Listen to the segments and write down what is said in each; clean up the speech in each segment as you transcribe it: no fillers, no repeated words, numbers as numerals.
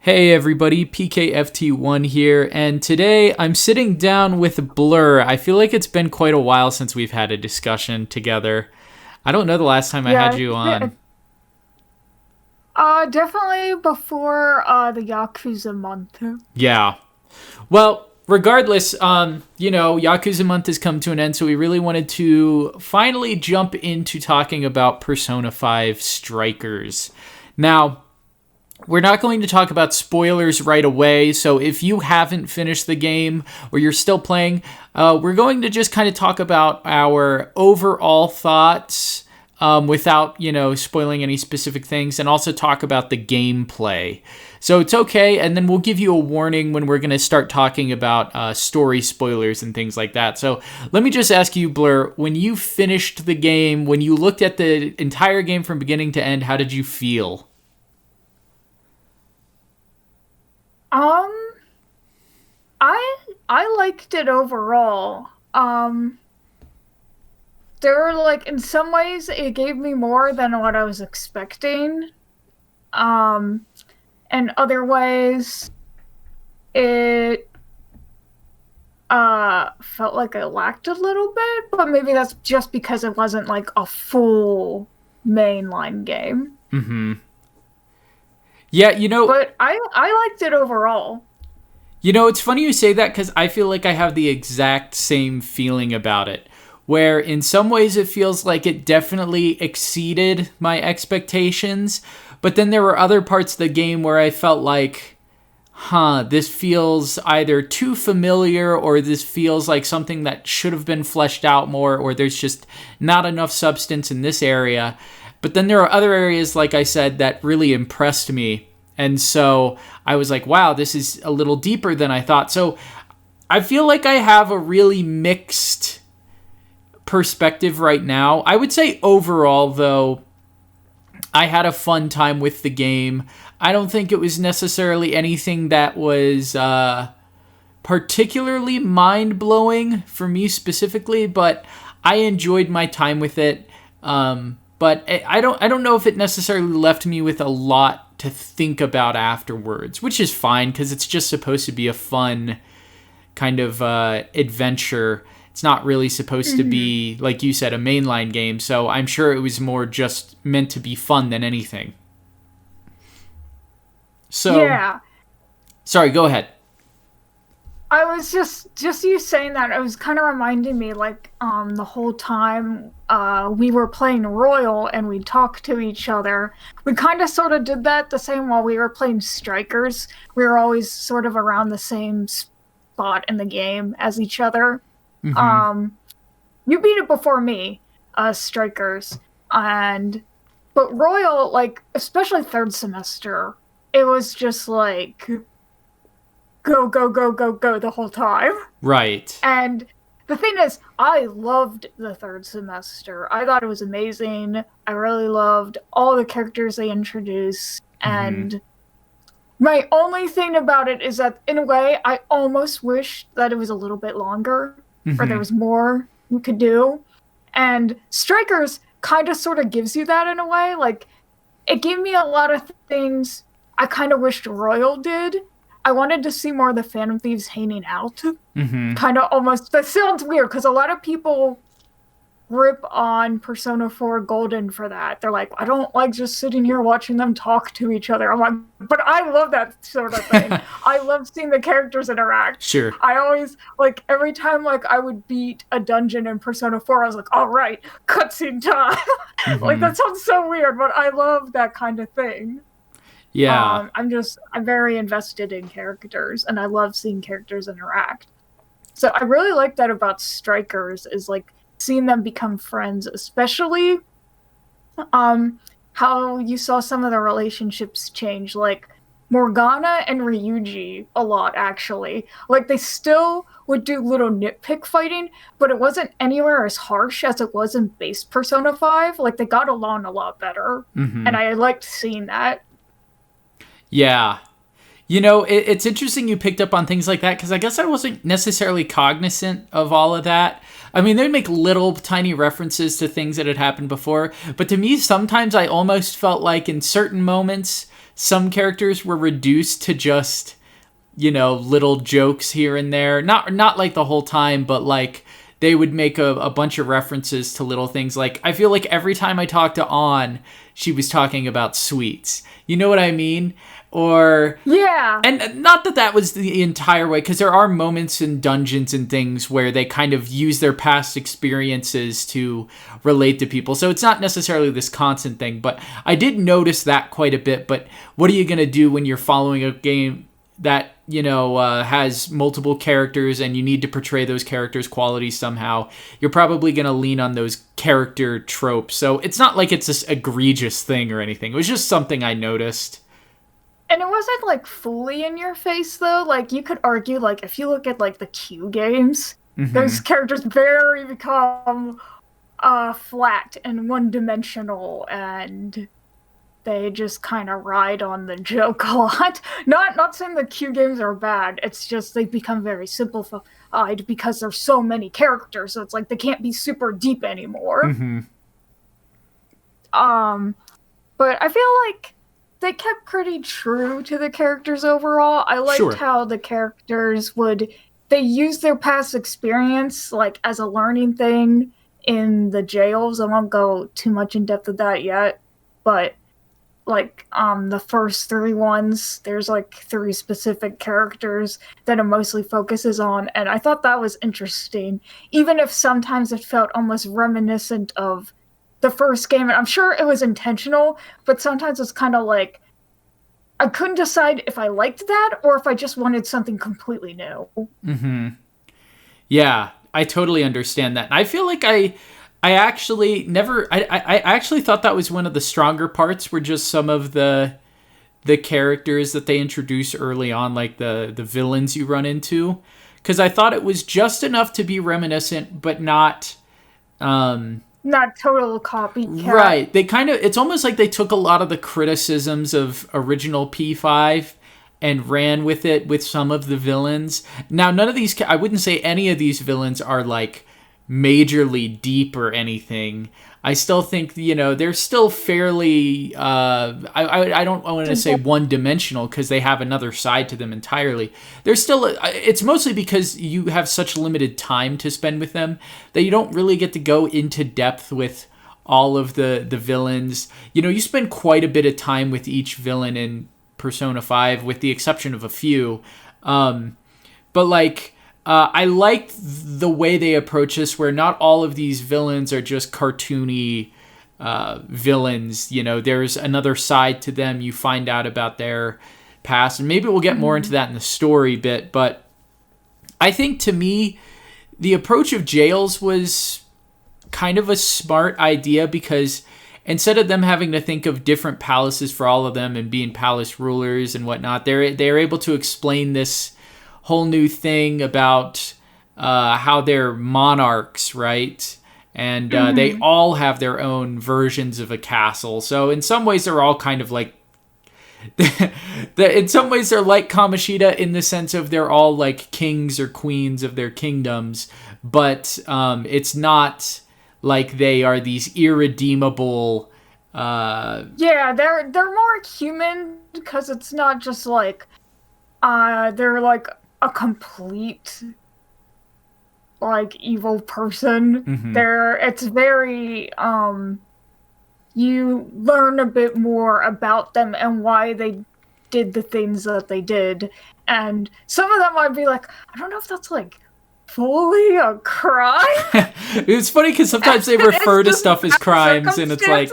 Hey everybody, PKFT1 here, and today I'm sitting down with Blur. I feel like it's been quite a while since we've had a discussion together. I don't know the last time I had Yeah, you on. definitely before the Yakuza month. Yeah. Well, regardless, Yakuza month has come to an end, so we really wanted to finally jump into talking about Persona 5 Strikers. Now, we're not going to talk about spoilers right away, so if you haven't finished the game or you're still playing, we're going to just kind of talk about our overall thoughts without, spoiling any specific things, and also talk about the gameplay. So it's okay, and then we'll give you a warning when we're going to start talking about story spoilers and things like that. So let me just ask you, Blur, when you finished the game, when you looked at the entire game from beginning to end, how did you feel? Um, I liked it overall. There were in some ways it gave me more than what I was expecting. Um, and other ways it felt like it lacked a little bit, but maybe that's just because it wasn't like a full mainline game. Mm-hmm. Yeah, But I liked it overall. it's funny you say that because I feel like I have the exact same feeling about it. Where in some ways it feels like it definitely exceeded my expectations, but then there were other parts of the game where I felt like, this feels either too familiar or this feels like something that should have been fleshed out more, or there's just not enough substance in this area. But then there are other areas, like I said, that really impressed me. And so I was like, wow, this is a little deeper than I thought. So I feel like I have a really mixed perspective right now. I would say overall, though, I had a fun time with the game. I don't think it was necessarily anything that was particularly mind-blowing for me specifically, but I enjoyed my time with it. But I don't know if it necessarily left me with a lot to think about afterwards, which is fine because it's just supposed to be a fun kind of adventure. It's not really supposed to Hmm. be, like you said, a mainline game, so I'm sure it was more just meant to be fun than anything. So, Yeah. sorry, go ahead. I was just you saying that, it was kind of reminding me the whole time we were playing Royal and we talked to each other. We kind of sort of did that the same while we were playing Strikers. We were always sort of around the same spot in the game as each other. Mm-hmm. Um you beat it before me, Strikers, and but Royal, especially third semester, it was just like go, go, go, go, go the whole time. Right. And the thing is, I loved the third semester. I thought it was amazing. I really loved all the characters they introduced. Mm-hmm. And my only thing about it is that, in a way, I almost wish that it was a little bit longer, or there Mm-hmm. was more you could do. And Strikers kind of sort of gives you that in a way. It gave me a lot of things I kind of wished Royal did. I wanted to see more of the Phantom Thieves hanging out. Mm-hmm. Kind of almost, that sounds weird because a lot of people rip on Persona 4 Golden for that. They're like, I don't like just sitting here watching them talk to each other. I'm like, but I love that sort of thing. I love seeing the characters interact. Sure. I always, every time, I would beat a dungeon in Persona 4, I was like, all right, cutscene time. Mm-hmm. That sounds so weird, but I love that kind of thing. Yeah. I'm very invested in characters, and I love seeing characters interact. So I really like that about Strikers, is seeing them become friends, especially how you saw some of the relationships change, like Morgana and Ryuji a lot, actually. They still would do little nitpick fighting, but it wasn't anywhere as harsh as it was in base Persona 5. They got along a lot better, Mm-hmm. and I liked seeing that. Yeah. It's interesting you picked up on things like that because I guess I wasn't necessarily cognizant of all of that. I mean, they'd make little tiny references to things that had happened before, but to me, sometimes I almost felt like in certain moments, some characters were reduced to just, little jokes here and there. Not like the whole time, but like they would make a bunch of references to little things. Like, I feel like every time I talked to An, she was talking about sweets. You know what I mean? Or yeah, and not that was the entire way, because there are moments in dungeons and things where they kind of use their past experiences to relate to people. So it's not necessarily this constant thing, but I did notice that quite a bit. But what are you going to do when you're following a game that, has multiple characters and you need to portray those characters' qualities somehow? You're probably going to lean on those character tropes. So it's not like it's this egregious thing or anything. It was just something I noticed. And it wasn't, like, fully in your face, though. Like, you could argue, like, if you look at, like, the Q games, those characters very become flat and one-dimensional, and they just kind of ride on the joke a lot. Not saying the Q games are bad, it's just they become very simplified because there's so many characters, so it's like they can't be super deep anymore. But I feel like they kept pretty true to the characters overall. I liked how the characters they use their past experience, like, as a learning thing in the jails. I won't go too much in depth of that yet, but, like, the first 3 ones, there's, like, 3 specific characters that it mostly focuses on, and I thought that was interesting, even if sometimes it felt almost reminiscent of the first game, and I'm sure it was intentional, but sometimes it's kind of like I couldn't decide if I liked that or if I just wanted something completely new. Yeah, I totally understand that. I feel like I actually I actually thought that was one of the stronger parts, were just some of the characters that they introduce early on, like the villains you run into, because I thought it was just enough to be reminiscent, but not total copycat. Right. They it's almost like they took a lot of the criticisms of original P5 and ran with it with some of the villains. Now, none of these, I wouldn't say any of these villains are like majorly deep or anything. I still think, they're still fairly, I don't want to say one-dimensional, because they have another side to them entirely. They're still, it's mostly because you have such limited time to spend with them that you don't really get to go into depth with all of the villains. You spend quite a bit of time with each villain in Persona 5, with the exception of a few. But like, I liked the way they approach this, where not all of these villains are just cartoony villains. There's another side to them. You find out about their past, and maybe we'll get more into that in the story bit. But I think, to me, the approach of jails was kind of a smart idea, because instead of them having to think of different palaces for all of them and being palace rulers and whatnot, they're able to explain this whole new thing about how they're monarchs, right? And they all have their own versions of a castle. So in some ways, they're all kind of like... in some ways, they're like Kamoshida in the sense of they're all like kings or queens of their kingdoms. But it's not like they are these irredeemable... Yeah, they're more human, because it's not just like... they're like a complete, like, evil person. It's very, you learn a bit more about them and why they did the things that they did. And some of them I'd be like, I don't know if that's, like, fully a crime. It's funny, because sometimes they refer to stuff as crimes, and it's like...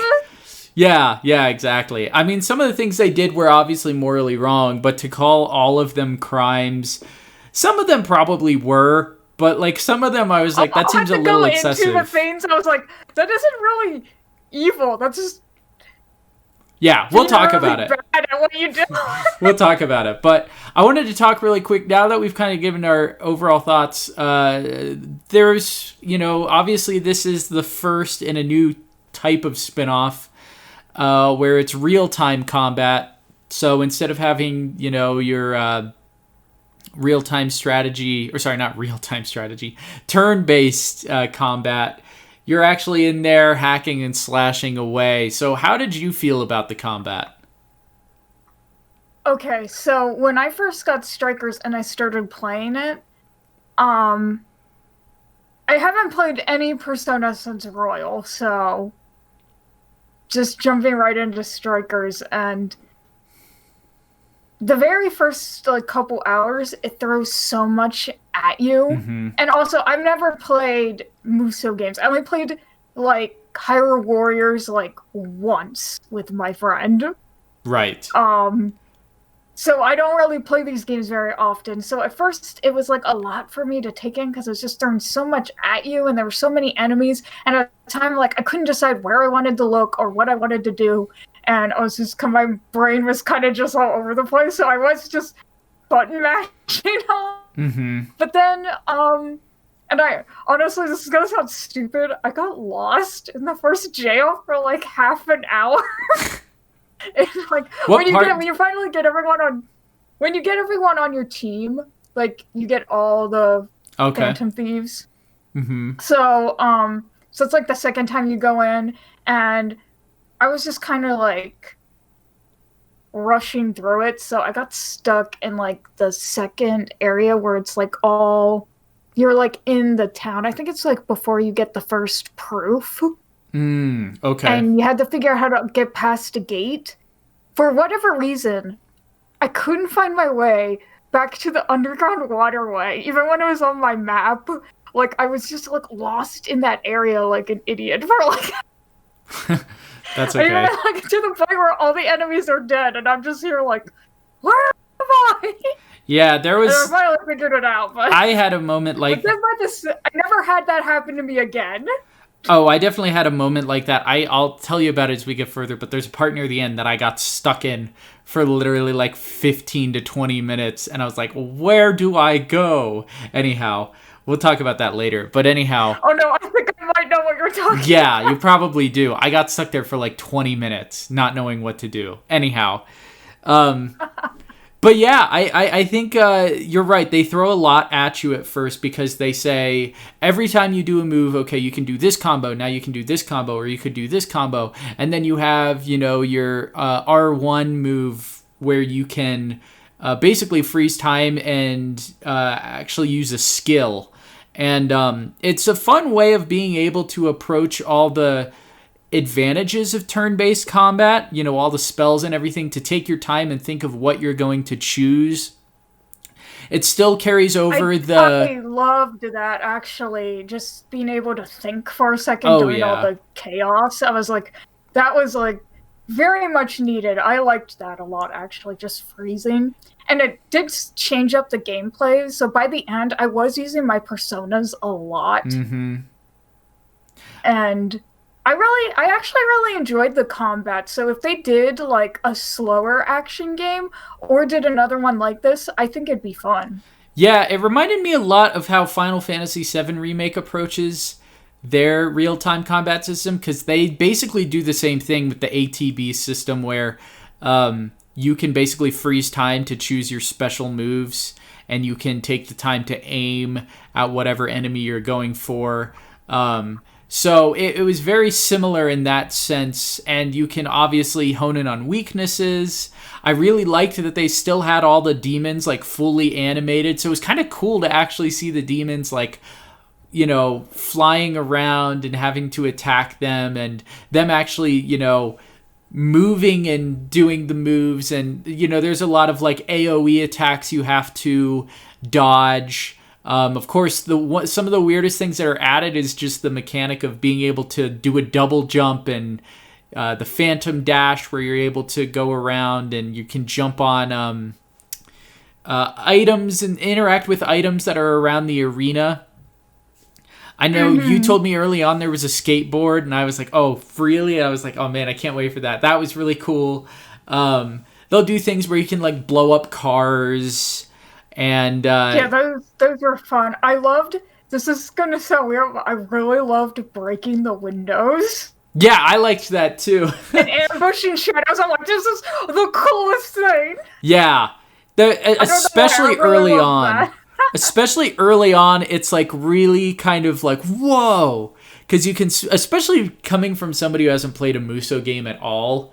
Yeah, exactly. I mean, some of the things they did were obviously morally wrong, but to call all of them crimes, some of them probably were, but like some of them I was like, that seems a little excessive. Into the things, I was like, that isn't really evil. That's just... Yeah, we'll talk about it. Bad at what you do. We'll talk about it. But I wanted to talk really quick, now that we've kind of given our overall thoughts. There's, obviously this is the first in a new type of spin-off, where it's real-time combat. So instead of having, your real-time strategy, or sorry, not real-time strategy, turn-based combat, you're actually in there hacking and slashing away. So how did you feel about the combat? Okay, so when I first got Strikers and I started playing it, um, I haven't played any Persona since Royal, so just jumping right into Strikers, and the very first like couple hours, it throws so much at you. Mm-hmm. And also, I've never played Muso games. I only played like Hyrule Warriors like once with my friend. Right. Um, so I don't really play these games very often. So at first, it was like a lot for me to take in because it was just throwing so much at you, and there were so many enemies. And at the time, like I couldn't decide where I wanted to look or what I wanted to do, and I was just my brain was kind of just all over the place. So I was just button mashing on. Mm-hmm. But then, and I honestly, this is gonna sound stupid. I got lost in the first jail for like half an hour. It's like What part? when you finally get everyone on when you get everyone on your team, like you get all the Okay. Phantom Thieves. Mm-hmm. So it's like the second time you go in, and I was just kind of like rushing through it, so I got stuck in like the second area where it's like all you're like in the town. I think it's like before you get the first proof. Okay. And you had to figure out how to get past a gate. For whatever reason, I couldn't find my way back to the underground waterway, even when it was on my map. Like, I was just, like, lost in that area like an idiot for, like... That's okay. I even, like, to the point where all the enemies are dead, and I'm just here, like, where am I? Yeah, there was... And I finally figured it out, but... I had a moment like... I never had that happen to me again. Oh, I definitely had a moment like that. I'll tell you about it as we get further, but there's a part near the end that I got stuck in for literally like 15 to 20 minutes, and I was like, where do I go? Anyhow, we'll talk about that later. But anyhow... Oh no, I think I might know what you're talking about. Yeah, you probably do. I got stuck there for like 20 minutes, not knowing what to do. Anyhow... But yeah, I think you're right. They throw a lot at you at first because they say every time you do a move, okay, you can do this combo. Now you can do this combo, or you could do this combo. And then you have, your R1 move where you can basically freeze time and actually use a skill. And it's a fun way of being able to approach all the advantages of turn-based combat, all the spells and everything, to take your time and think of what you're going to choose. It still carries over I loved that, actually, just being able to think for a second during all the chaos. I was like, that was like very much needed. I liked that a lot, actually, just freezing. And it did change up the gameplay, so by the end, I was using my personas a lot. Mm-hmm. And I actually really enjoyed the combat. So if they did like a slower action game or did another one like this, I think it'd be fun. Yeah, it reminded me a lot of how Final Fantasy VII Remake approaches their real-time combat system, because they basically do the same thing with the ATB system where you can basically freeze time to choose your special moves, and you can take the time to aim at whatever enemy you're going for. So it was very similar in that sense, and you can obviously hone in on weaknesses. I really liked that they still had all the demons like fully animated, so it was kind of cool to actually see the demons like, flying around and having to attack them, and them actually, moving and doing the moves. And, there's a lot of like AoE attacks you have to dodge. Of course, some of the weirdest things that are added is just the mechanic of being able to do a double jump, and the phantom dash where you're able to go around and you can jump on items and interact with items that are around the arena. I know you told me early on there was a skateboard, and I was like, oh, really? And I was like, oh man, I can't wait for that. That was really cool. They'll do things where you can like blow up cars. And yeah, those were fun. This is gonna sound weird, but I really loved breaking the windows. Yeah, I liked that too. And ambushing shadows. I'm like, this is the coolest thing. Yeah, especially early on. Especially early on, it's like really kind of like, whoa. Because you can, especially coming from somebody who hasn't played a Muso game at all,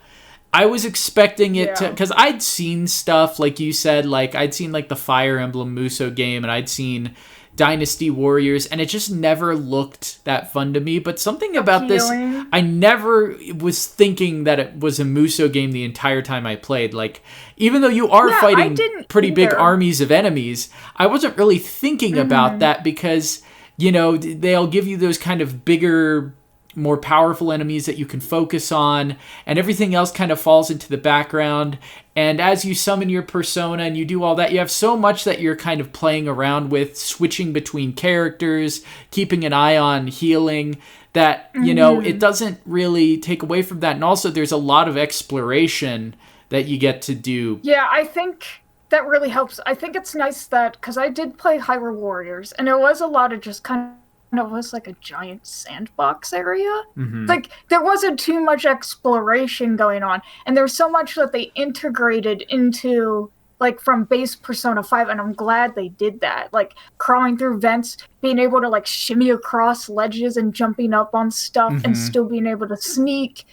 I was expecting it to, Yeah. because I'd seen stuff, like you said, like I'd seen like the Fire Emblem Muso game, and I'd seen Dynasty Warriors, and it just never looked that fun to me. But something about this, Appealing. I never was thinking that it was a Muso game the entire time I played. Like, even though you are Yeah, I fighting didn't pretty big either. armies of enemies, I wasn't really thinking about that because, you know, they'll give you those kind of bigger, more powerful enemies that you can focus on, and everything else kind of falls into the background. And as you summon your persona and you do all that, you have so much that you're kind of playing around with, switching between characters, keeping an eye on healing, that, you know, it doesn't really take away from that. And also there's a lot of exploration that you get to do. Yeah, I think that really helps. I think it's nice that, because I did play Hyrule Warriors, and it was a lot of just kind of was like a giant sandbox area. Like, there wasn't too much exploration going on, and there's so much that they integrated into, like, from base Persona 5, and I'm glad they did that. Like, crawling through vents, being able to, like, shimmy across ledges and jumping up on stuff, and still being able to sneak.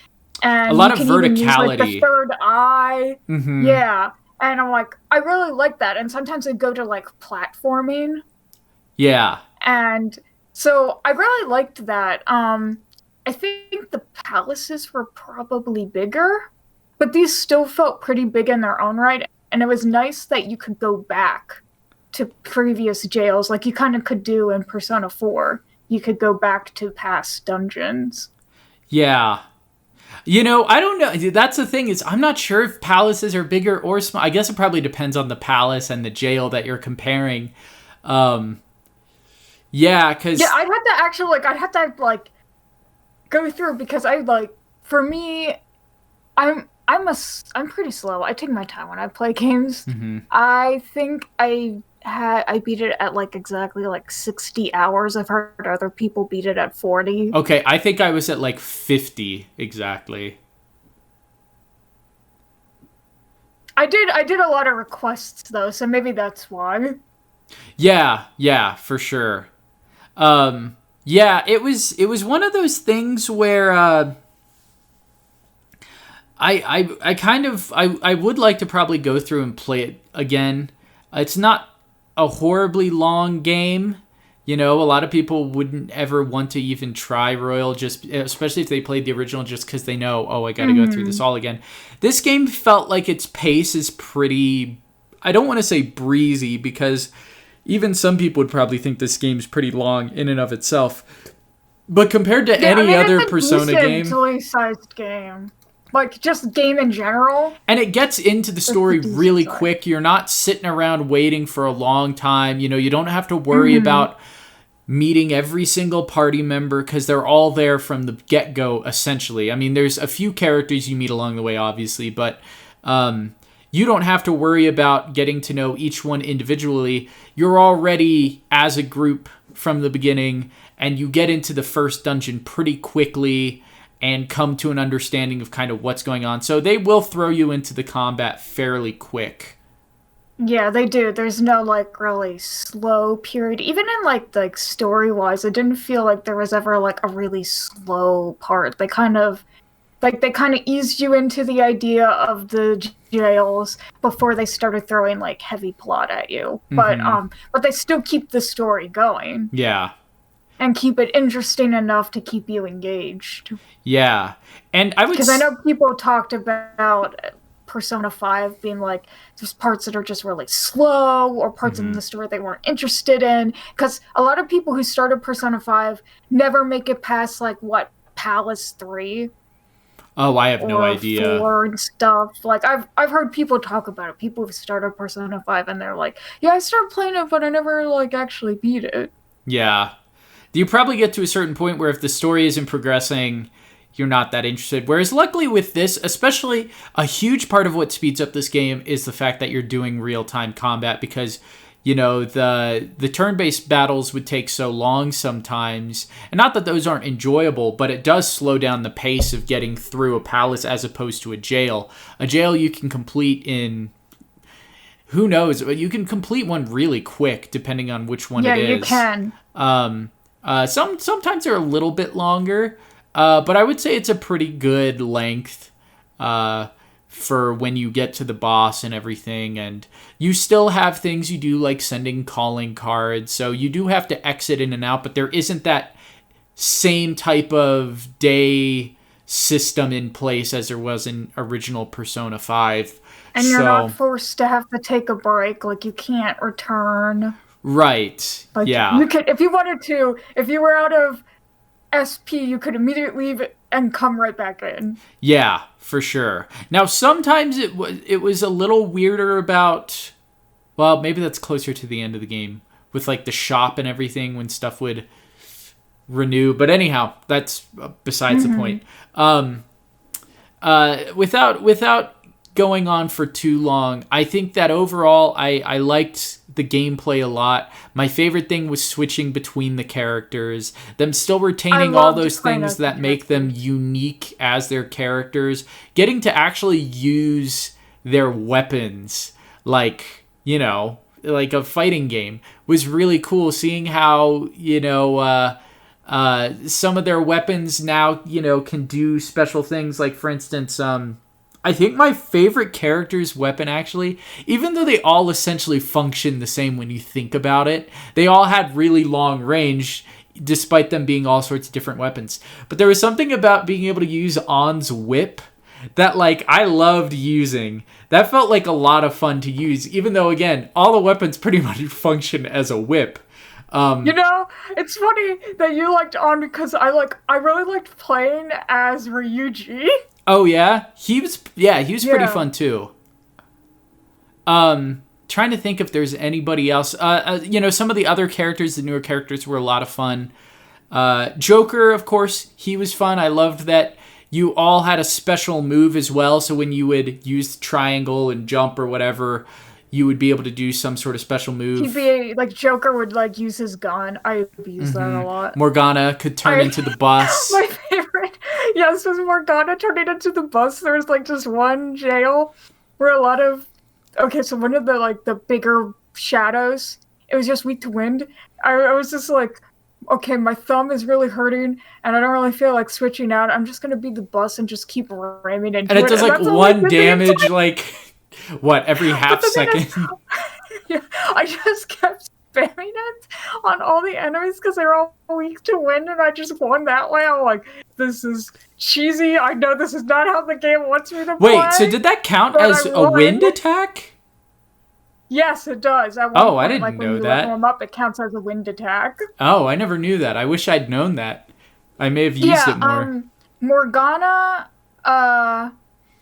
And A lot you of can even use, like, verticality. the third eye. Yeah. And I'm like, I really like that. And sometimes I go to, like, platforming. Yeah. And so I really liked that. I think the palaces were probably bigger, but these still felt pretty big in their own right. And it was nice that you could go back to previous jails, like you kind of could do in Persona 4. You could go back to past dungeons. Yeah. You know, I don't know. That's the thing, is I'm not sure if palaces are bigger or small. I guess it probably depends on the palace and the jail that you're comparing. Yeah, because... Yeah, I'd have to actually, like, go through, because I, like, for me, I'm pretty slow. I take my time when I play games. I think I beat it at, like, exactly, like, 60 hours. I've heard other people beat it at 40. Okay, I think I was at, like, 50, exactly. I did a lot of requests, though, so maybe that's why. Yeah, for sure. Yeah, it was one of those things where I would like to probably go through and play it again. It's not a horribly long game. You know, a lot of people wouldn't ever want to even try Royal, just especially if they played the original, just because they know, oh, I got to go through this all again. This game felt like its pace is pretty, I don't want to say breezy, because even some people would probably think this game's pretty long in and of itself. But compared to any other Persona game... It's a sized game. Like, just game in general. And it gets into the story really quick. You're not sitting around waiting for a long time. You know, you don't have to worry about meeting every single party member, because they're all there from the get-go, essentially. I mean, there's a few characters you meet along the way, obviously, but you don't have to worry about getting to know each one individually. You're already as a group from the beginning, and you get into the first dungeon pretty quickly and come to an understanding of kind of what's going on. So they will throw you into the combat fairly quick. Yeah, they do. There's no, like, really slow period. Even in, like story-wise, it didn't feel like there was ever, like, a really slow part. They kind of eased you into the idea of the jails before they started throwing, like, heavy plot at you. But they still keep the story going. Yeah. And keep it interesting enough to keep you engaged. Yeah. And I would... Because I know people talked about Persona 5 being like, there's parts that are just really slow, or parts in the story they weren't interested in. Because a lot of people who started Persona 5 never make it past, like, Palace 3? Oh, I have no idea. 4 and stuff. Like, I've heard people talk about it. People who started Persona 5, and they're like, yeah, I started playing it, but I never, like, actually beat it. Yeah. You probably get to a certain point where if the story isn't progressing, you're not that interested. Whereas luckily with this, especially a huge part of what speeds up this game is the fact that you're doing real-time combat, because, you know, the turn-based battles would take so long sometimes. And not that those aren't enjoyable, but it does slow down the pace of getting through a palace as opposed to a jail. A jail you can complete in... Who knows? You can complete one really quick, depending on which one it is. Yeah, you can. Sometimes they're a little bit longer, but I would say it's a pretty good length. for when you get to the boss and everything. And you still have things you do, like sending calling cards. So you do have to exit in and out, but there isn't that same type of day system in place as there was in original Persona 5. And you're not forced to have to take a break. Like, you can't return. Right. Like, yeah. You could, if you wanted to, if you were out of SP, you could immediately leave it and come right back in. Yeah, for sure. Now, sometimes it was a little weirder about, well, maybe that's closer to the end of the game with like the shop and everything when stuff would renew. But anyhow, that's besides the point. Without going on for too long, I think that overall I liked the gameplay a lot. My favorite thing was switching between the characters, them still retaining all those things that make them unique as their characters, getting to actually use their weapons like, you know, like a fighting game was really cool. Seeing how, you know, some of their weapons now, you know, can do special things. Like, for instance, I think my favorite character's weapon, actually, even though they all essentially function the same when you think about it, they all had really long range, despite them being all sorts of different weapons. But there was something about being able to use On's whip that, like, I loved using. That felt like a lot of fun to use, even though, again, all the weapons pretty much function as a whip. You know, it's funny that you liked On because I really liked playing as Ryuji. Oh yeah, he was pretty fun too. Trying to think if there's anybody else. You know, some of the other characters, the newer characters, were a lot of fun. Joker, of course, he was fun. I loved that you all had a special move as well. So when you would use triangle and jump or whatever, you would be able to do some sort of special move. He'd be like, Joker would like use his gun. I use that a lot. Morgana could turn into the bus. My favorite, yes, was Morgana turning into the bus. There was like just one jail where a lot of, so one of the like the bigger shadows, it was just weak to wind. I was just like, okay, my thumb is really hurting and I don't really feel like switching out. I'm just gonna be the bus and just keep ramming into it. And it does like one damage, like what, every half second? Yeah, I just kept spamming it on all the enemies because they're all weak to wind, and I just won that way. I'm like, this is cheesy. I know this is not how the game wants me to play. Wait, so did that count as a wind attack? Yes, it does. I didn't know that. When you level them up, it counts as a wind attack. Oh, I never knew that. I wish I'd known that. I may have used it more. Morgana,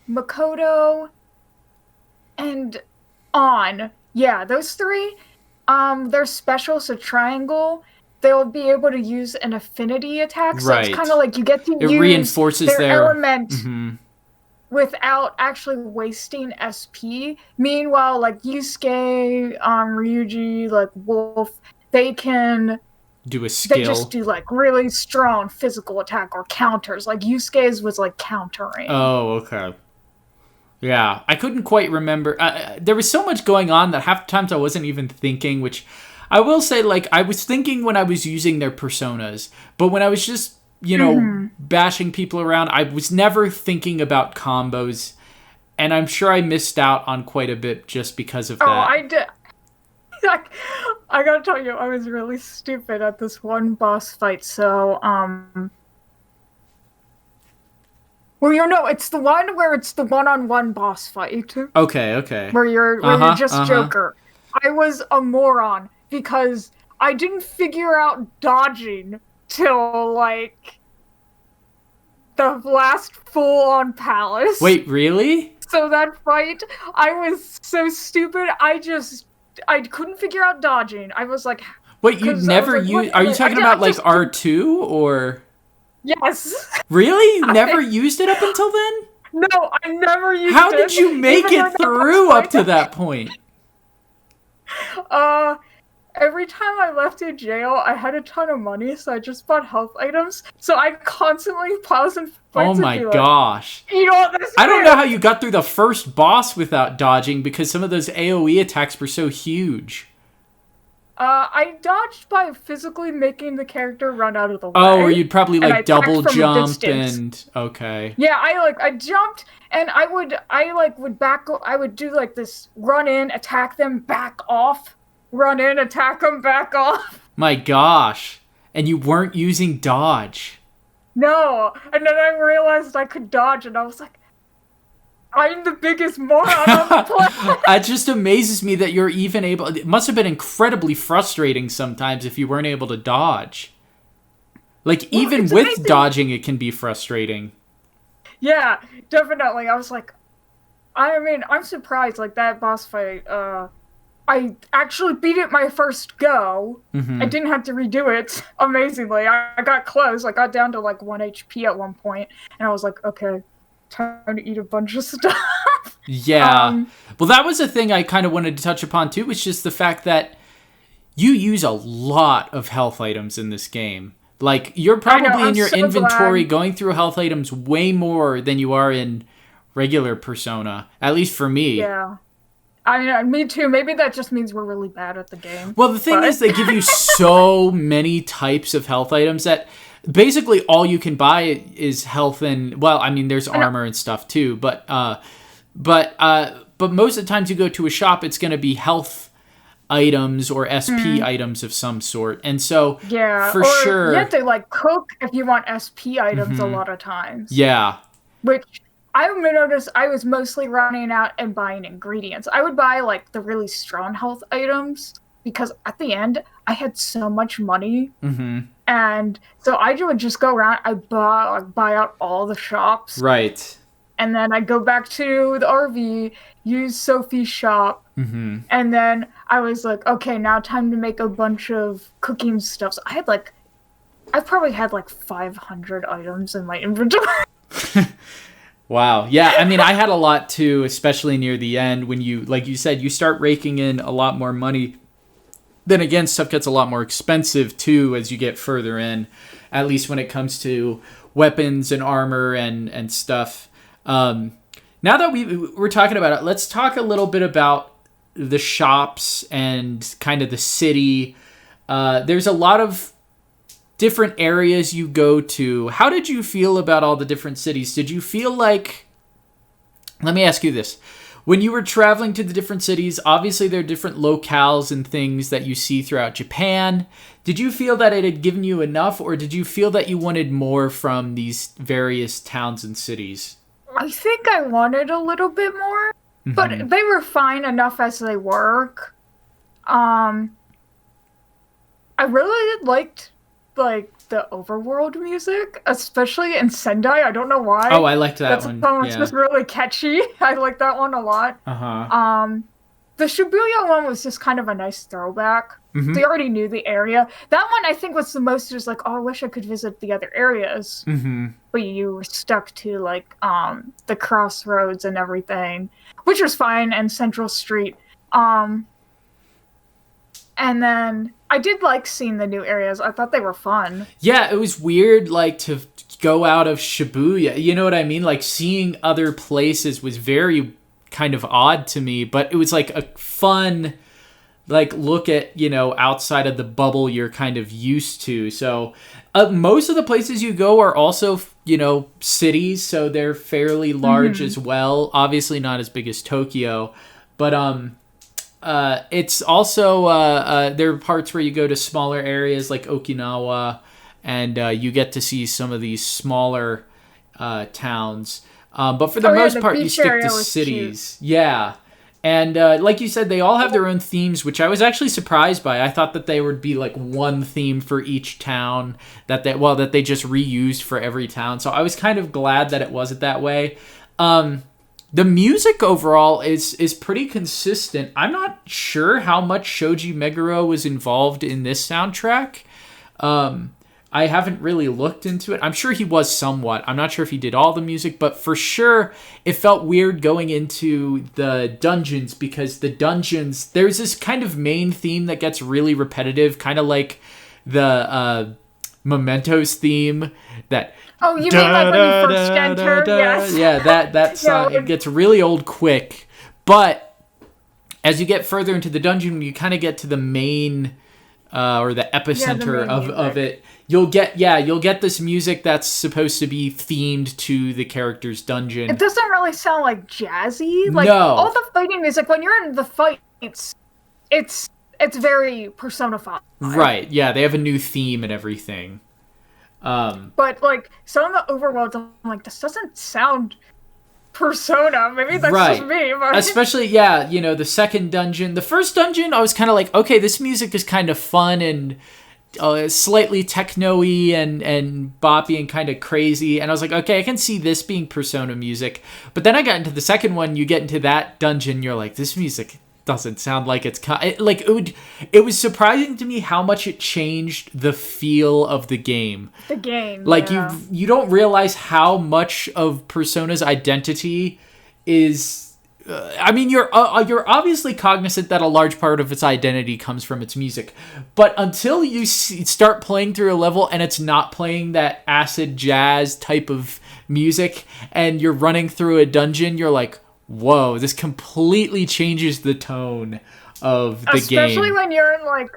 Makoto, and On. Yeah, those three. They're special, so triangle, they'll be able to use an affinity attack. So it's kind of like you get to use reinforces their element without actually wasting SP. Meanwhile, like Yusuke, Ryuji, like Wolf, they can do a skill. They just do like really strong physical attack or counters. Like Yusuke's was like countering. Oh, okay. Yeah, I couldn't quite remember. There was so much going on that half the times I wasn't even thinking, which I will say, like, I was thinking when I was using their personas, but when I was just, you know, bashing people around, I was never thinking about combos, and I'm sure I missed out on quite a bit just because of that. Oh, I did. I gotta tell you, I was really stupid at this one boss fight, so, well, you know, it's the one where it's the one-on-one boss fight. Okay. Where you're just Joker. I was a moron because I didn't figure out dodging till, like, the last full-on palace. Wait, really? So that fight, I was so stupid, I couldn't figure out dodging. I was like... Wait, you never used... Are you talking about, like, R2, or... Yes. Really? You never used it up until then? No, I never used it. How did you make it through up to that point? Every time I left in jail, I had a ton of money, so I just bought health items. So I constantly pause and fight. Oh my gosh. You know what this I don't know how you got through the first boss without dodging, because some of those AoE attacks were so huge. I dodged by physically making the character run out of the way. Oh, or you'd probably and I like double attacked from a jump distance. and okay. Yeah, I jumped and I would do like this run in, attack them, back off, run in, attack them, back off. My gosh. And you weren't using dodge. No, and then I realized I could dodge, and I was like, I'm the biggest moron on the planet. It just amazes me that you're even able. It must have been incredibly frustrating sometimes if you weren't able to dodge. Like, even with amazing. dodging, it can be frustrating. Yeah, definitely. I was like, I mean, I'm surprised, like, that boss fight, I actually beat it my first go. I didn't have to redo it, amazingly. I got close. I got down to, like, 1 HP at one point, and I was like, okay, time to eat a bunch of stuff. Yeah. Well, that was a thing I kind of wanted to touch upon, too, was just the fact that you use a lot of health items in this game. Like, you're probably in your inventory going through health items way more than you are in regular Persona. At least for me. Yeah. I mean, me too. Maybe that just means we're really bad at the game. Well, the thing is, they give you so many types of health items that basically all you can buy is health and, well, I mean, there's armor and stuff too. But most of the times you go to a shop, it's going to be health items or SP items of some sort. And so, for sure, you have to like cook if you want SP items a lot of times. Yeah. Which I noticed I was mostly running out and buying ingredients. I would buy like the really strong health items because at the end I had so much money, and so I would just go around. I buy out all the shops, right? And then I go back to the RV, use Sophie's shop, and then I was like, okay, now time to make a bunch of cooking stuff. So I probably had like 500 items in my inventory. Wow. Yeah, I mean, I had a lot too, especially near the end when you, like you said, you start raking in a lot more money. Then again, stuff gets a lot more expensive too as you get further in, at least when it comes to weapons and armor and stuff. Now that we're talking about it, let's talk a little bit about the shops and kind of the city. There's a lot of different areas you go to. How did you feel about all the different cities? Did you feel like, let me ask you this. When you were traveling to the different cities, obviously there are different locales and things that you see throughout Japan. Did you feel that it had given you enough, or did you feel that you wanted more from these various towns and cities? I think I wanted a little bit more, but they were fine enough as they were. I really liked like the overworld music, especially in Sendai. I don't know why. Oh, I liked that one. That song was just really catchy. I like that one a lot. The Shibuya one was just kind of a nice throwback. They already knew the area. That one I think was the most just like, oh, I wish I could visit the other areas. But you were stuck to like the crossroads and everything, which was fine, and Central Street. And then I did like seeing the new areas. I thought they were fun. Yeah, it was weird, like, to go out of Shibuya. You know what I mean? Like, seeing other places was very kind of odd to me. But it was, like, a fun, like, look at, you know, outside of the bubble you're kind of used to. So, most of the places you go are also, you know, cities. So they're fairly large as well. Obviously not as big as Tokyo. But, it's also, there are parts where you go to smaller areas like Okinawa, and you get to see some of these smaller towns. But for the most part, you stick to cities. Cute. Yeah. And like you said, they all have their own themes, which I was actually surprised by. I thought that they would be like one theme for each town that they just reused for every town. So I was kind of glad that it wasn't that way. The music overall is pretty consistent. I'm not sure how much Shoji Meguro was involved in this soundtrack. I haven't really looked into it. I'm sure he was somewhat. I'm not sure if he did all the music, but for sure it felt weird going into the dungeons, because the dungeons, there's this kind of main theme that gets really repetitive, kind of like the Mementos theme that... Oh, you mean like when you first enter? Yes. Yeah, that song, it gets really old quick. But as you get further into the dungeon, you kind of get to the main or the epicenter of music. it, you'll get this music that's supposed to be themed to the character's dungeon. It doesn't really sound like jazzy. Like No. all the fighting music, when you're in the fights, it's very Persona 5. Right, yeah, they have a new theme and everything. But like some of the overworlds, I'm like, this doesn't sound Persona. Maybe that's right. just me. But... Especially, the second dungeon. The first dungeon, I was kind of like, okay, this music is kind of fun and slightly techno-y and boppy and kind of crazy. And I was like, okay, I can see this being Persona music. But then I got into the second one. You get into that dungeon, you're like, this music doesn't sound like it was surprising to me how much it changed the feel of the game. Like, you don't realize how much of Persona's identity is you're obviously cognizant that a large part of its identity comes from its music, but until you start playing through a level and it's not playing that acid jazz type of music and you're running through a dungeon, you're like, whoa, this completely changes the tone of the game. Especially when you're in, like,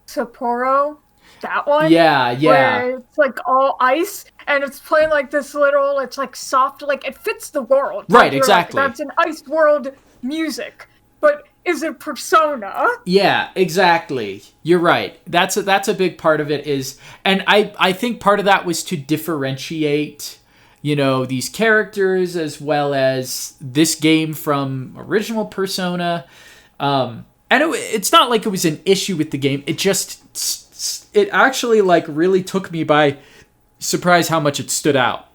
Sapporo, that one. Yeah. Where it's, like, all ice, and it's playing, like, this little, it's, like, soft, like, it fits the world. Right, like, exactly. Like, that's an ice world music. But is it Persona? Yeah, exactly. You're right. That's a big part of it is... And I think part of that was to differentiate... these characters as well as this game from original Persona. And it's not like it was an issue with the game. It actually like really took me by surprise how much it stood out.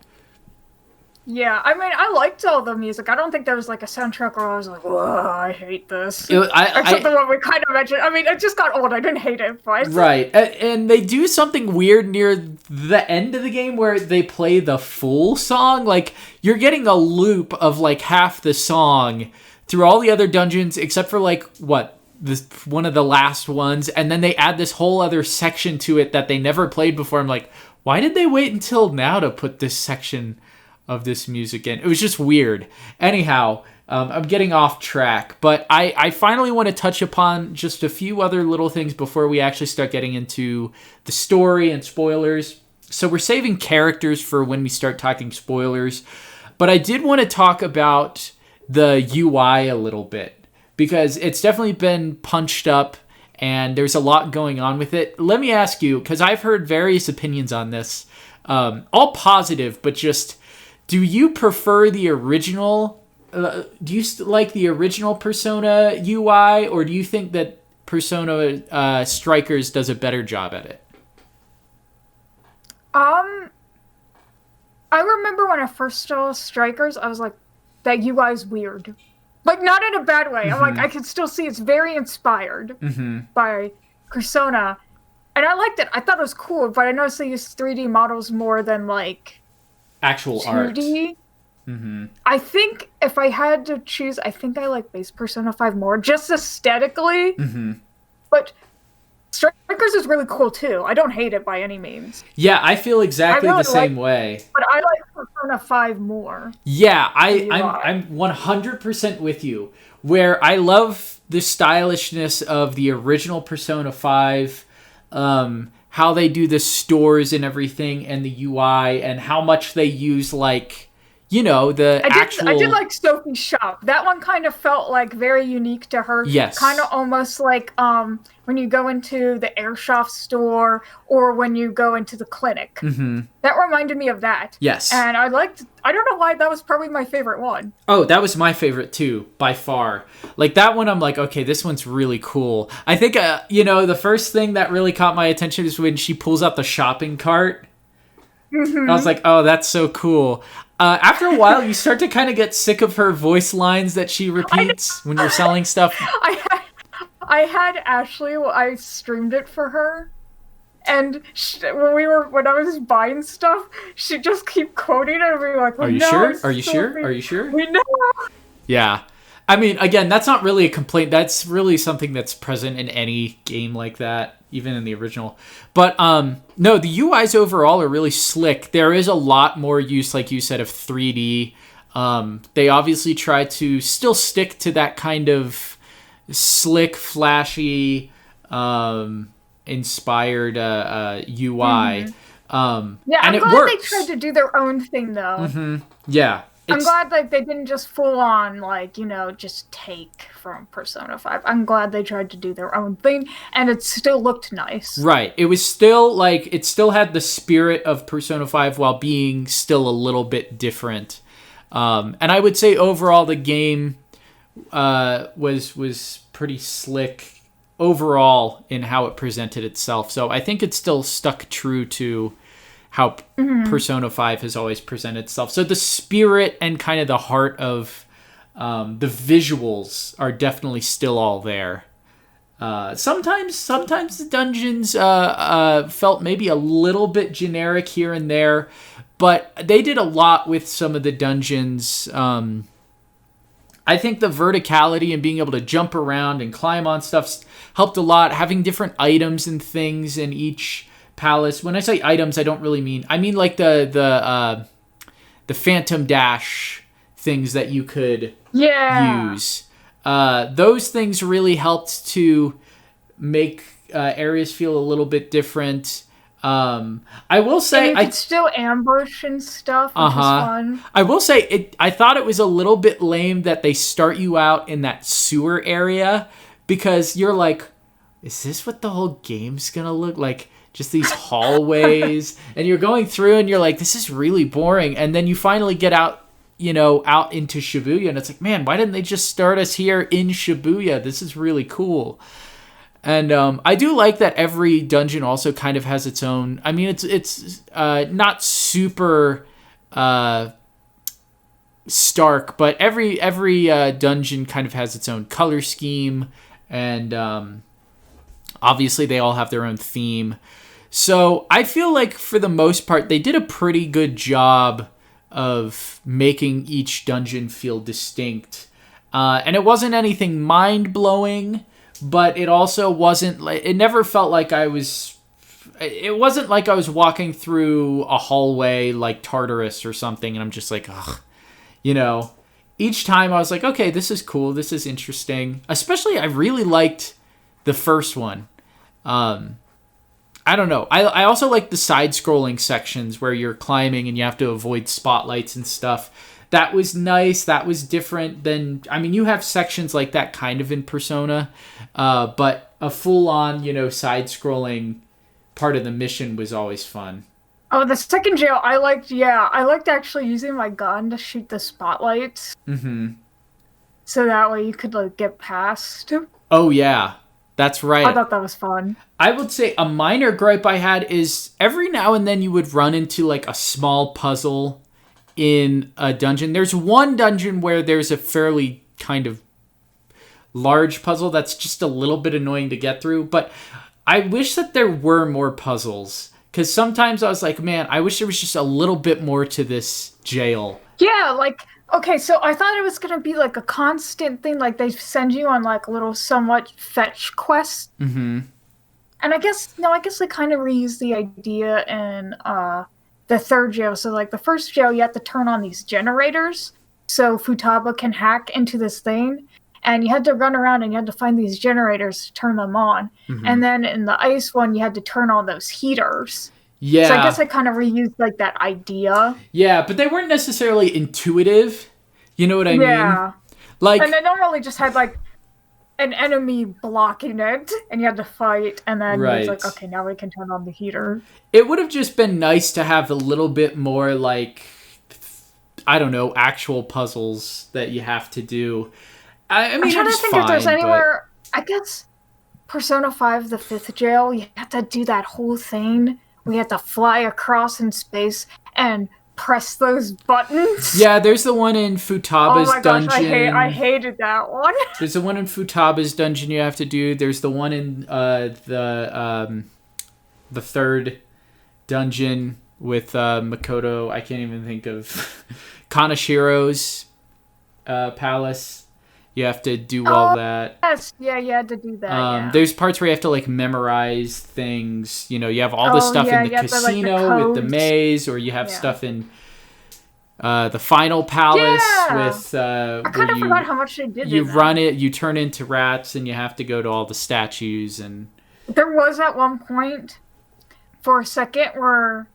Yeah, I mean, I liked all the music. I don't think there was like a soundtrack where I was like, whoa, I hate this. Except the one we kind of mentioned. I mean, it just got old. I didn't hate it, but... Right. And they do something weird near the end of the game where they play the full song. Like, you're getting a loop of like half the song through all the other dungeons except for like, one of the last ones. And then they add this whole other section to it that they never played before. I'm like, why did they wait until now to put this section of this music in? It was just weird. Anyhow, I'm getting off track, but I finally want to touch upon just a few other little things before we actually start getting into the story and spoilers. So we're saving characters for when we start talking spoilers, but I did want to talk about the UI a little bit because it's definitely been punched up and there's a lot going on with it. Let me ask you, because I've heard various opinions on this, all positive, but just... Do you prefer the original? Do you like the original Persona UI, or do you think that Persona Strikers does a better job at it? I remember when I first saw Strikers, I was like, that UI is weird. Like, not in a bad way. I'm like, I can still see it's very inspired by Persona. And I liked it. I thought it was cool, but I noticed they used 3D models more than, like... actual 2D. Art. I think if I had to choose, I think I like base Persona 5 more, just aesthetically. But Strikers is really cool too. I don't hate it by any means. Yeah, I feel exactly the same way. But I like Persona 5 more. Yeah, I'm 100% with you. Where I love the stylishness of the original Persona 5, how they do the stores and everything and the UI and how much they use like, I did like Sophie's shop. That one kind of felt like very unique to her. Yes. Kind of almost like when you go into the Airsoft store or when you go into the clinic. That reminded me of that. Yes. And I don't know why, that was probably my favorite one. Oh, that was my favorite too, by far. Like that one, I'm like, okay, this one's really cool. I think, the first thing that really caught my attention is when she pulls out the shopping cart. I was like, oh, that's so cool. After a while, you start to kind of get sick of her voice lines that she repeats when you're selling stuff. I had Ashley, I streamed it for her, and when I was buying stuff, she'd just keep quoting it and be like, "Are you sure? Are you sure? Are you sure?" We know. Yeah. I mean, again, that's not really a complaint. That's really something that's present in any game like that, even in the original. But no, the UIs overall are really slick. There is a lot more use, like you said, of 3D. They obviously try to still stick to that kind of slick, flashy inspired UI. Yeah, And I'm it glad works. they tried to do their own thing, though. Yeah. I'm glad like they didn't just full on just take from Persona 5. I'm glad they tried to do their own thing, and it still looked nice. Right. It was still like it still had the spirit of Persona 5 while being still a little bit different. And I would say overall the game was pretty slick overall in how it presented itself. So I think it still stuck true to how Persona 5 has always presented itself. So the spirit and kind of the heart of the visuals are definitely still all there. Sometimes the dungeons felt maybe a little bit generic here and there, but they did a lot with some of the dungeons. I think the verticality and being able to jump around and climb on stuff helped a lot. Having different items and things in each palace. When I say items, I mean like the Phantom Dash things that you could use. Those things really helped to make areas feel a little bit different. I will say, and you could still ambush and stuff, which is fun. I will say, I thought it was a little bit lame that they start you out in that sewer area, because you're like, is this what the whole game's gonna look like? Just these hallways, and you're going through, and you're like, this is really boring. And then you finally get out, out into Shibuya, and it's like, man, why didn't they just start us here in Shibuya? This is really cool. And I do like that every dungeon also kind of has its own. I mean, it's not super stark, but every dungeon kind of has its own color scheme, and obviously they all have their own theme. So I feel like for the most part they did a pretty good job of making each dungeon feel distinct, and it wasn't anything mind-blowing. But it also wasn't like, it never felt like it wasn't like I was walking through a hallway like Tartarus or something, and I'm just like, ugh, each time I was like, okay, this is cool, this is interesting. Especially, I really liked the first one. I don't know. I also like the side-scrolling sections where you're climbing and you have to avoid spotlights and stuff. That was nice. That was different than... I mean, you have sections like that kind of in Persona, but a full-on, side-scrolling part of the mission was always fun. Oh, the second jail, I liked actually using my gun to shoot the spotlights. Mm-hmm. So that way you could, get past. Oh, yeah. That's right. I thought that was fun. I would say a minor gripe I had is every now and then you would run into, a small puzzle in a dungeon. There's one dungeon where there's a fairly kind of large puzzle that's just a little bit annoying to get through, but I wish that there were more puzzles, because sometimes I was like, man, I wish there was just a little bit more to this jail. Yeah, okay, so I thought it was going to be a constant thing, they send you on little somewhat fetch quests. Mm-hmm. And I guess they kind of reused the idea in the third jail. So the first jail, you have to turn on these generators so Futaba can hack into this thing, and you had to run around and you had to find these generators to turn them on. Mm-hmm. And then in the ice one, you had to turn on those heaters. Yeah. So I guess I kind of reused that idea. Yeah, but they weren't necessarily intuitive. You know what I mean? Yeah. And they normally just had an enemy blocking it, and you had to fight, and then it's like, okay, now we can turn on the heater. It would have just been nice to have a little bit more, I don't know, actual puzzles that you have to do. I mean, I'm trying to think if there's anywhere... I guess Persona 5, the 5th jail, you have to do that whole thing. We have to fly across in space and press those buttons. Yeah, there's the one in Futaba's dungeon. Oh my gosh, I hated that one. There's the one in Futaba's dungeon you have to do. There's the one in the third dungeon with Makoto. I can't even think of Kanashiro's palace. You have to do all that. Yes, yeah, you had to do that. There's parts where you have to memorize things. You have all the stuff in the casino with the maze, or you have stuff in the final palace with. I kind of forgot how much they did. You run it, you turn into rats, and you have to go to all the statues and. There was at one point for a second where,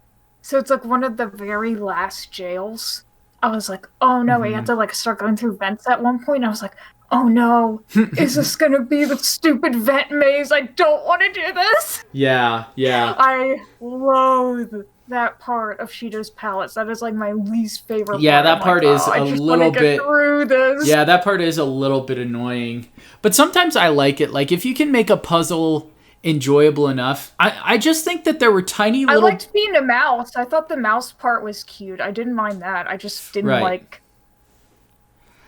so it's like one of the very last jails. I was like, oh no, we had to like start going through vents at one point. And I was like, oh no, is this gonna be the stupid vent maze? I don't want to do this. Yeah. I loathe that part of Shido's palace. That is like my least favorite Yeah, part. that part is a little bit. Through this. Yeah, that part is a little bit annoying. But sometimes I like it. Like, if you can make a puzzle enjoyable enough. I just think that there were tiny little... I liked being a mouse. I thought the mouse part was cute. I didn't mind that. I just didn't like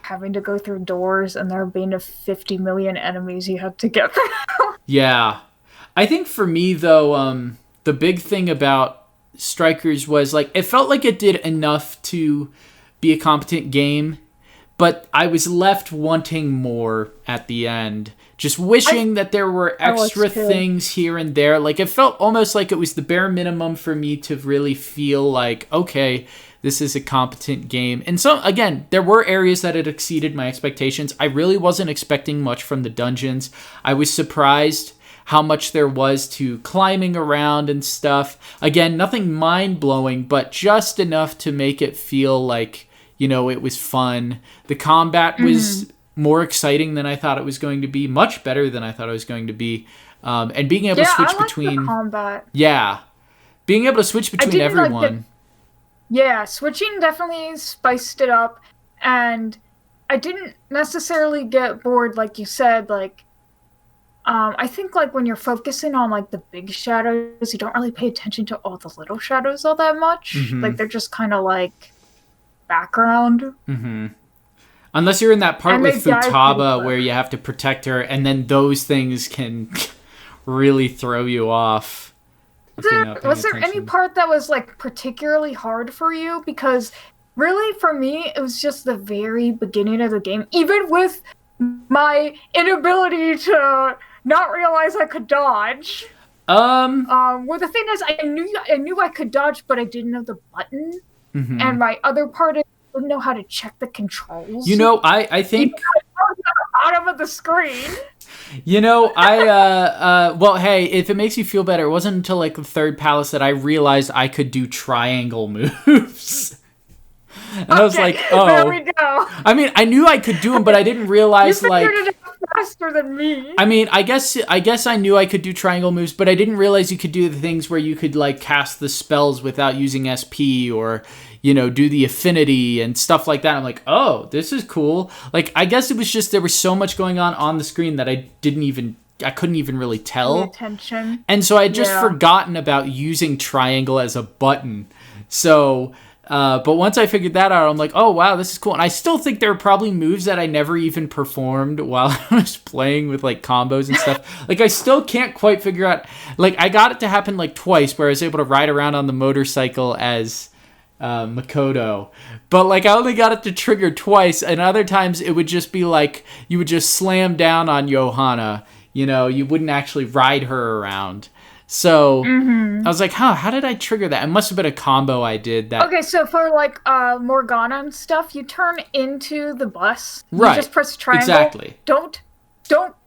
having to go through doors and there being 50 million enemies you had to get through. Yeah. I think for me, though, the big thing about Strikers was, like, it felt like it did enough to be a competent game, but I was left wanting more at the end. Just wishing that there were extra things here and there. Like, it felt almost like it was the bare minimum for me to really feel like, okay, this is a competent game. And so, again, there were areas that had exceeded my expectations. I really wasn't expecting much from the dungeons. I was surprised how much there was to climbing around and stuff. Again, nothing mind-blowing, but just enough to make it feel like, you know, it was fun. The combat was more exciting than I thought it was going to be, much better than I thought it was going to be. And being able to switch between... the combat. Yeah. Being able to switch between everyone. Switching definitely spiced it up, and I didn't necessarily get bored, like you said. Like, I think like when you're focusing on like the big shadows, you don't really pay attention to all the little shadows all that much. Like, they're just kind of like background. Unless you're in that part with Futaba where you have to protect her, and then those things can really throw you off. Was there any part that was like particularly hard for you? Because really, for me, it was just the very beginning of the game. Even with my inability to not realize I could dodge. Well, the thing is, I knew I could dodge, but I didn't know the button. And my other part is, I didn't know how to check the controls. You know, I think... bottom of the screen. You know, well, hey, if it makes you feel better, it wasn't until like the third palace that I realized I could do triangle moves. And I was like, oh. There we go. I mean, I knew I could do them, but I didn't realize you figured it out faster than me. I mean, I guess I knew I could do triangle moves, but I didn't realize you could do the things where you could like cast the spells without using SP, or, you know, do the affinity and stuff like that. I'm like, oh, this is cool. Like, I guess it was just there was so much going on the screen that I couldn't even really tell. Pay attention. And so I had just forgotten about using triangle as a button. So, but once I figured that out, I'm like, oh, wow, this is cool. And I still think there are probably moves that I never even performed while I was playing with, like, combos and stuff. Like, I still can't quite figure out... Like, I got it to happen, like, twice, where I was able to ride around on the motorcycle as Makoto. But, like, I only got it to trigger twice, and other times it would just be, like, you would just slam down on Johanna. You know, you wouldn't actually ride her around. So I was like, how did I trigger that? It must have been a combo I did. That. Okay, so for like Morgana and stuff, you turn into the bus. Right. You just press triangle. Exactly. Don't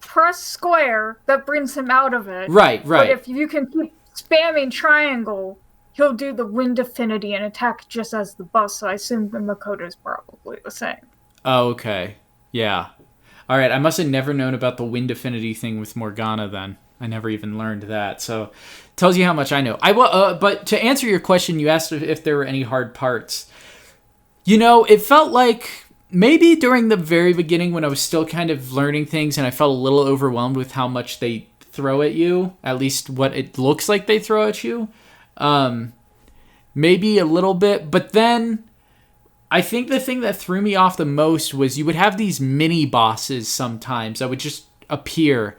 press square. That brings him out of it. Right. But if you can keep spamming triangle, he'll do the wind affinity and attack just as the bus. So I assume the Makoto's probably the same. Oh, okay. Yeah. All right. I must have never known about the wind affinity thing with Morgana then. I never even learned that. So tells you how much I know. But to answer your question, you asked if there were any hard parts. You know, it felt like maybe during the very beginning when I was still kind of learning things and I felt a little overwhelmed with how much they throw at you, at least what it looks like they throw at you. Maybe a little bit. But then I think the thing that threw me off the most was you would have these mini bosses sometimes that would just appear.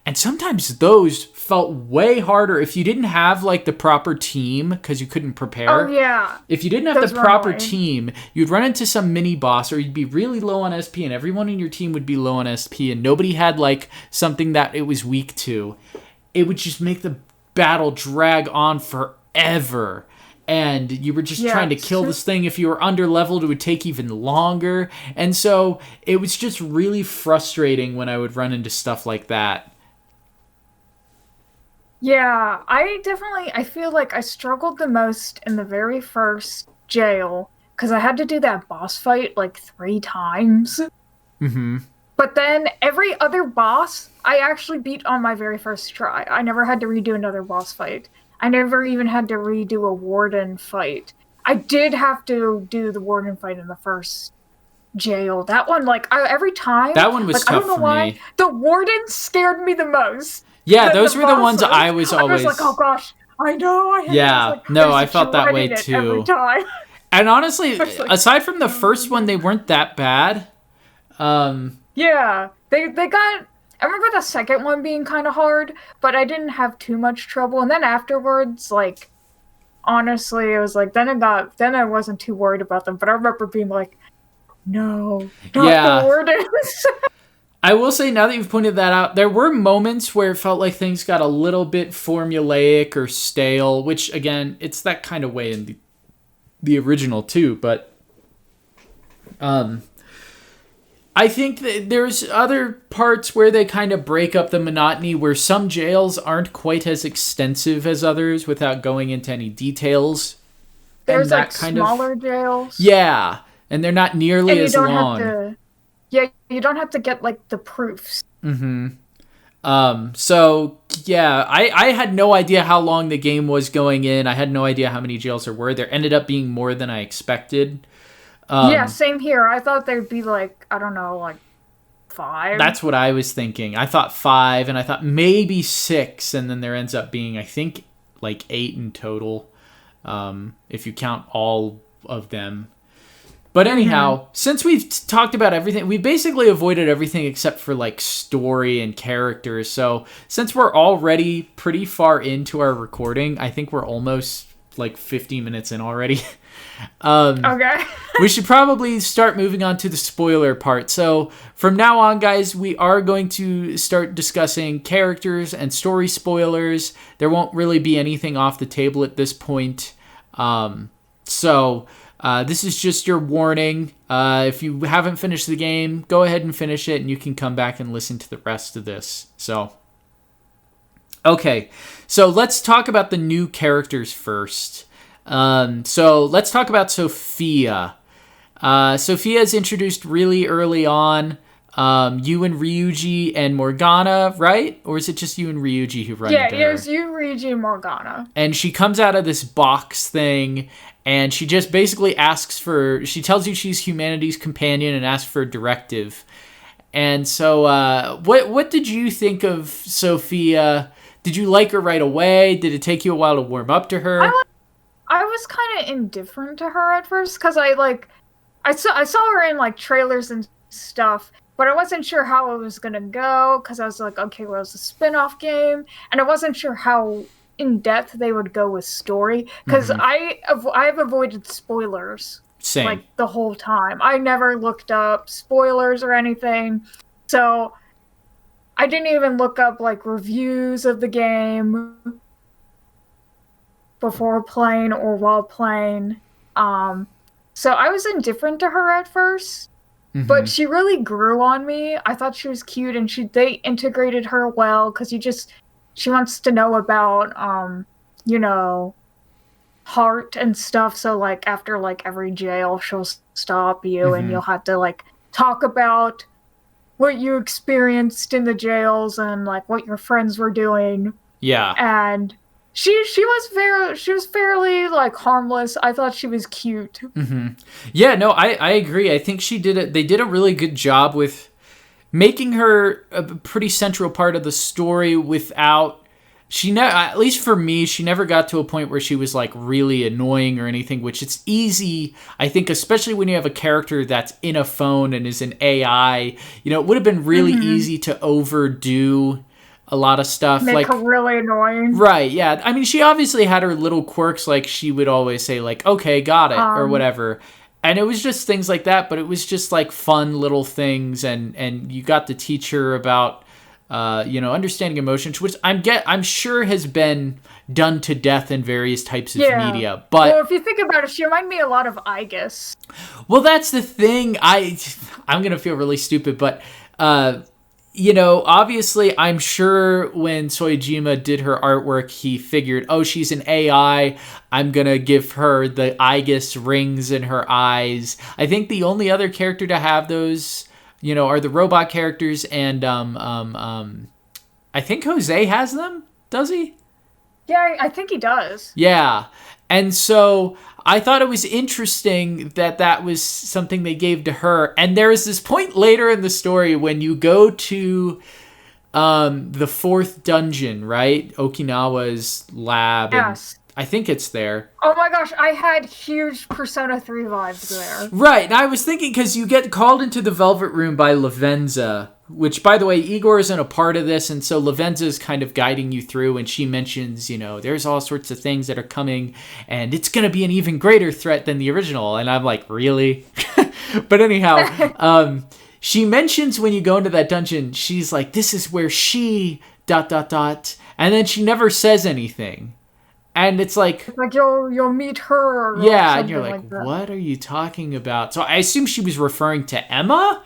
And sometimes those felt way harder if you didn't have, like, the proper team, because you couldn't prepare. Oh, yeah. If you didn't have the proper team, you'd run into some mini-boss, or you'd be really low on SP, and everyone in your team would be low on SP, and nobody had, like, something that it was weak to. It would just make the battle drag on forever. And you were just trying to kill this thing. If you were under-leveled, it would take even longer. And so it was just really frustrating when I would run into stuff like that. Yeah, I feel like I struggled the most in the very first jail because I had to do that boss fight like 3 times. Mm-hmm. But then every other boss I actually beat on my very first try. I never had to redo another boss fight. I never even had to redo a warden fight. I did have to do the warden fight in the first jail. That one, every time, That one was I tough don't know for why, me. the warden scared me the most Yeah, than the those were the ones bosses. I was I was like, oh always. gosh, I know. I was Yeah, like, I no, was I felt that way dreading it every too. time. And honestly, I was like, aside from the first one, no. they weren't that bad. Um, Yeah, they got. I remember the second one being kind of hard, but I didn't have too much trouble. And then afterwards, like honestly, it was like then I wasn't too worried about them. But I remember being like, no, not the yeah, wardens. I will say now that you've pointed that out, there were moments where it felt like things got a little bit formulaic or stale, which again, it's that kind of way in the original too, but um I think that there's other parts where they kind of break up the monotony where some jails aren't quite as extensive as others without going into any details. And There's that like kind of smaller jails, yeah, and they're not nearly and you as don't have long. to. Yeah, you don't have to get like the proofs. Mm-hmm. So yeah, I had no idea how long the game was going in. I had no idea how many jails there were. There ended up being more than I expected. Yeah, same here. I thought there'd be like I don't know, like 5. That's what I was thinking. I thought 5, and I thought maybe 6, and then there ends up being, I think, like 8 in total, if you count all of them. But anyhow, since we've talked about everything, we basically avoided everything except for like story and characters. So since we're already pretty far into our recording, I think we're almost like 50 minutes in already. Okay. We should probably start moving on to the spoiler part. So from now on, guys, we are going to start discussing characters and story spoilers. There won't really be anything off the table at this point. This is just your warning. If you haven't finished the game, go ahead and finish it, and you can come back and listen to the rest of this. Okay, so let's talk about the new characters first. So let's talk about Sophia. Sophia is introduced really early on. You and Ryuji and Morgana, right? Or is it just you and Ryuji who run into her? Yeah, it was you, Ryuji, and Morgana. And she comes out of this box thing, and she just basically she tells you she's humanity's companion and asks for a directive. And so, what did you think of Sophia? Did you like her right away? Did it take you a while to warm up to her? I was kind of indifferent to her at first because I saw her in like trailers and stuff, but I wasn't sure how it was gonna go because I was like, okay, well, it's a spin-off game, and I wasn't sure how in depth they would go with story because I've avoided spoilers. Same. Like the whole time. I never looked up spoilers or anything, so I didn't even look up like reviews of the game before playing or while playing. So I was indifferent to her at first, but she really grew on me. I thought she was cute, and they integrated her well because she wants to know about heart and stuff. So like after like every jail, she'll stop you, and you'll have to like talk about what you experienced in the jails and like what your friends were doing. Yeah. And she was fairly like harmless. I thought she was cute. Yeah, no, I agree. I think they did a really good job with making her a pretty central part of the story without at least for me, she never got to a point where she was like really annoying or anything, which it's easy, I think, especially when you have a character that's in a phone and is an AI, it would have been really easy to overdo a lot of stuff. Make her really annoying. Right, yeah. I mean, she obviously had her little quirks, like she would always say like, okay, got it, or whatever. And it was just things like that, but it was just like fun little things, and you got to teach her about understanding emotions, which I'm sure has been done to death in various types of media. But well, if you think about it, she reminded me a lot of Aegis. Well, that's the thing. I'm gonna feel really stupid, but obviously, I'm sure when Soejima did her artwork, he figured, oh, she's an AI. I'm going to give her the Aegis rings in her eyes. I think the only other character to have those, are the robot characters. And I think Jose has them. Does he? Yeah, I think he does. Yeah. And so I thought it was interesting that was something they gave to her. And there is this point later in the story when you go to the fourth dungeon, right? Okinawa's lab. Yes. I think it's there. Oh my gosh, I had huge Persona 3 vibes there. Right, and I was thinking, because you get called into the Velvet Room by Lavenza, which, by the way, Igor isn't a part of this, and so Lavenza is kind of guiding you through, and she mentions, there's all sorts of things that are coming, and it's going to be an even greater threat than the original, and I'm like, really? But anyhow, she mentions when you go into that dungeon, she's like, this is where she ... and then she never says anything. And it's like you'll meet her. Yeah, and you're like what are you talking about? So I assume she was referring to Emma,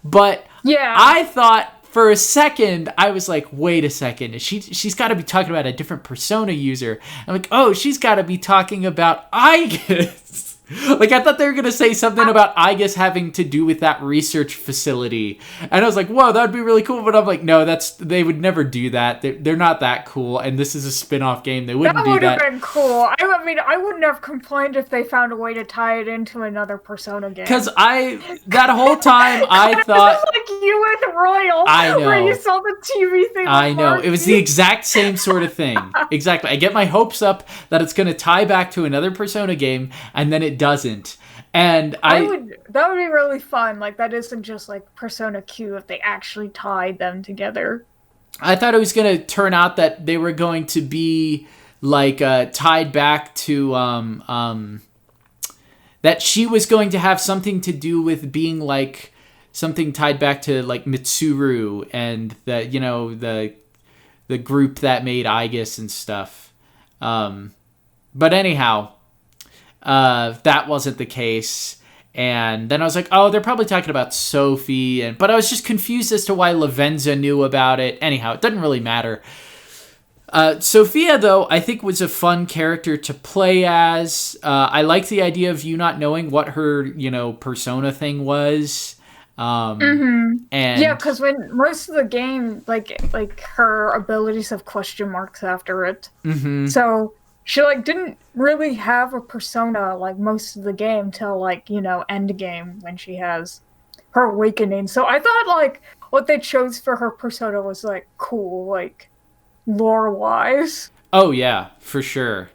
but yeah, I thought for a second, I was like, wait a second, she's got to be talking about a different Persona user. I'm like, oh, she's got to be talking about Aegis. Like, I thought they were going to say something about Aegis having to do with that research facility. And I was like, whoa, that would be really cool. But I'm like, no, they would never do that. They're not that cool. And this is a spin-off game. They wouldn't do that. That would have been cool. I mean, I wouldn't have complained if they found a way to tie it into another Persona game. Because that whole time, I thought... This is like you with Royal. I know. Where you saw the TV thing. I know. It was the exact same sort of thing. Exactly. I get my hopes up that it's going to tie back to another Persona game, and then it doesn't. And that would be really fun. Like, that isn't just like Persona Q if they actually tied them together. I thought it was going to turn out that they were going to be like tied back to that she was going to have something to do with being like something tied back to like Mitsuru and the group that made Aegis and stuff. But anyhow, that wasn't the case. And then I was like, oh, they're probably talking about Sophie. But I was just confused as to why Lavenza knew about it. Anyhow, it doesn't really matter. Sophia, though, I think was a fun character to play as. I like the idea of you not knowing what her, persona thing was. And yeah, because when most of the game, like her abilities have question marks after it. Mm-hmm. So she didn't really have a persona most of the game till end game when she has her awakening. So I thought what they chose for her persona was cool, lore wise. Oh yeah, for sure.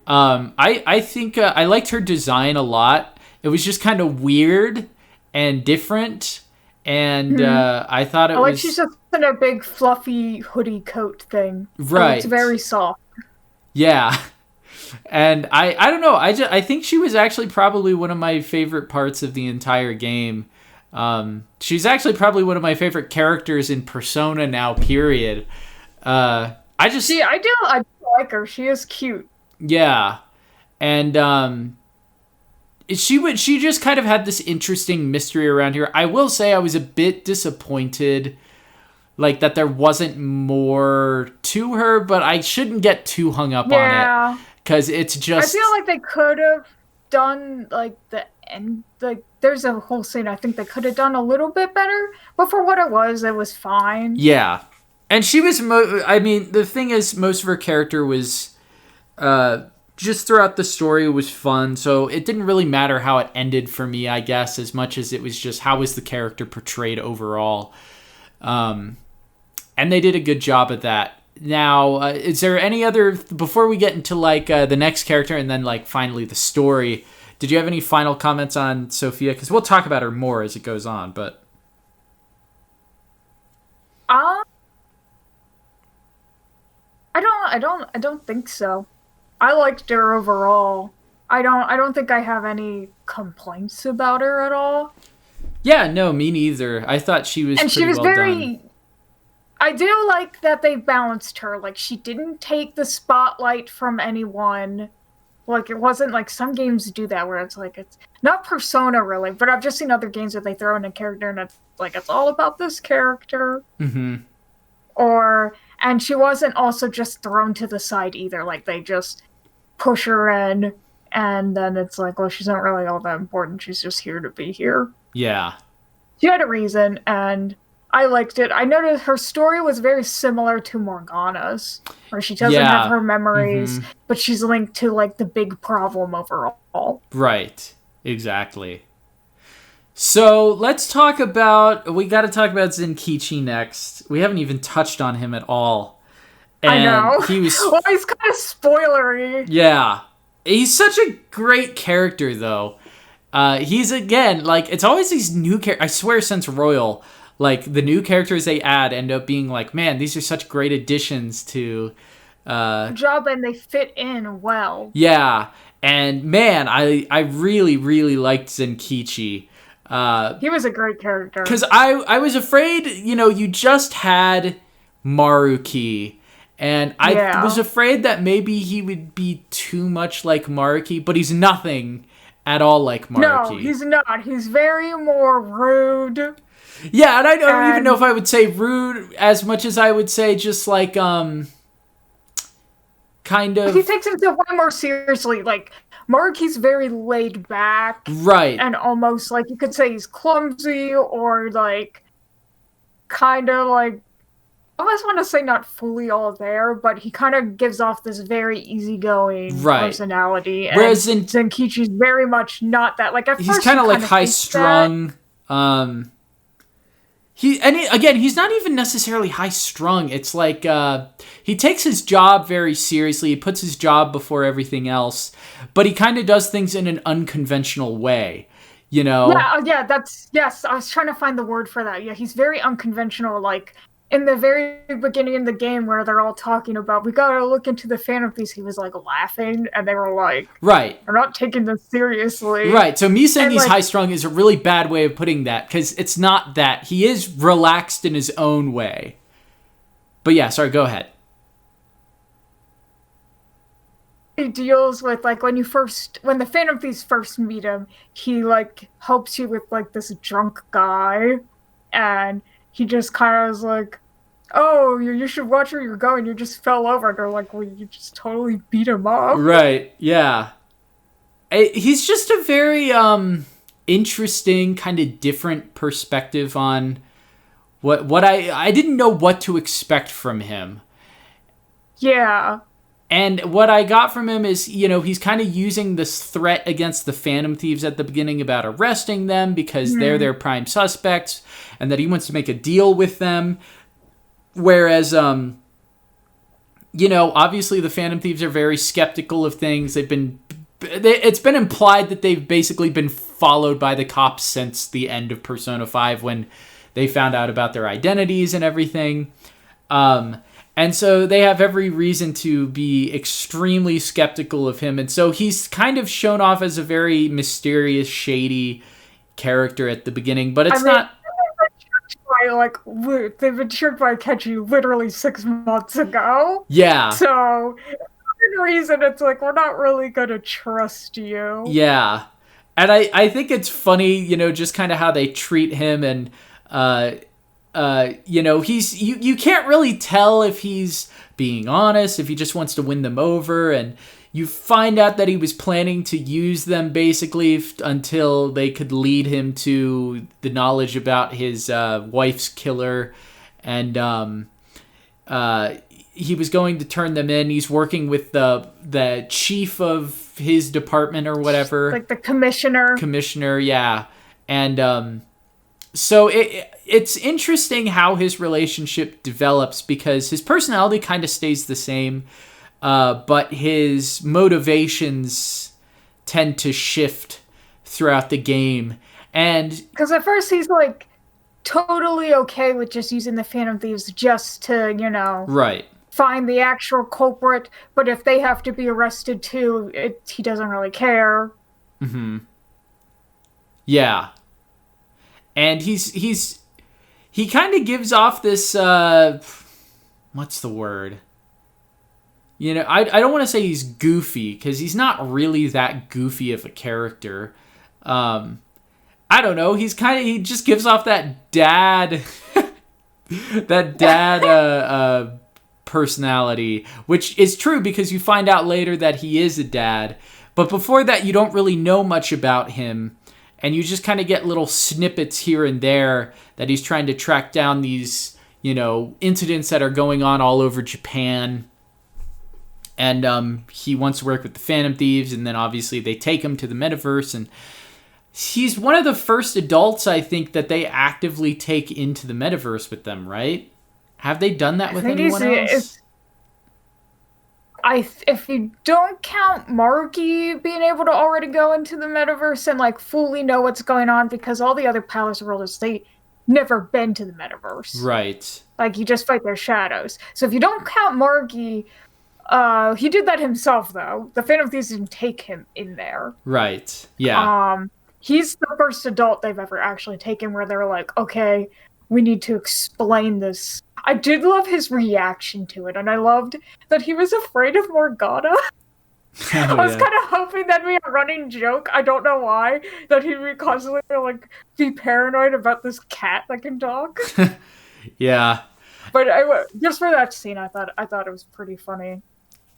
I think I liked her design a lot. It was just kind of weird and different, and I thought it was she's just in a big fluffy hoodie coat thing. Right. It's very soft. Yeah. And I don't know. I think she was actually probably one of my favorite parts of the entire game. She's actually probably one of my favorite characters in Persona now, period. I do like her. She is cute. Yeah. And she just kind of had this interesting mystery around here. I will say I was a bit disappointed that there wasn't more to her, but I shouldn't get too hung up on it. Because it's just... I feel like they could have done, the end... there's a whole scene I think they could have done a little bit better, but for what it was fine. Yeah. And she was... the thing is, most of her character was... just throughout the story was fun, so it didn't really matter how it ended for me, I guess, as much as it was just how was the character portrayed overall. And they did a good job at that. Now, is there any other, before we get into the next character and then finally the story, did you have any final comments on Sophia? Because we'll talk about her more as it goes on, but I don't think so. I liked her overall. I don't think I have any complaints about her at all. Yeah, no, me neither. I thought she was pretty well done. I do like that they balanced her. She didn't take the spotlight from anyone, Like, it wasn't like some games do that where it's like, it's not Persona really, but I've just seen other games where they throw in a character and it's like, it's all about this character. Mm-hmm. And she wasn't also just thrown to the side either. Like, they just push her in, and then it's like, well, she's not really all that important. She's just here to be here. Yeah. She had a reason, and I liked it. I noticed her story was very similar to Morgana's, where she doesn't have her memories, but she's linked to, like, the big problem overall. Right. Exactly. So let's talk about... We got to talk about Zenkichi next. We haven't even touched on him at all. And I know. He was... Well, he's kind of spoilery. Yeah. He's such a great character, though. He's, again, like, it's always these new characters. I swear, since Royal, like, the new characters they add end up being like, man, these are such great additions to... job, and they fit in well. Yeah. And, man, I really, really liked Zenkichi. He was a great character. Because I was afraid, you just had Maruki. And I was afraid that maybe he would be too much like Maruki, but he's nothing at all like Maruki. No, he's not. He's very more rude. Yeah, and I don't even know if I would say rude as much as I would say just like, kind of... He takes himself way more seriously. Like, Maruki's very laid back. Right. And almost, like, you could say he's clumsy or, like, kind of, like, I almost want to say not fully all there, but he kind of gives off this very easygoing personality. Whereas Zenkichi's very much not that. Like, at he's first kind of like high-strung. He's not even necessarily high-strung. It's like he takes his job very seriously. He puts his job before everything else, but he kind of does things in an unconventional way. Yeah, yes. I was trying to find the word for that. Yeah, he's very unconventional. Like, in the very beginning of the game where they're all talking about, we gotta look into the Phantom Thieves, he was, like, laughing, and they were like, right, we're not taking this seriously. Right, so me saying he's high-strung is a really bad way of putting that, because it's not that. He is relaxed in his own way. But yeah, sorry, go ahead. He deals with, like, when the Phantom Thieves first meet him, he, like, helps you with, like, this drunk guy, and he just kind of is like, oh, you should watch where you're going, you just fell over. And they're like, well, you just totally beat him up. Right, yeah. He's just a very interesting, kind of different perspective on what I didn't know what to expect from him. Yeah. And what I got from him is, he's kind of using this threat against the Phantom Thieves at the beginning about arresting them because they're their prime suspects, and that he wants to make a deal with them. Whereas, obviously the Phantom Thieves are very skeptical of things. It's been implied that they've basically been followed by the cops since the end of Persona 5 when they found out about their identities and everything. And so they have every reason to be extremely skeptical of him. And so he's kind of shown off as a very mysterious, shady character at the beginning, but it's not... They've been tricked by Akechi literally 6 months ago. Yeah. So, for some reason, it's like, we're not really gonna trust you. Yeah. And I think it's funny, just kind of how they treat him, and, he's... You can't really tell if he's being honest, if he just wants to win them over, and you find out that he was planning to use them basically until they could lead him to the knowledge about his wife's killer. And he was going to turn them in. He's working with the chief of his department or whatever. Like the commissioner. Commissioner, yeah. And so it's interesting how his relationship develops because his personality kind of stays the same. But his motivations tend to shift throughout the game. And because at first he's like totally okay with just using the Phantom Thieves just to, right, find the actual culprit. But if they have to be arrested too, he doesn't really care. Mm-hmm. Yeah. And he kind of gives off this, what's the word? I don't want to say he's goofy, because he's not really that goofy of a character. I don't know. He just gives off that dad, personality, which is true because you find out later that he is a dad. But before that, you don't really know much about him. And you just kind of get little snippets here and there that he's trying to track down these, incidents that are going on all over Japan. And he wants to work with the Phantom Thieves, and then obviously they take him to the metaverse, and he's one of the first adults, I think, that they actively take into the metaverse with them, right? Have they done that with anyone else? If you don't count Marky being able to already go into the metaverse and fully know what's going on, because all the other Palace Rulers, they never been to the metaverse. Right. You just fight their shadows. So if you don't count Marky, he did that himself, though. The Phantom Thieves didn't take him in there. Right. Yeah. He's the first adult they've ever actually taken where they're like, okay, we need to explain this. I did love his reaction to it, and I loved that he was afraid of Morgana. I was kind of hoping that'd be a running joke. I don't know why. That he'd be constantly be paranoid about this cat that can talk. Yeah. But just for that scene, I thought it was pretty funny.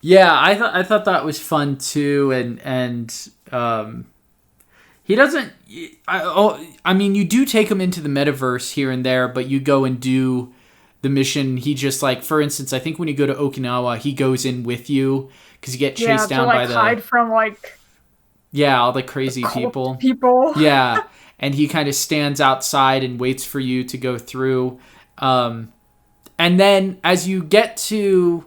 Yeah, I thought that was fun too, and he doesn't. I mean, you do take him into the metaverse here and there, but you go and do the mission. He just for instance, I think when you go to Okinawa, he goes in with you because you get chased down by the hide from all the crazy people. Yeah, and he kind of stands outside and waits for you to go through. And then as you get to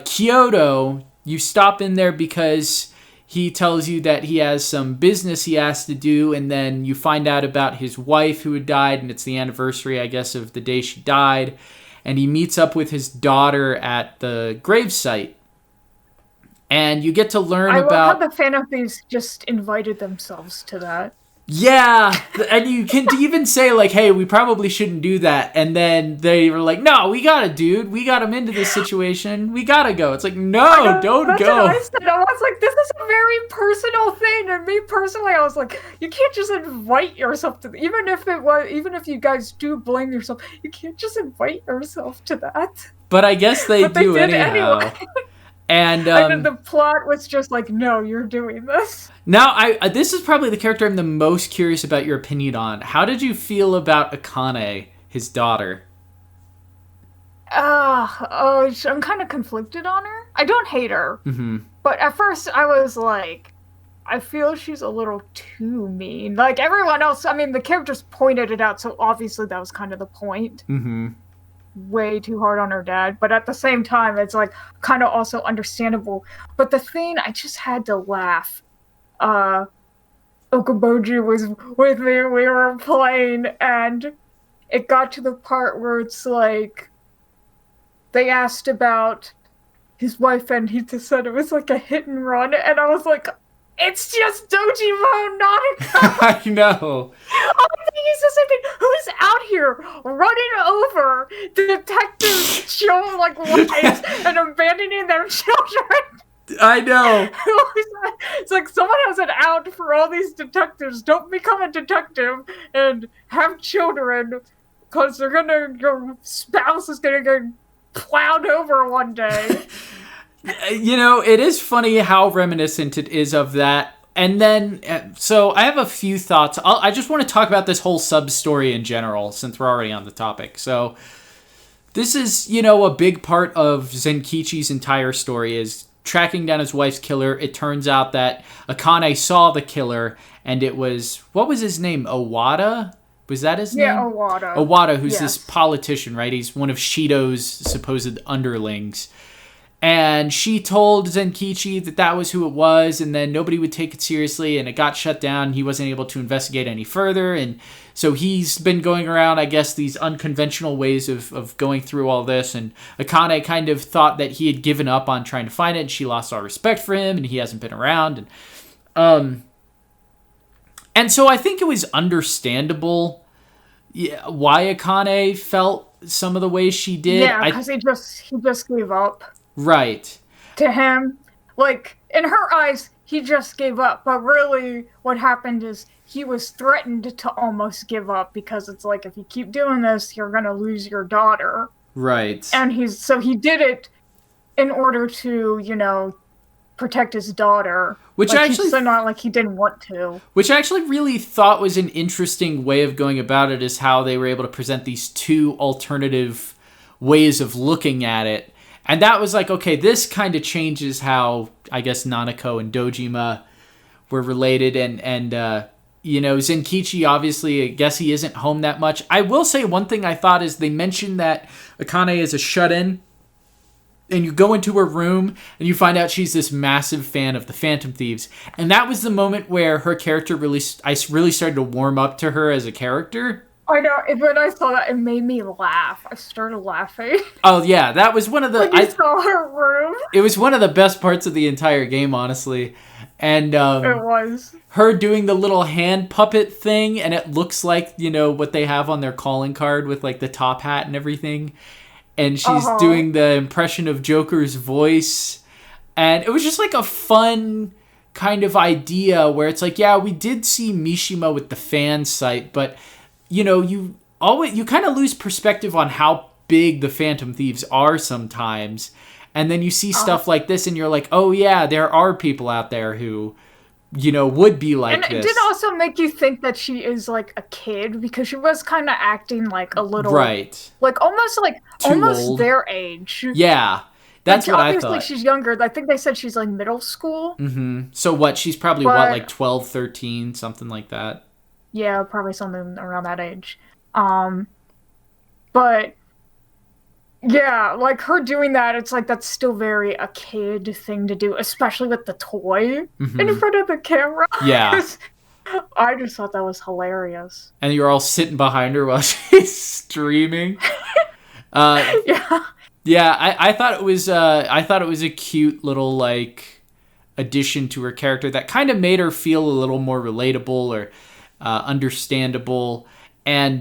Kyoto, you stop in there because he tells you that he has some business he has to do, and then you find out about his wife who had died, and it's the anniversary, I guess, of the day she died, and he meets up with his daughter at the gravesite. And you get to learn about... I love how the Phantom Thieves just invited themselves to that. Yeah, and you can even say, hey, we probably shouldn't do that. And then they were like, no, we got to, dude. We got him into this situation. We got to go. It's no, don't that's go. What I said. I was like, this is a very personal thing. And me personally, I was like, you can't just invite yourself to even if you guys do blame yourself, you can't just invite yourself to that. But I guess they do anyhow. Anyway. And then the plot was just no, you're doing this. Now, this is probably the character I'm the most curious about your opinion on. How did you feel about Akane, his daughter? I'm kind of conflicted on her. I don't hate her. Mm-hmm. But at first, I was like, I feel she's a little too mean. Everyone else, I mean, the characters pointed it out, so obviously that was kind of the point. Mm-hmm. Way too hard on her dad, but at the same time it's kind of also understandable. But the thing, I just had to laugh. Okaboji was with me, we were playing, and it got to the part where it's they asked about his wife and he just said it was a hit and run, and I was like, it's just Dojimon, not a I know. I think he's just thinking, who's out here running over detectives' children wives and abandoning their children? I know. It's someone has it out for all these detectives. Don't become a detective and have children, because your spouse is gonna get plowed over one day. It is funny how reminiscent it is of that. And then, so I have a few thoughts. I just want to talk about this whole sub-story in general, since we're already on the topic. So this is, a big part of Zenkichi's entire story is tracking down his wife's killer. It turns out that Akane saw the killer, and it was, what was his name? Owada? Was that his name? Yeah, Owada. Owada, who's this politician, right? He's one of Shido's supposed underlings. And she told Zenkichi that was who it was, and then nobody would take it seriously, and it got shut down. He wasn't able to investigate any further, and so he's been going around, I guess, these unconventional ways of going through all this, and Akane kind of thought that he had given up on trying to find it, and she lost all respect for him, and he hasn't been around. And so I think it was understandable why Akane felt some of the ways she did. Yeah, because he just gave up. Right. to him. Like, in her eyes, he just gave up. But really, what happened is he was threatened to almost give up because it's like, if you keep doing this, you're going to lose your daughter. Right. And he did it in order to, protect his daughter. Which like, actually, so not like he didn't want to. Which I actually really thought was an interesting way of going about it, is how they were able to present these two alternative ways of looking at it. And that was like, okay, this kind of changes how, I guess, Nanako and Dojima were related. And Zenkichi, obviously, I guess he isn't home that much. I will say one thing I thought is they mentioned that Akane is a shut-in. And you go into her room and you find out she's this massive fan of the Phantom Thieves. And that was the moment where her character I really started to warm up to her as a character. I know. When I saw that, it made me laugh. I started laughing. Oh, yeah. That was one of the... When you saw her room. It was one of the best parts of the entire game, honestly. And it was. Her doing the little hand puppet thing, and it looks like, what they have on their calling card with, like, the top hat and everything. And she's doing the impression of Joker's voice. And it was just like a fun kind of idea where it's like, yeah, we did see Mishima with the fan site, but, you kind of lose perspective on how big the Phantom Thieves are sometimes. And then you see stuff like this and you're like, oh yeah, there are people out there who, would be like this. And it did also make you think that she is like a kid, because she was kind of acting like a little... Right. Like almost old. Their age. Yeah. That's what I thought. Obviously she's younger. I think they said she's like middle school. Mm-hmm. So what? She's probably like 12, 13, something like that? Yeah, probably something around that age. But... yeah, like her doing that, it's like that's still very a kid thing to do, especially with the toy in front of the camera. Yeah. I just thought that was hilarious. And you're all sitting behind her while she's streaming. Yeah. Yeah, I thought it was a cute little like addition to her character that kind of made her feel a little more relatable or understandable. And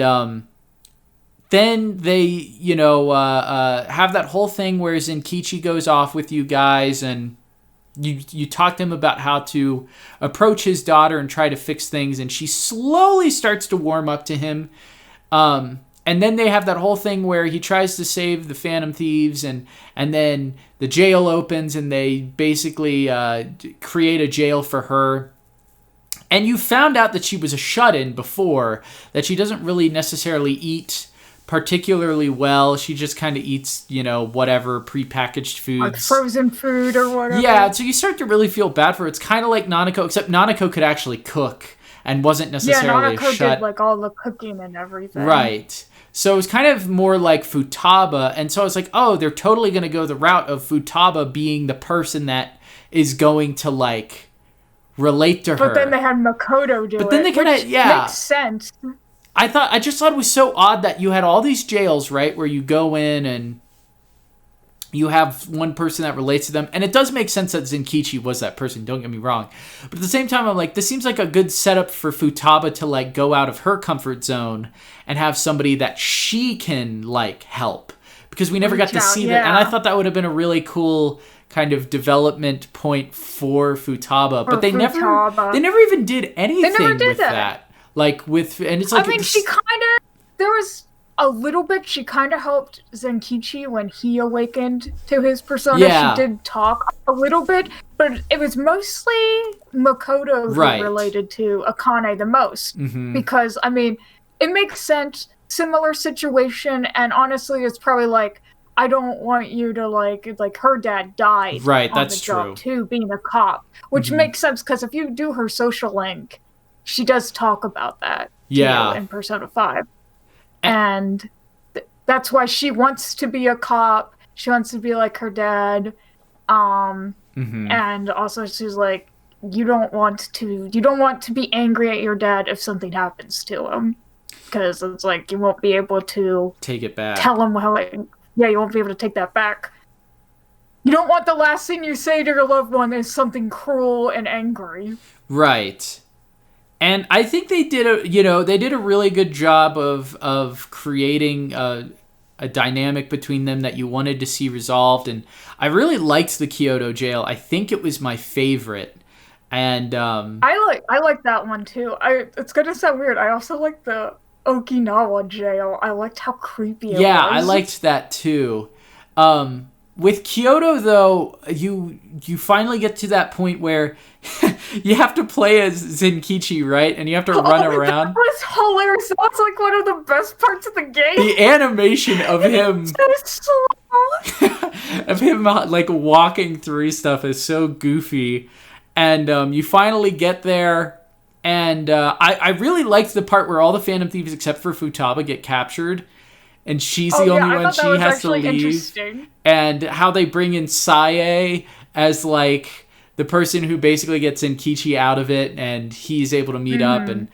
then they, have that whole thing where Zenkichi goes off with you guys and you talk to him about how to approach his daughter and try to fix things, and she slowly starts to warm up to him. And then they have that whole thing where he tries to save the Phantom Thieves, and then the jail opens and they basically create a jail for her. And you found out that she was a shut-in before, that she doesn't really necessarily eat particularly well. She just kind of eats, whatever prepackaged foods. Like frozen food or whatever. Yeah, so you start to really feel bad for her. It's kind of like Nanako, except Nanako could actually cook and wasn't necessarily Nanako shut. did like all the cooking and everything. Right. So it was kind of more like Futaba, and so I was like, oh, they're totally going to go the route of Futaba being the person that is going to, like, relate to her. But then they had Makoto do it. But then they kind of, makes sense. I just thought it was so odd that you had all these jails, right, where you go in and you have one person that relates to them. And it does make sense that Zenkichi was that person, don't get me wrong. But at the same time, I'm like, this seems like a good setup for Futaba to, like, go out of her comfort zone and have somebody that she can, like, help. Because we never got to see that. And I thought that would have been a really cool kind of development point for Futaba. But they never even did anything with that. Like, and it's like... I mean, she kind of... There was a little bit, she kind of helped Zenkichi when he awakened to his persona. Yeah. She did talk a little bit, but it was mostly Makoto who related to Akane the most. Mm-hmm. Because, I mean, it makes sense, similar situation, and honestly, it's probably like, I don't want you to, like her dad died right, on that's the job true. too, being a cop, which makes sense, because if you do her social link, she does talk about that in Persona 5. And that's why she wants to be a cop. She wants to be like her dad. And also she's like, you don't want to be angry at your dad if something happens to him. Because it's like, you won't be able to take it back. Tell him you won't be able to take that back. You don't want the last thing you say to your loved one is something cruel and angry. Right. And I think they did a really good job of creating a a dynamic between them that you wanted to see resolved. And I really liked the Kyoto jail. I think it was my favorite. And I like that one too. It's gonna sound weird. I also like the Okinawa jail. I liked how creepy it was. Yeah, I liked that too. With Kyoto, though, you finally get to that point where you have to play as Zenkichi, right? And you have to run around. That was hilarious. That was like one of the best parts of the game. The animation of him, so of him like walking through stuff is so goofy. And you finally get there. And I really liked the part where all the Phantom Thieves except for Futaba get captured. And she's the only one she has to leave. And how they bring in Sae as like the person who basically gets Zenkichi out of it, and he's able to meet up. And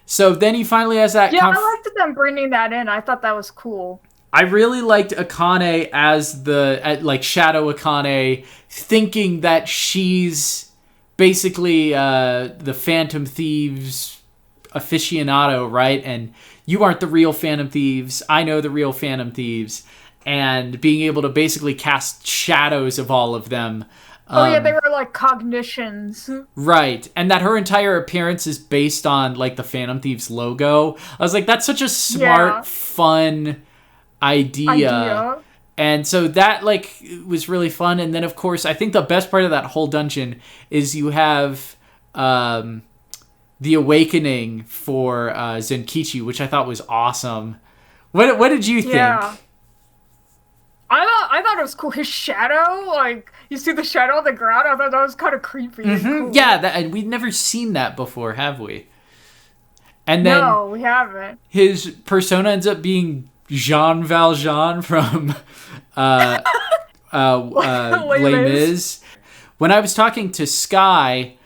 so then he finally has that. Yeah, I liked them bringing that in. I thought that was cool. I really liked Akane as like Shadow Akane, thinking that she's basically the Phantom Thieves aficionado, right? And you aren't the real Phantom Thieves. I know the real Phantom Thieves. And being able to basically cast shadows of all of them. They were like cognitions. Right. And that her entire appearance is based on like the Phantom Thieves logo. I was like, that's such a smart, fun idea. And so that like was really fun. And then of course, I think the best part of that whole dungeon is you have the awakening for Zenkichi, which I thought was awesome. What did you think? I thought it was cool. His shadow, like, you see the shadow on the ground? I thought that was kind of creepy. And cool. Yeah, and we'd never seen that before, have we? And then no, we haven't. His persona ends up being Jean Valjean from Les Mis. When I was talking to Sky,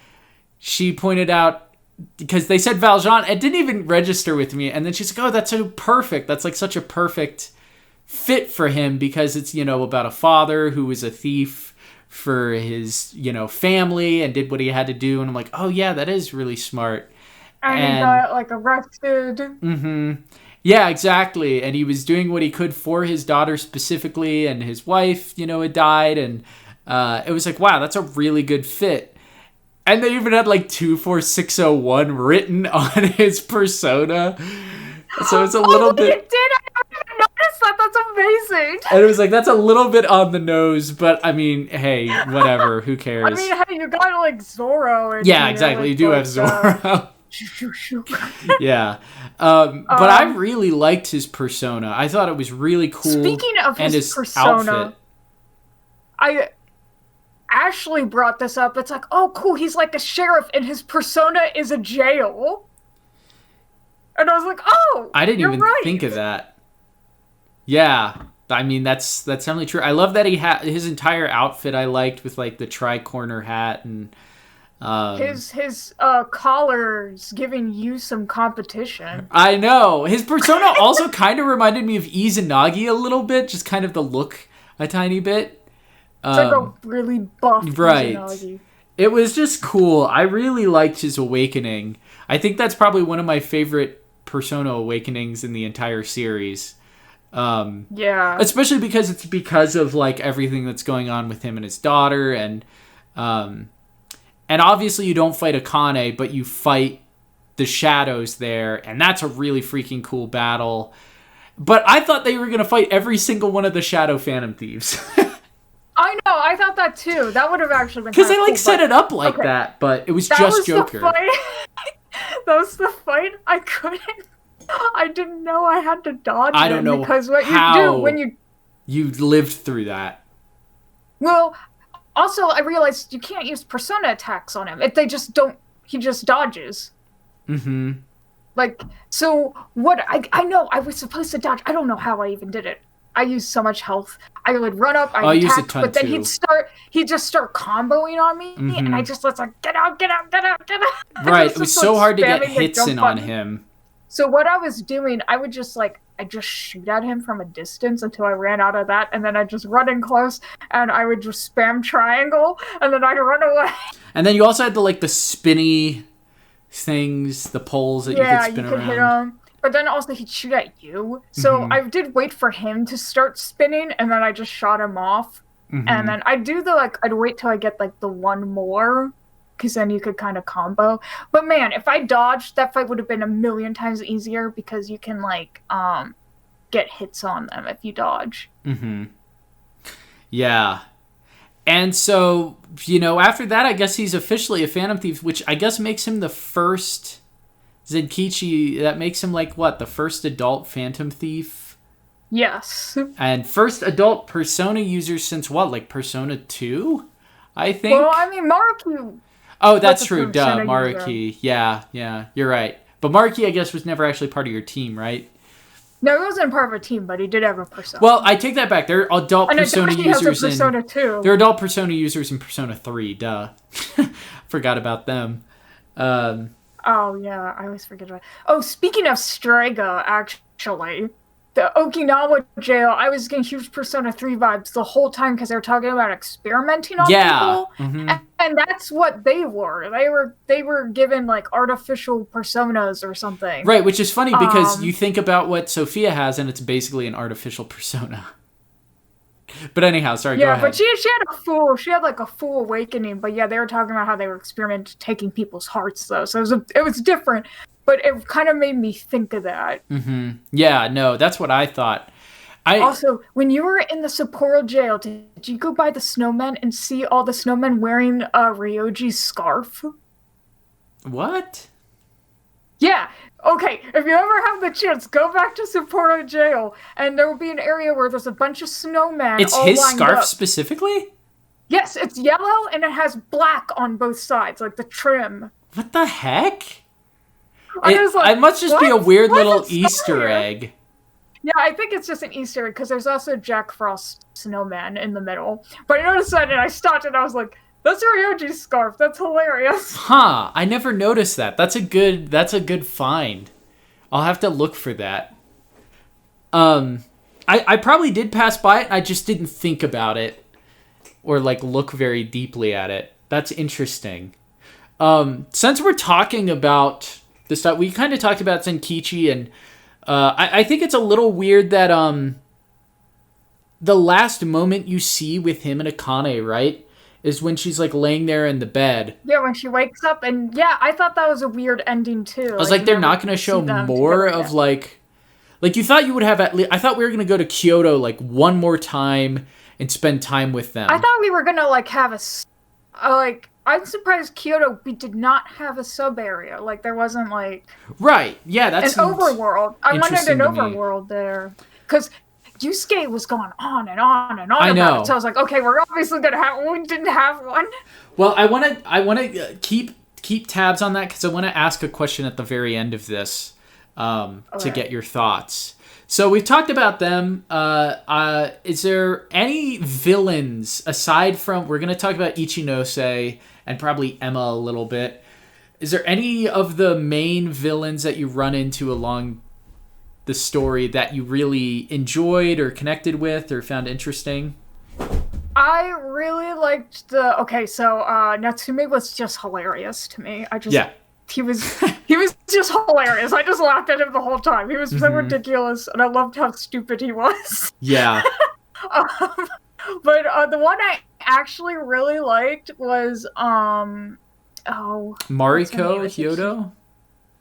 she pointed out, because they said Valjean, it didn't even register with me. And then she's like, oh, that's so perfect. That's like such a perfect fit for him, because it's, about a father who was a thief for his, family and did what he had to do. And I'm like, oh yeah, that is really smart. And he got like arrested. Yeah, exactly. And he was doing what he could for his daughter specifically, and his wife, had died. And it was like, wow, that's a really good fit. And they even had like 24601 written on his persona. So it's a little bit. It did. I didn't even notice that. That's amazing. And it was like, that's a little bit on the nose, but I mean, hey, whatever. Who cares? I mean, hey, you got like Zorro. Yeah, exactly. You do have Zorro. Yeah. But I really liked his persona. I thought it was really cool. Speaking of his persona, outfit. Ashley brought this up. It's like, oh, cool. He's like a sheriff, and his persona is a jail. And I was like, oh, I didn't even think of that. Yeah, I mean, that's definitely true. I love that he had his entire outfit. I liked with like the tri-corner hat and his collar's giving you some competition. I know. His persona also kind of reminded me of Izanagi a little bit, just kind of the look a tiny bit. It's like a really buff Izanagi. It was just cool. I really liked his awakening. I think that's probably one of my favorite persona awakenings in the entire series. Especially because it's because of like everything that's going on with him and his daughter, and obviously you don't fight Akane, but you fight the shadows there, and that's a really freaking cool battle. But I thought they were going to fight every single one of the Shadow Phantom Thieves. I know, I thought that too. That would have actually been because they like set it up like that, but it was just Joker. That was the fight. I didn't know I had to dodge. I don't know because what you do when you lived through that. Well, also I realized you can't use persona attacks on him. If they just don't, he just dodges. Like, so what? I know I was supposed to dodge. I don't know how I even did it. I used so much health. I would run up, I'd attack, but then he'd just start comboing on me, and I just was like, get out. Right, it was so hard to get hits in on him. So what I was doing, I just shoot at him from a distance until I ran out of that, and then I'd just run in close, and I would just spam triangle, and then I'd run away. And then you also had the spinny things, the poles that you could spin around. Hit them. but then also he'd shoot at you. So I did wait for him to start spinning, and then I just shot him off. And then I'd do I'd wait till I get like the one more, because then you could kind of combo. But man, if I dodged, that fight would have been a million times easier, because you can like get hits on them if you dodge. Yeah. And so, you know, after that, I guess he's officially a Phantom Thief, which I guess makes him the first Zenkichi. That makes him like what, the first adult Phantom Thief? Yes. And first adult Persona user since what, like Persona 2, I think? Well, I mean, Maruki. Oh, that's true. Duh, Maruki. Yeah, you're right. But Maruki, I guess, was never actually part of your team, right? No, he wasn't part of a team, but he did have a Persona. Well, I take that back. There are adult Persona users in Persona 2. There are adult Persona users in Persona 3. Duh. Forgot about them. Oh, yeah. I always forget about it. Oh, speaking of Strega, actually, the Okinawa jail, I was getting huge Persona 3 vibes the whole time, because they were talking about experimenting on people. And that's what they were. They were given like artificial personas or something. Right, which is funny because you think about what Sophia has, and it's basically an artificial persona. But anyhow, sorry, go ahead. Yeah, but she had like a full awakening. But yeah, they were talking about how they were experimenting taking people's hearts, though. So it was different. But it kind of made me think of that. Yeah, no, that's what I thought. Also, when you were in the Sapporo jail, did you go by the snowmen and see all the snowmen wearing Ryoji's scarf? What? Yeah. Okay, if you ever have the chance, go back to Sapporo jail, and there will be an area where there's a bunch of snowmen. It's all his lined scarf up. Specifically? Yes, it's yellow, and it has black on both sides, like the trim. What the heck? It must just be a weird little Easter egg. Yeah, I think it's just an Easter egg, because there's also Jack Frost snowman in the middle. But I noticed that, and I stopped, and I was like, that's Ryoji's scarf. That's hilarious. Huh, I never noticed that. That's a good find. I'll have to look for that. I probably did pass by it, I just didn't think about it. Or, like, look very deeply at it. That's interesting. Since we're talking about the stuff, we kind of talked about Zenkichi, and I think it's a little weird that the last moment you see with him and Akane, right, is when she's like laying there in the bed. Yeah, when she wakes up, and yeah, I thought that was a weird ending too. I was like they're not going to show more of like you thought you would have at least. I thought we were going to go to Kyoto like one more time and spend time with them. I thought we were going to like have I'm surprised Kyoto, we did not have a sub area. Like, there wasn't, like... Right, yeah, that's... An overworld. I wanted an overworld there. Because Yusuke was going on and on and on about it. So I was like, okay, we're obviously going to have one. We didn't have one. Well, I want to keep tabs on that, because I want to ask a question at the very end of this to get your thoughts. So we've talked about them. Is there any villains, aside from... We're going to talk about Ichinose and probably Emma a little bit. Is there any of the main villains that you run into along the story that you really enjoyed or connected with or found interesting? I really liked Natsume was just hilarious to me. He was just hilarious. I just laughed at him the whole time. He was so ridiculous, and I loved how stupid he was. Yeah. But the one I actually really liked was Mariko Hyodo?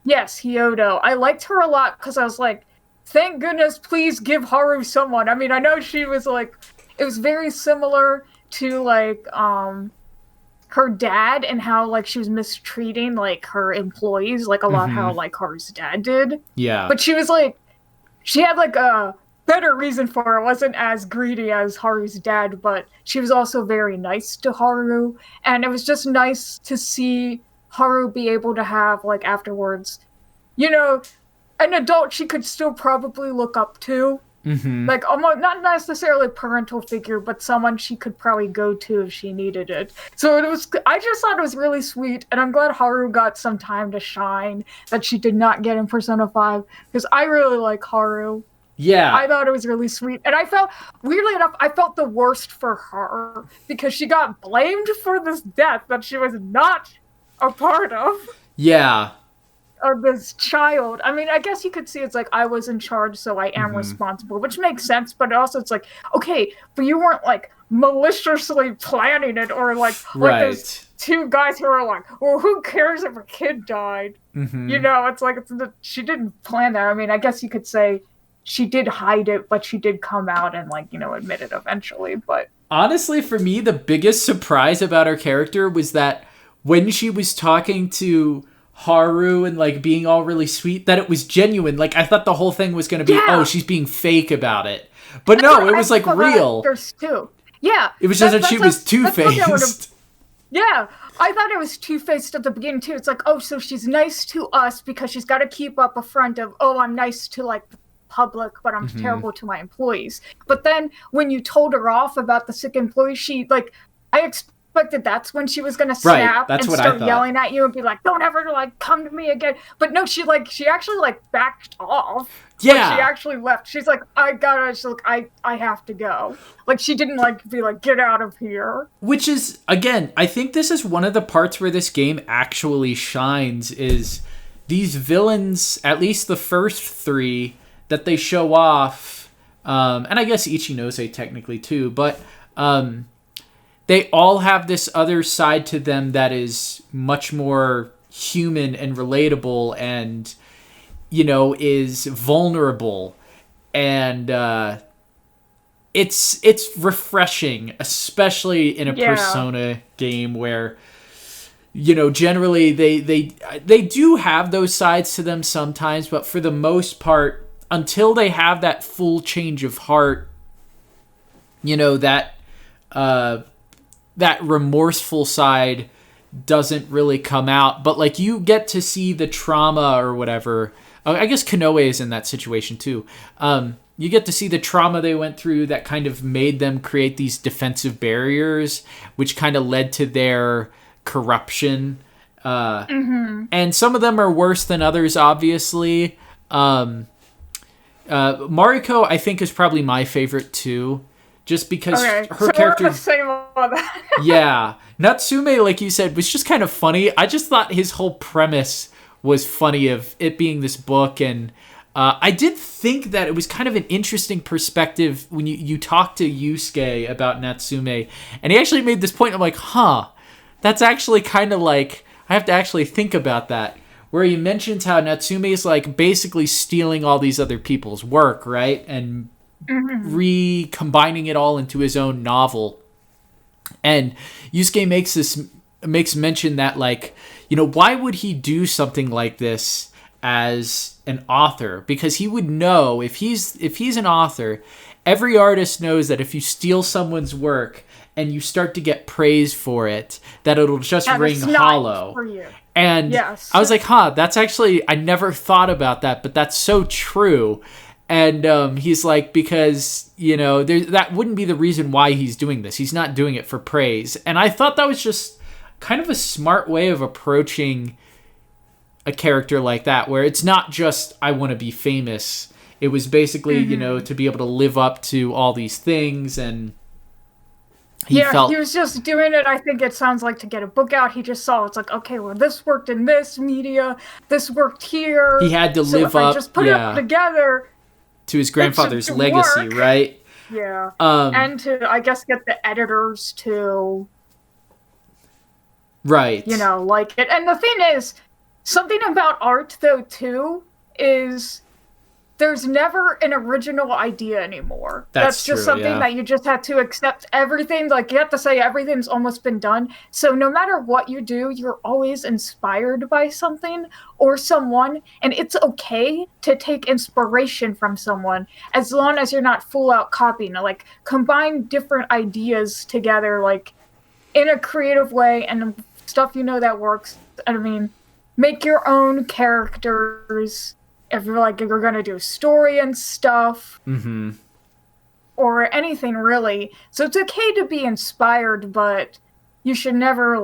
Yes, Hyodo. I liked her a lot because I was like, thank goodness, please give Haru someone. I mean, I know she was like, it was very similar to like her dad and how like she was mistreating like her employees, like a lot how like Haru's dad did. Yeah. But she was like, she had like a better reason for it. It wasn't as greedy as Haru's dad, but she was also very nice to Haru. And it was just nice to see Haru be able to have like afterwards, you know, an adult she could still probably look up to. Like, almost not necessarily a parental figure, but someone she could probably go to if she needed it. So I just thought it was really sweet, and I'm glad Haru got some time to shine that she did not get in Persona 5, because I really like Haru. Yeah. I thought it was really sweet. And weirdly enough, I felt the worst for her, because she got blamed for this death that she was not a part of. Yeah. of this child. I mean, I guess you could see it's like I was in charge, so I am Mm-hmm. responsible, which makes sense. But also, it's like, okay, but you weren't like maliciously planning it, or like those Right. two guys who are like, well, who cares if a kid died? You Mm-hmm. know, it's like she didn't plan that. I mean, I guess you could say she did hide it, but she did come out and like admit it eventually. But Honestly, for me, the biggest surprise about her character was that when she was talking to Haru and like being all really sweet, that it was genuine. Like I thought the whole thing was going to be, oh, yeah, she's being fake about it. But that's no, what it I was like thought about real. first too. Yeah, It was just that she was that's something I would have. two-faced. Yeah, I thought it was two-faced at the beginning too. It's like, oh, so she's nice to us because she's got to keep up a front of, oh, I'm nice to like the public, but I'm Mm-hmm. terrible to my employees. But then when you told her off about the sick employee, she like, I expected that's when she was gonna Right, snap that's and what I start thought. yelling at you and be like, don't ever like come to me again. But no, she actually like backed off. Like she Yeah, actually left. She's like, she's like, I have to go. Like she didn't like be like, get out of here. which is again, I think this is one of the parts where this game actually shines is these villains, at least the first three that they show off, and I guess Ichinose technically too, but they all have this other side to them that is much more human and relatable and is vulnerable and it's refreshing, especially in a Yeah. Persona game where generally they do have those sides to them sometimes, but for the most part, until they have that full change of heart, that that remorseful side doesn't really come out. But like you get to see the trauma or whatever. I guess Konoe is in that situation too. You get to see the trauma they went through that kind of made them create these defensive barriers, which kind of led to their corruption. And some of them are worse than others, obviously. Mariko, I think, is probably my favorite too, just because Okay, her so we're on character. the same on that. Yeah, Natsume, like you said, was just kind of funny. I just thought his whole premise was funny of it being this book, and I did think that it was kind of an interesting perspective when you talk to Yusuke about Natsume, and he actually made this point. I'm like, huh, that's actually kind of like I have to actually think about that. Where he mentions how Natsume is like basically stealing all these other people's work, right, and recombining it all into his own novel. And Yusuke makes mention that like, why would he do something like this as an author? Because he would know if he's an author, every artist knows that if you steal someone's work and you start to get praise for it, that it'll just And ring it's not hollow. for you. And Yes. I was like, that's actually, I never thought about that, but that's so true. And he's like, because, that wouldn't be the reason why he's doing this. He's not doing it for praise. And I thought that was just kind of a smart way of approaching a character like that, where it's not just, I want to be famous. It was basically, to be able to live up to all these things. And he was just doing it, I think it sounds like, to get a book out. He just saw, it's like, okay, well, this worked in this media, this worked here. he had to so live if I up just put it together, to his grandfather's should legacy, work. right? Yeah. And to, I guess, get the editors to, Right. like it. And the thing is, something about art, though, too, is there's never an original idea anymore. That's just true, something yeah. that you just have to accept everything. Like, you have to say everything's almost been done. So no matter what you do, you're always inspired by something or someone. And it's okay to take inspiration from someone as long as you're not full out copying. Like, combine different ideas together, like, in a creative way and stuff that works. I mean, make your own characters. If you're gonna do story and stuff, or anything really, so it's okay to be inspired, but you should never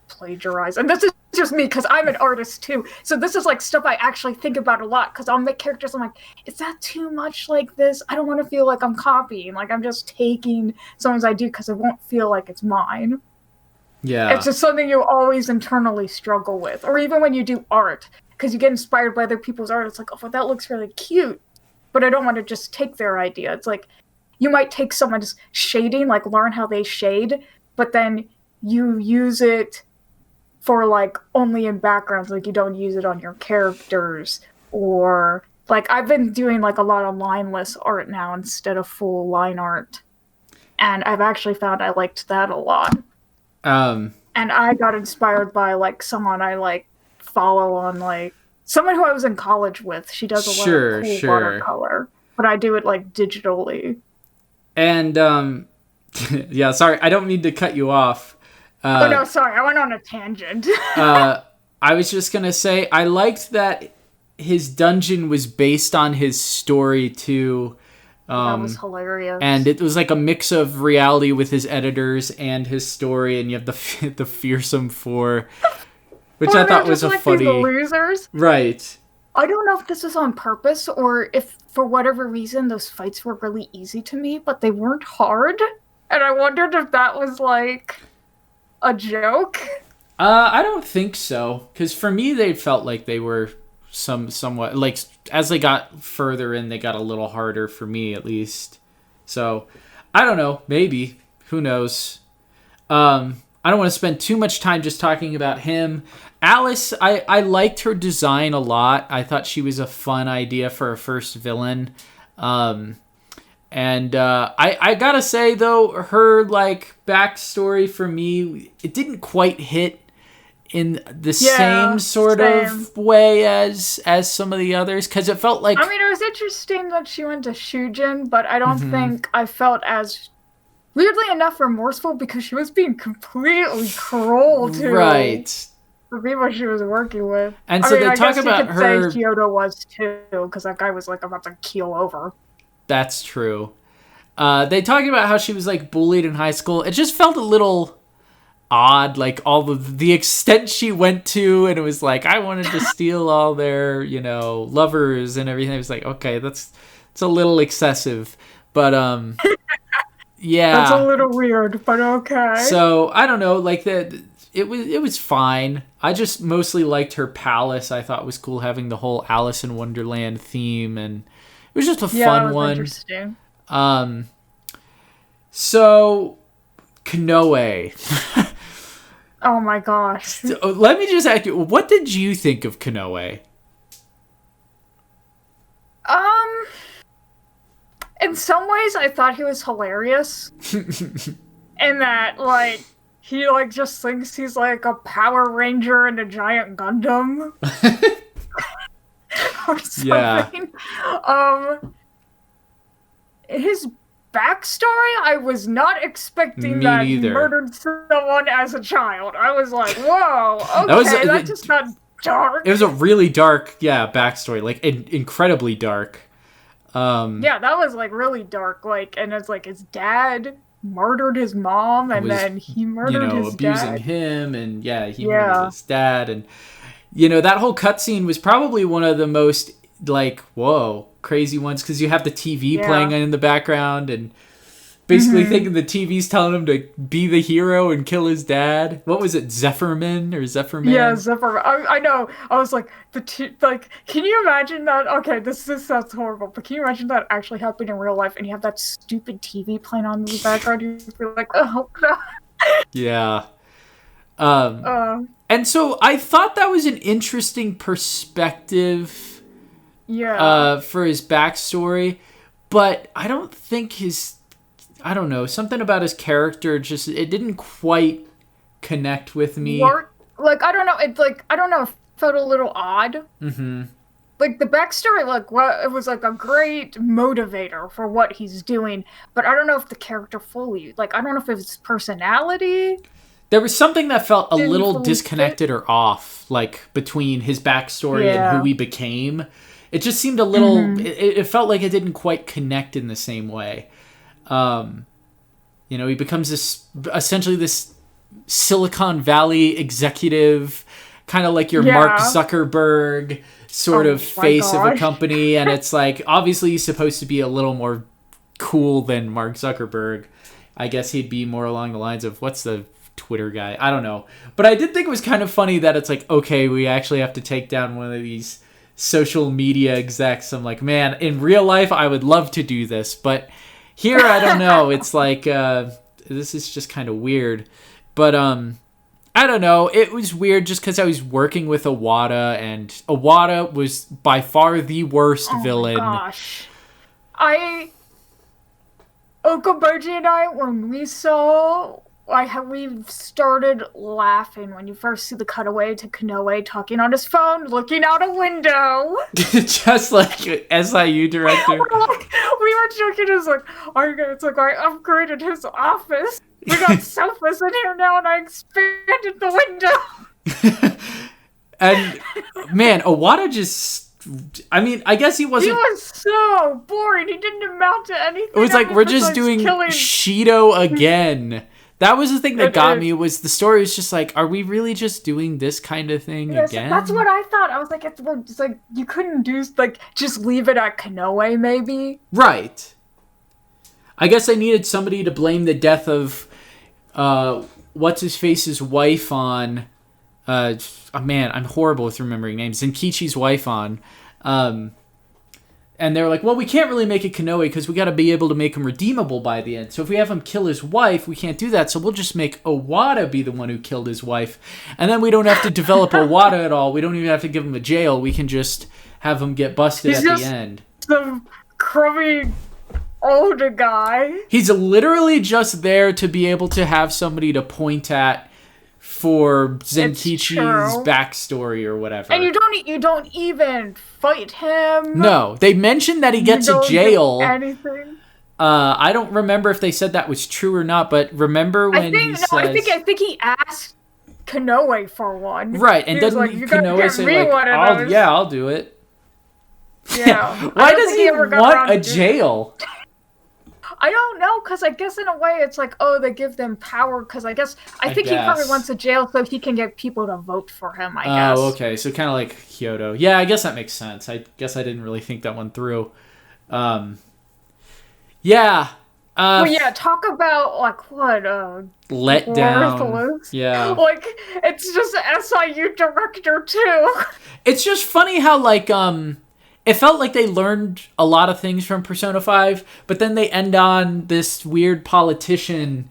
plagiarize. And this is just me because I'm an artist too. So this is like stuff I actually think about a lot because I'll make characters. I'm like, is that too much like this? I don't want to feel like I'm copying. Like I'm just taking someone's idea because it won't feel like it's mine. Yeah. It's just something you always internally struggle with, or even when you do art. because you get inspired by other people's art. It's like, oh, well, that looks really cute, but I don't want to just take their idea. It's like, you might take someone's shading, like learn how they shade, but then you use it for like only in backgrounds, like you don't use it on your characters. Or like I've been doing like a lot of lineless art now instead of full line art, and I've actually found I liked that a lot. And I got inspired by like someone I like follow on like someone who I was in college with. She does a lot of cool watercolor, but I do it like digitally. And yeah, sorry, I don't mean to cut you off. Oh no, sorry, I went on a tangent. I was just gonna say I liked that his dungeon was based on his story too. That was hilarious. And it was like a mix of reality with his editors and his story, and you have the fearsome four, which I thought was a like funny these losers. Right. I don't know if this was on purpose or if for whatever reason those fights were really easy to me, but they weren't hard, and I wondered if that was like a joke. I don't think so, because for me they felt like they were somewhat like as they got further in, they got a little harder for me at least. So I don't know, maybe, who knows. I don't want to spend too much time just talking about him. Alice, I liked her design a lot. I thought she was a fun idea for a first villain. And I gotta say though, her like backstory for me, it didn't quite hit in the same sort of way as some of the others, because it felt like, I mean, it was interesting that she went to Shujin, but I don't think I felt as, weirdly enough, remorseful, because she was being completely cruel to the people she was working with. And so they talk about her. Say Kyoto was too, because that guy was like about to keel over. That's true. They talk about how she was like bullied in high school. It just felt a little odd, like all the extent she went to, and it was like, I wanted to steal all their, lovers and everything. It was like, okay, it's a little excessive, but yeah, that's a little weird, but okay. So I don't know, like it was fine. I just mostly liked her palace. I thought it was cool having the whole Alice in Wonderland theme, and it was just a fun one. Interesting. So Konoe. Oh my gosh. Let me just ask you, what did you think of Konoe? In some ways I thought he was hilarious. In that, like, he like just thinks he's like a Power Ranger and a giant Gundam. Or something. Yeah. His backstory, I was not expecting that he murdered someone as a child. I was like, whoa, okay, that just got dark. It was a really dark, backstory, like incredibly dark. Yeah, that was like really dark, like, and it's like his dad murdered his mom, and then he murdered his abusing dad. Him, and he murdered his dad, and that whole cutscene was probably one of the most like, whoa, crazy ones, because you have the TV playing in the background and basically thinking the TV's telling him to be the hero and kill his dad. What was it, Zephyrman? Yeah, Zephyrman. I know. I was like, can you imagine that? Okay, this sounds horrible, but can you imagine that actually happening in real life, and you have that stupid TV playing on in the background? You feel like, oh god. Yeah. And so I thought that was an interesting perspective. For his backstory, but I don't think I don't know, something about his character just, it didn't quite connect with me. Like, I don't know, it felt a little odd. Mm-hmm. Like, the backstory, it was like a great motivator for what he's doing, but I don't know if the character fully, I don't know if it was his personality. There was something that felt a little disconnected or off, like, between his backstory and who he became. It just seemed a little, it felt like it didn't quite connect in the same way. He becomes essentially this Silicon Valley executive, kind of like your Mark Zuckerberg sort of face of a company. And it's like, obviously he's supposed to be a little more cool than Mark Zuckerberg. I guess he'd be more along the lines of, what's the Twitter guy. I don't know. But I did think it was kind of funny that it's like, okay, we actually have to take down one of these social media execs. I'm like, man, in real life, I would love to do this. But here, I don't know. It's like, this is just kind of weird. But, I don't know. It was weird just because I was working with Iwata, and Iwata was by far the worst villain. Oh my gosh. Okaboji and I, when we saw, we started laughing when you first see the cutaway to Konoe talking on his phone, looking out a window. Just like SIU director. We were joking, it's like, I upgraded his office. We got sofas in here now, and I expanded the window. And, man, Iwata just... I mean, I guess he wasn't... He was so boring. He didn't amount to anything. It was like, we're just doing Shido again. That was the thing that got me, was the story was just like, are we really just doing this kind of thing again? That's what I thought. I was like, it's like, you couldn't do, like, just leave it at Konoe, maybe? Right. I guess I needed somebody to blame the death of, what's-his-face's wife on... man, I'm horrible with remembering names. Zenkichi's wife on. And they were like, well, we can't really make it Konoe because we got to be able to make him redeemable by the end. So if we have him kill his wife, we can't do that. So we'll just make Iwata be the one who killed his wife. And then we don't have to develop Iwata at all. We don't even have to give him a jail. We can just have him get busted at the end. The crummy older guy. He's literally just there to be able to have somebody to point at for Zenkichi's backstory or whatever. And you don't even fight him. No, they mentioned that he gets a jail. Anything. I don't remember if they said that was true or not, but remember when he says... I think he asked Konoe for one. Right, and doesn't Konoe say, like, I'll do it? Yeah. Why does he want a jail? I don't know, because I guess in a way it's like, oh, they give them power, because I think he probably wants a jail so he can get people to vote for him, I guess. Oh, okay, so kind of like Kyoto. Yeah, I guess that makes sense. I guess I didn't really think that one through. Yeah. Well, yeah, talk about, like, what, let down. Yeah. Like, it's just SIU director, too. It's just funny how, like, it felt like they learned a lot of things from Persona 5, but then they end on this weird politician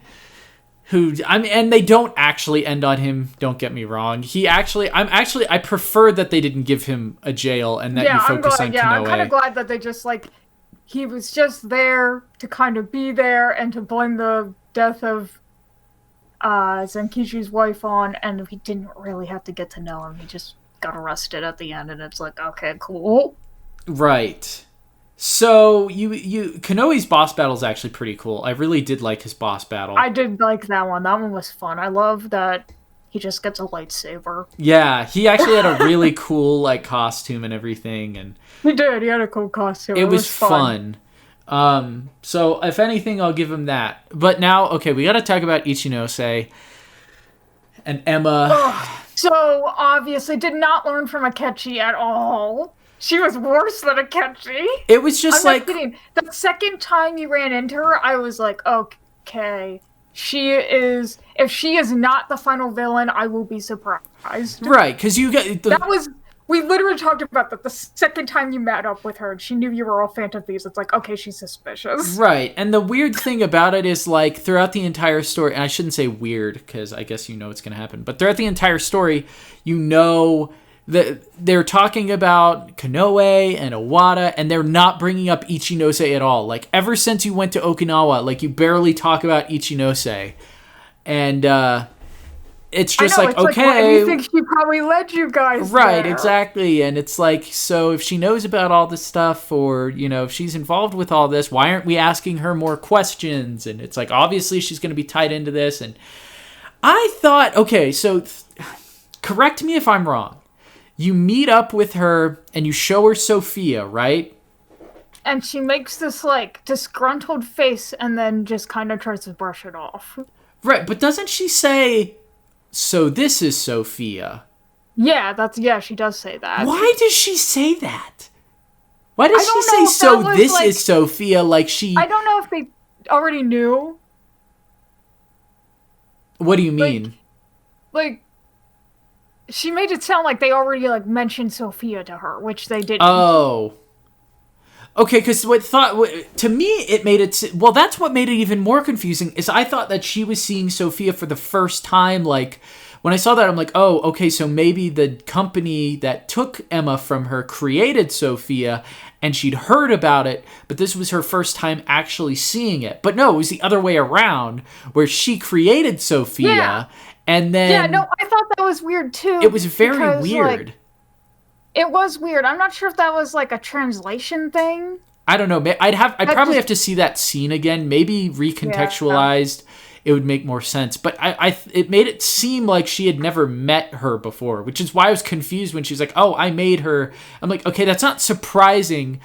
who, and they don't actually end on him, don't get me wrong. I prefer that they didn't give him a jail and that you focus on Konoe. Yeah, I'm kind of glad that they just, like, he was just there to kind of be there and to blame the death of Zenkichi's wife on, and he didn't really have to get to know him. He just got arrested at the end, and it's like, okay, cool. Right. So Konoe's boss battle is actually pretty cool. I really did like his boss battle. I did like that one. That one was fun. I love that he just gets a lightsaber. Yeah, he actually had a really cool like costume and everything, and he did. He had a cool costume. It was fun. So if anything, I'll give him that. But now, okay, we got to talk about Ichinose and Emma. So obviously, did not learn from Akechi at all. She was worse than Akechi. It was just I'm not kidding. The second time you ran into her, I was like, okay, if she is not the final villain, I will be surprised. Right, because you got... We literally talked about that the second time you met up with her, and she knew you were all Phantom Thieves. It's like, okay, she's suspicious. Right, and the weird thing about it is, like, throughout the entire story, and I shouldn't say weird, because I guess you know what's going to happen, but throughout the entire story, you know... They're talking about Konoe and Iwata, and they're not bringing up Ichinose at all. Like, ever since you went to Okinawa, like, you barely talk about Ichinose. And, it's just like, okay. Like, well, you think she probably led you guys Right, there. Exactly. And it's like, so if she knows about all this stuff, or, you know, if she's involved with all this, why aren't we asking her more questions? And it's like, obviously she's going to be tied into this. And I thought, okay, so correct me if I'm wrong. You meet up with her, and you show her Sophia, right? And she makes this, like, disgruntled face, and then just kind of tries to brush it off. Right, but doesn't she say, so this is Sophia? Yeah, she does say that. Why does she say that? Why does she say, so this is Sophia, like she... I don't know if they already knew. What do you Like, mean? like she made it sound like they already like mentioned Sophia to her, which they didn't. Oh. Okay, because to me it made it, well, that's what made it even more confusing, is I thought that she was seeing Sophia for the first time. Like, when I saw that, I'm like, oh, okay, so maybe the company that took Emma from her created Sophia, and she'd heard about it, but this was her first time actually seeing it. But no, it was the other way around, where she created Sophia, Yeah. and Yeah, then no, I thought that was weird too. it was very because, weird. Like, it was weird. I'm not sure if that was like a translation thing. I don't know. I'd probably have just- to see that scene again. Maybe recontextualized, it would make more sense. But it made it seem like she had never met her before, which is why I was confused when she's like, "Oh, I made her." I'm like, okay, that's not surprising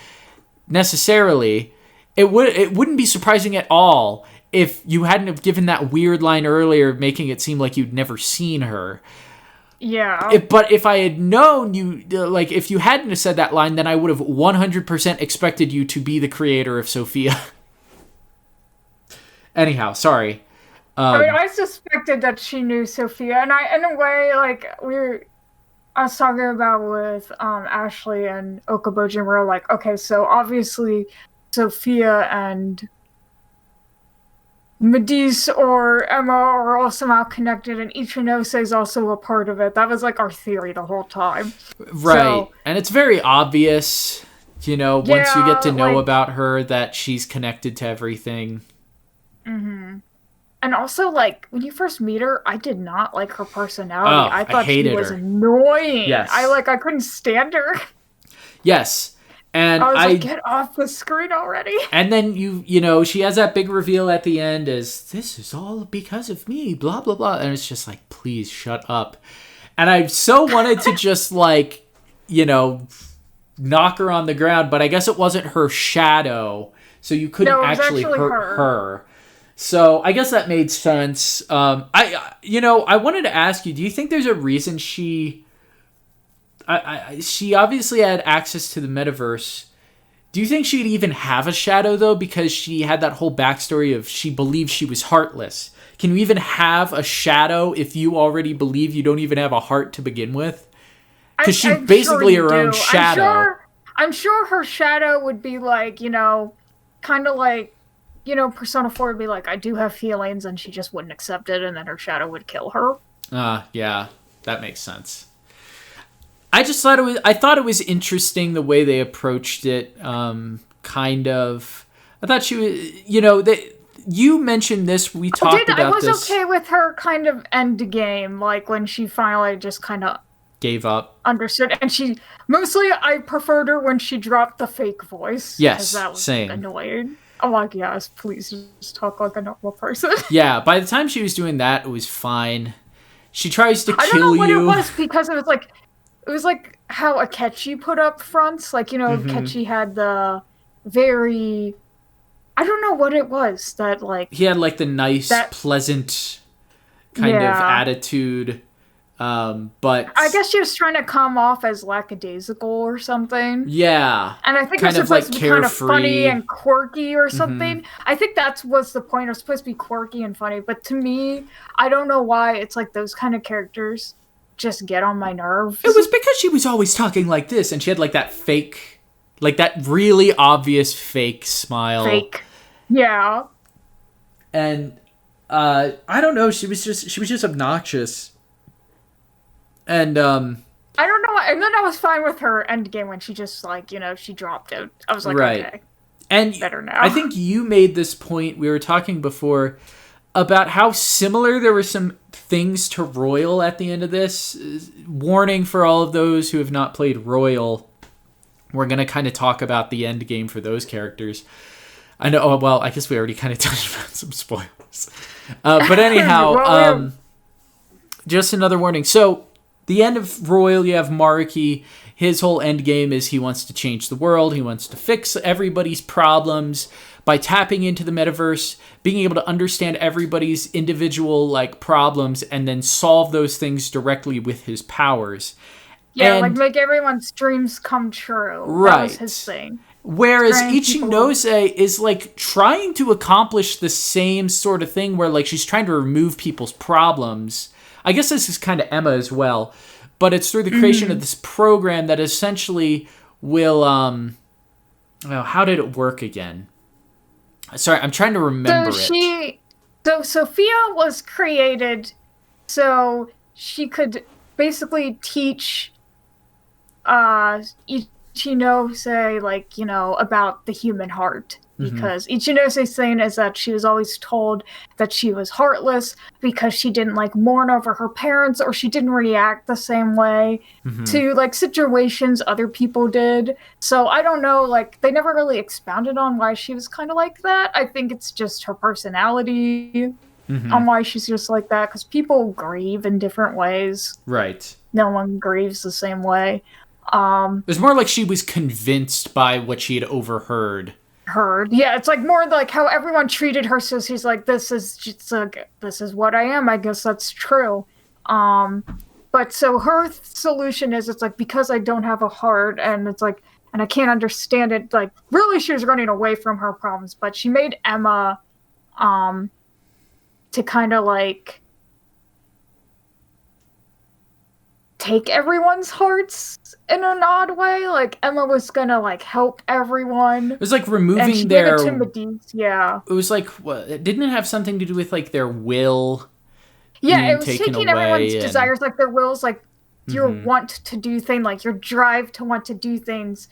necessarily. It wouldn't be surprising at all if you hadn't have given that weird line earlier, making it seem like you'd never seen her. Yeah. But if I had known you, like, if you hadn't have said that line, then I would have 100% expected you to be the creator of Sophia. Anyhow, sorry. I mean, I suspected that she knew Sophia, and in a way, like, I was talking about with Ashley and Okaboji, and we were like, okay, so obviously Sophia and Medice or Emma are all somehow connected, and Ichinose is also a part of it. That was like our theory the whole time. Right. So, and it's very obvious, once you get to know like, about her, that she's connected to everything. Mm-hmm. And also, like, when you first meet her, I did not like her personality. Oh, I thought hated she was her. annoying. Yes. I couldn't stand her. Yes. And I was like, get off the screen already. And then she has that big reveal at the end as, this is all because of me, blah, blah, blah. And it's just like, please shut up. And I so wanted to just like, knock her on the ground, but I guess it wasn't her shadow. So you couldn't actually hurt her. So I guess that made sense. I wanted to ask you, do you think there's a reason she obviously had access to the metaverse. Do you think she'd even have a shadow, though, because she had that whole backstory of she believed she was heartless? Can you even have a shadow if you already believe you don't even have a heart to begin with? Because she's basically her own shadow. I'm sure her shadow would be like, kind of like, Persona 4 would be like, I do have feelings, and she just wouldn't accept it, and then her shadow would kill her. Yeah, that makes sense. I thought it was interesting the way they approached it. Kind of. I thought she was, you mentioned this. We talked about this. I was okay with her kind of end game, like when she finally just kind of gave up, understood, and I preferred her when she dropped the fake voice. Yes, that was same. Annoying. I'm like, yes, please just talk like a normal person. Yeah, by the time she was doing that, it was fine. She tries to kill you. I don't know what it was, because it was like how Akechi put up fronts. Like, Akechi had the very... I don't know what it was that, like... He had, like, the nice, pleasant kind of attitude. But... I guess she was trying to come off as lackadaisical or something. Yeah. And I think it was supposed to be kind of funny and quirky or something. I think that was the point. It was supposed to be quirky and funny. But to me, I don't know why it's like those kind of characters just get on my nerves. It was because she was always talking like this, and she had like that fake, like that really obvious fake smile. Yeah. And I don't know, she was just obnoxious. And I don't know, and then I was fine with her endgame when she just like, she dropped it. I was like, okay. And better now. I think you made this point, we were talking before, about how similar there were some things to Royal at the end of this. Warning for all of those who have not played Royal. We're going to kind of talk about the end game for those characters. I know, well, I guess we already kind of touched on some spoilers. But anyhow, just another warning. So, the end of Royal, you have Maruki. His whole end game is he wants to change the world. He wants to fix everybody's problems by tapping into the metaverse, being able to understand everybody's individual like problems, and then solve those things directly with his powers. Yeah, and, like make everyone's dreams come true. Right. That was his thing. Whereas Scaring people. Ichinose is like trying to accomplish the same sort of thing where like she's trying to remove people's problems. I guess this is kind of Emma as well, but it's through the creation of this program that essentially will well, how did it work again? Sorry, I'm trying to remember it. So Sophia was created so she could basically teach Ichinose, like, about the human heart. Because Ichinose saying is that she was always told that she was heartless because she didn't, like, mourn over her parents, or she didn't react the same way to, like, situations other people did. So I don't know, like, they never really expounded on why she was kind of like that. I think it's just her personality on why she's just like that, because people grieve in different ways. Right. No one grieves the same way. It was more like she was convinced by what she had overheard. Yeah, it's like more like how everyone treated her, so she's like, this is what I am, I guess that's true. But so her solution is, it's like, because I don't have a heart, and it's like, and I can't understand it, like, really she was running away from her problems, but she made Emma to kind of like take everyone's hearts in an odd way. Like, Emma was gonna like help everyone. It was like removing and she their. Gave it to Medivh, yeah. It was like, what? Didn't it have something to do with like their will? Yeah, it was taking everyone's and... desires, like their wills, like your want to do things, like your drive to want to do things.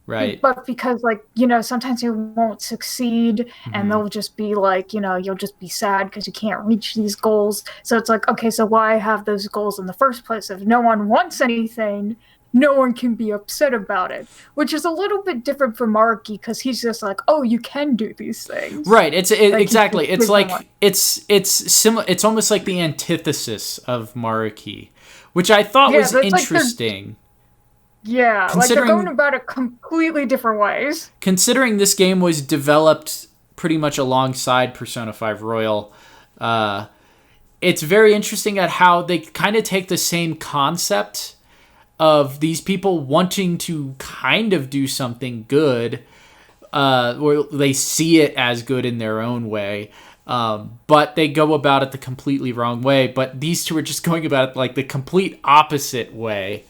Right. But because, like, sometimes you won't succeed, and they'll just be like, you'll just be sad because you can't reach these goals. So it's like, okay, so why have those goals in the first place? If no one wants anything, no one can be upset about it. Which is a little bit different from Maruki, because he's just like, oh, you can do these things. Right. Exactly. It's like, it's similar. It's almost like the antithesis of Maruki, which I thought was interesting. Like yeah, like they're going about it completely different ways. Considering this game was developed pretty much alongside Persona 5 Royal, it's very interesting at how they kind of take the same concept of these people wanting to kind of do something good, or they see it as good in their own way, but they go about it the completely wrong way. But these two are just going about it like the complete opposite way.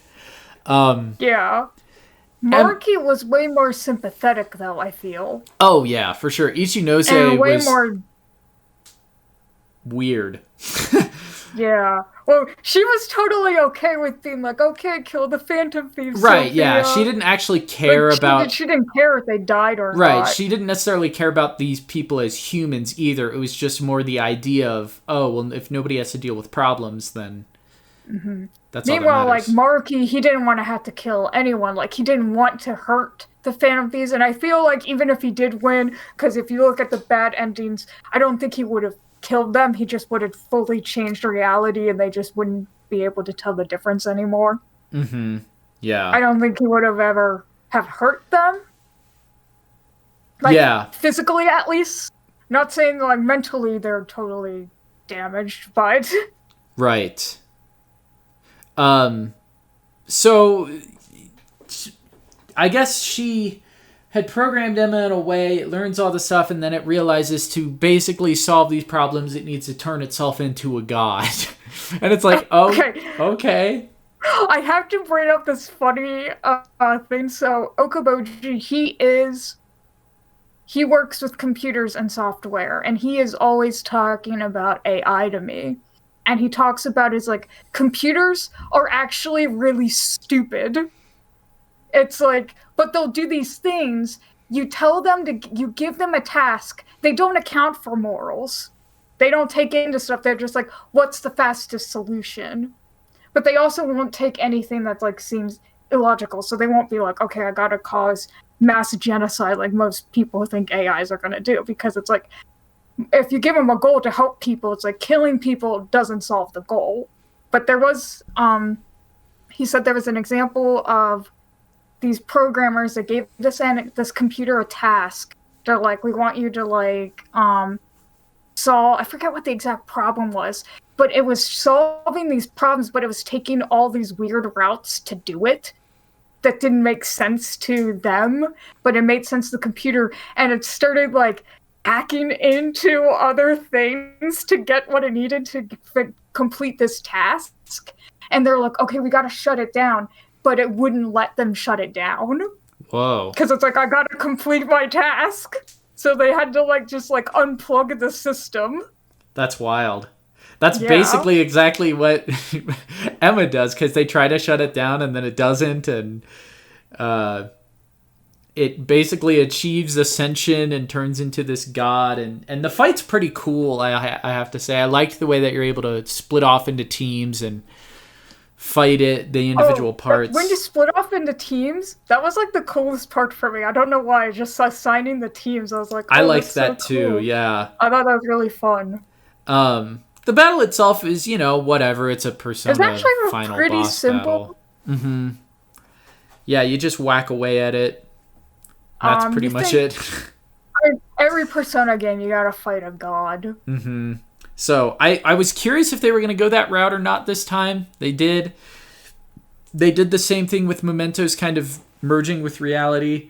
Yeah. Maruki was way more sympathetic, though, I feel. Oh, yeah, for sure. Ichinose and way was more weird. Yeah. Well, she was totally okay with being like, okay, kill the Phantom Thieves. Right, Sophia. yeah. She didn't actually care about... She didn't care if they died or not. Right, she didn't necessarily care about these people as humans either. It was just more the idea of, oh, well, if nobody has to deal with problems, then... That's Meanwhile, all that matters. like, Maruki, he didn't want to have to kill anyone. Like, he didn't want to hurt the Phantom Thieves. And I feel like even if he did win, because if you look at the bad endings, I don't think he would have killed them. He just would have fully changed reality, and they just wouldn't be able to tell the difference anymore. Yeah. I don't think he would have ever have hurt them. Like, yeah. Physically, at least. Not saying, like, mentally they're totally damaged, but... Right. So I guess she had programmed Emma in a way, it learns all the stuff, and then it realizes to basically solve these problems, it needs to turn itself into a god. And it's like, oh, okay. I have to bring up this funny thing. So Okaboji, he works with computers and software, and he is always talking about AI to me. And he talks about is like, computers are actually really stupid. It's like, but they'll do these things. You give them a task. They don't account for morals. They don't take into stuff. They're just like, what's the fastest solution? But they also won't take anything that like seems illogical. So they won't be like, okay, I gotta cause mass genocide like most people think AIs are gonna do. Because it's like, if you give them a goal to help people, it's like killing people doesn't solve the goal. But there was, he said there was an example of these programmers that gave this computer a task. They're like, we want you to like, solve, I forget what the exact problem was, but it was solving these problems, but it was taking all these weird routes to do it. that didn't make sense to them, but it made sense to the computer, and it started like hacking into other things to get what it needed to complete this task. And they're like, okay, we gotta shut it down, but it wouldn't let them shut it down. Whoa. Because it's like, I gotta complete my task. So they had to like just like unplug the system. That's wild. That's basically exactly what Emma does, because they try to shut it down and then it doesn't, and it basically achieves ascension and turns into this god, and the fight's pretty cool, I have to say. I liked the way that you're able to split off into teams and fight the individual parts. When you split off into teams, that was like the coolest part for me. I don't know why. Just assigning the teams, I was like, I liked that so too, cool. yeah. I thought that was really fun. The battle itself is, whatever. It's a Persona it's actually final pretty boss simple. battle. Mm-hmm. Yeah, you just whack away at it. That's pretty much it. Every Persona game, you gotta fight a god. Mm-hmm. So I was curious if they were going to go that route or not this time. They did. They did the same thing with Mementos kind of merging with reality.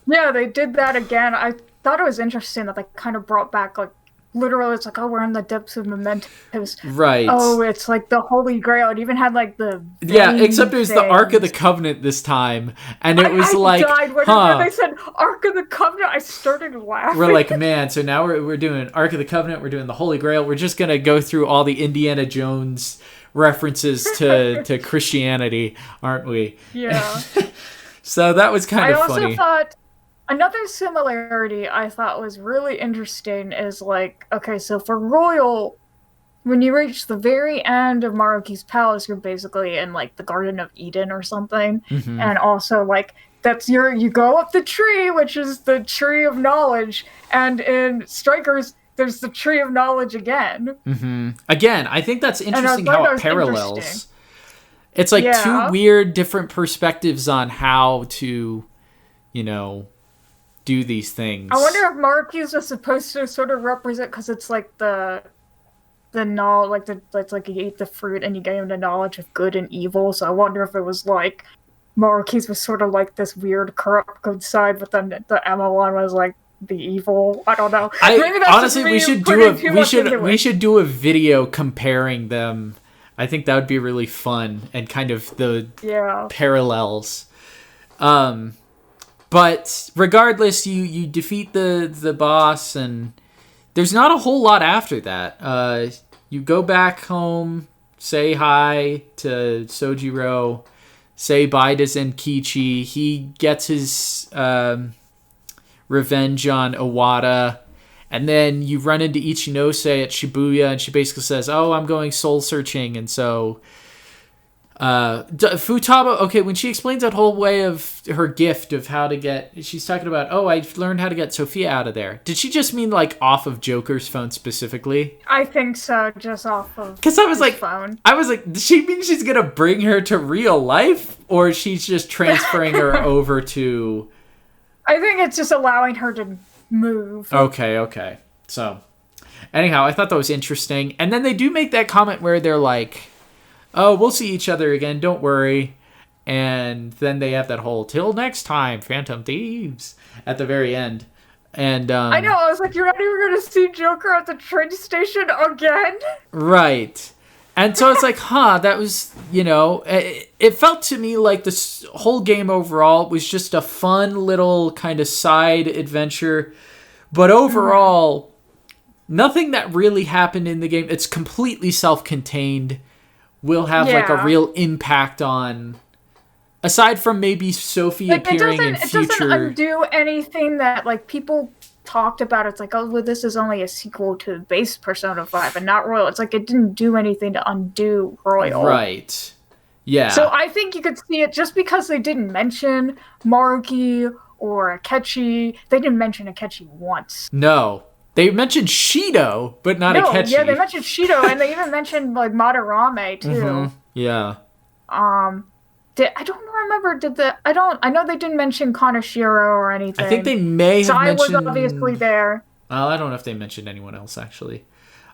Yeah, they did that again. I thought it was interesting that they kind of brought back, like, literally, it's like, oh, we're in the depths of Mementos. Right. Oh, it's like the Holy Grail. It even had like the except it was the Ark of the Covenant this time, and it was I died when they said Ark of the Covenant. I started laughing. We're like, man. So now we're doing Ark of the Covenant. We're doing the Holy Grail. We're just gonna go through all the Indiana Jones references to Christianity, aren't we? Yeah. So that was kind of funny. I also thought. Another similarity I thought was really interesting is like, okay, so for Royal, when you reach the very end of Maruki's palace, you're basically in like the Garden of Eden or something. Mm-hmm. And also like you go up the tree, which is the tree of knowledge, and in Strikers there's the tree of knowledge again. Mm-hmm. Again, I think that's interesting how it parallels. It's like two weird different perspectives on how to, do these things. I wonder if Maruki's was supposed to sort of represent, because it's like the knowledge, it's like you eat the fruit and you gain the knowledge of good and evil. So I wonder if it was like Maruki's was sort of like this weird corrupt good side, but then the Emma one was like the evil. I don't know. Maybe that's honestly, we should do a video comparing them. I think that would be really fun and kind of the parallels. But regardless, you defeat the boss, and there's not a whole lot after that. You go back home, say hi to Sojiro, say bye to Zenkichi. He gets his revenge on Iwata, and then you run into Ichinose at Shibuya, and she basically says, "Oh, I'm going soul searching," and so. Futaba, okay, when she explains that whole way of her gift of how to get, she's talking about, I learned how to get Sophia out of there. Did she just mean like off of Joker's phone specifically? I think so, just off of because I was like, phone. I was like, does she mean she's gonna bring her to real life, or she's just transferring her over to? I think it's just allowing her to move. Okay. So, anyhow, I thought that was interesting, and then they do make that comment where they're like, "Oh, we'll see each other again, don't worry." And then they have that whole "till next time, Phantom Thieves" at the very end. And I know, I was like, you're not even going to see Joker at the train station again? Right. And so it's like, that was, it felt to me like this whole game overall was just a fun little kind of side adventure. But overall, nothing that really happened in the game, it's completely self-contained, will have like a real impact on, aside from maybe Sophie appearing in future. It doesn't undo anything that like people talked about. It's like, oh, well, this is only a sequel to base Persona 5 and not Royal. It's like it didn't do anything to undo Royal. Right. Yeah. So I think you could see it just because they didn't mention Maruki or Akechi. They didn't mention Akechi once. No. They mentioned Shido, but not Akechi. Yeah, they mentioned Shido, and they even mentioned like Madarame too. Mm-hmm. Yeah. I don't remember. I know they didn't mention Kaneshiro or anything. I think they may have mentioned. Sai was obviously there. Well, I don't know if they mentioned anyone else actually.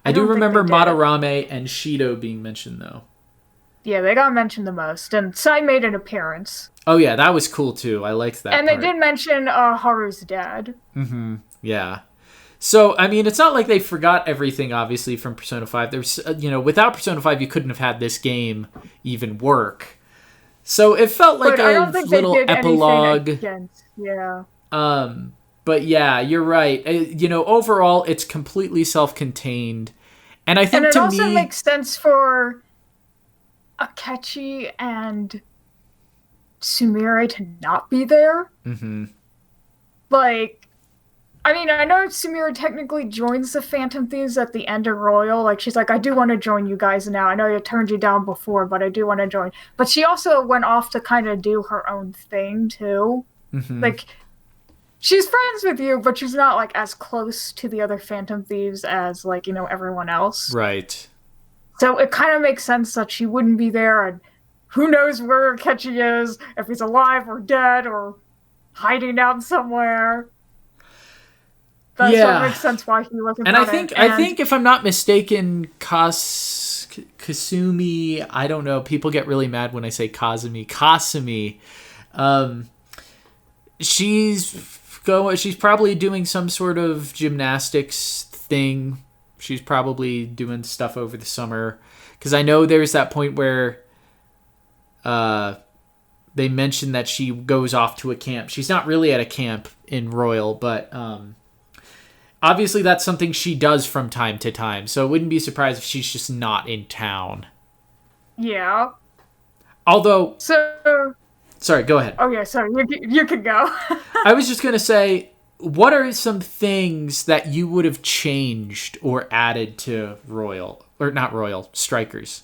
I do remember Madarame and Shido being mentioned though. Yeah, they got mentioned the most, and Sai made an appearance. Oh yeah, that was cool too. I liked that And part. they did mention Haru's dad. Yeah. So, I mean, it's not like they forgot everything, obviously, from Persona 5. There's, without Persona 5, you couldn't have had this game even work. So it felt like But I a don't think little they did epilogue. against. Yeah. But yeah, you're right. Overall, it's completely self-contained. And I think And it to also me... makes sense for Akechi and Sumire to not be there. Like, I mean, I know Sumire technically joins the Phantom Thieves at the end of Royal. Like, she's like, I do want to join you guys now. I know I turned you down before, but I do want to join. But she also went off to kind of do her own thing, too. Like, she's friends with you, but she's not, like, as close to the other Phantom Thieves as, like, everyone else. Right. So it kind of makes sense that she wouldn't be there, and who knows where Akechi is, if he's alive or dead or hiding out somewhere. That sort of makes sense why he wasn't. And I think if I'm not mistaken, Kasumi, I don't know, people get really mad when I say Kasumi. She's probably doing some sort of gymnastics thing. She's probably doing stuff over the summer. Because I know there's that point where they mentioned that she goes off to a camp. She's not really at a camp in Royal, but obviously that's something she does from time to time. So it wouldn't be surprised if she's just not in town. Yeah. Although... So... Sorry, go ahead. Oh, yeah, sorry. You can go. I was just going to say... What are some things that you would have changed or added to Royal, or not Royal, Strikers?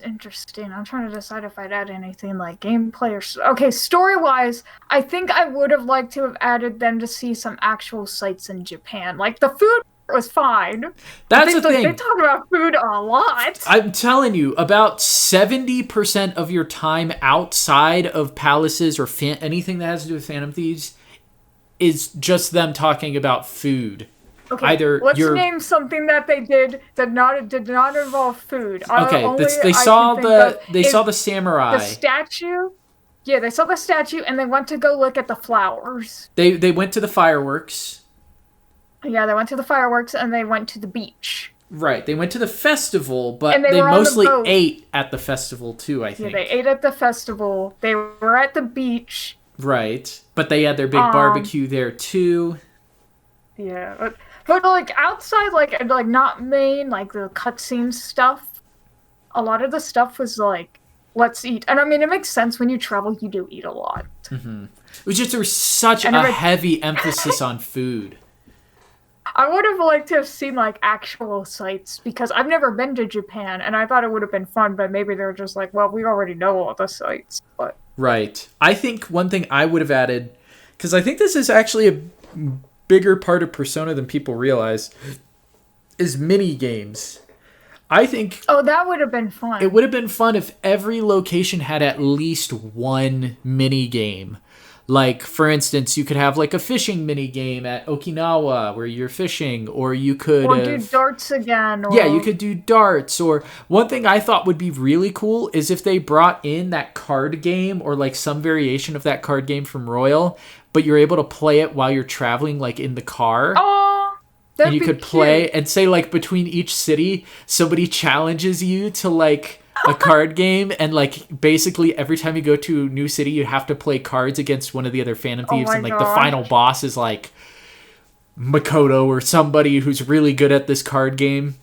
Interesting. I'm trying to decide if I'd add anything like gameplay or... Okay, story-wise, I think I would have liked to have added them to see some actual sites in Japan. Like, the food was fine. That's the thing. They talk about food a lot. I'm telling you, about 70% of your time outside of palaces or anything that has to do with Phantom Thieves is just them talking about food. Okay, let's name something that they did that did not involve food. Okay, they saw the samurai. The statue. Yeah, they saw the statue and they went to go look at the flowers. They went to the fireworks. Yeah, they went to the fireworks and they went to the beach. Right, they went to the festival, but they mostly ate at the festival too, I think. Yeah, they ate at the festival. They were at the beach. Right, but they had their big barbecue there too. Yeah, but like outside, like not main, like the cutscene stuff, a lot of the stuff was like, let's eat. And I mean, it makes sense when you travel, you do eat a lot. It was just, there was such a heavy emphasis on food. I would have liked to have seen, like, actual sites, because I've never been to Japan, and I thought it would have been fun, but maybe they're just like, well, we already know all the sites, but... Right. I think one thing I would have added, because I think this is actually a bigger part of Persona than people realize, is mini-games. I think... Oh, that would have been fun. It would have been fun if every location had at least one mini-game. Like, for instance, you could have, like, a fishing mini-game at Okinawa where you're fishing, or you could... Or do darts again. Or... Yeah, you could do darts, or... One thing I thought would be really cool is if they brought in that card game, or, like, some variation of that card game from Royal, but you're able to play it while you're traveling, like, in the car. Oh, and you could play, and say, like, between each city, somebody challenges you to, like... a card game, and like basically every time you go to a new city you have to play cards against one of the other Phantom Thieves, and like the final boss is like Makoto or somebody who's really good at this card game.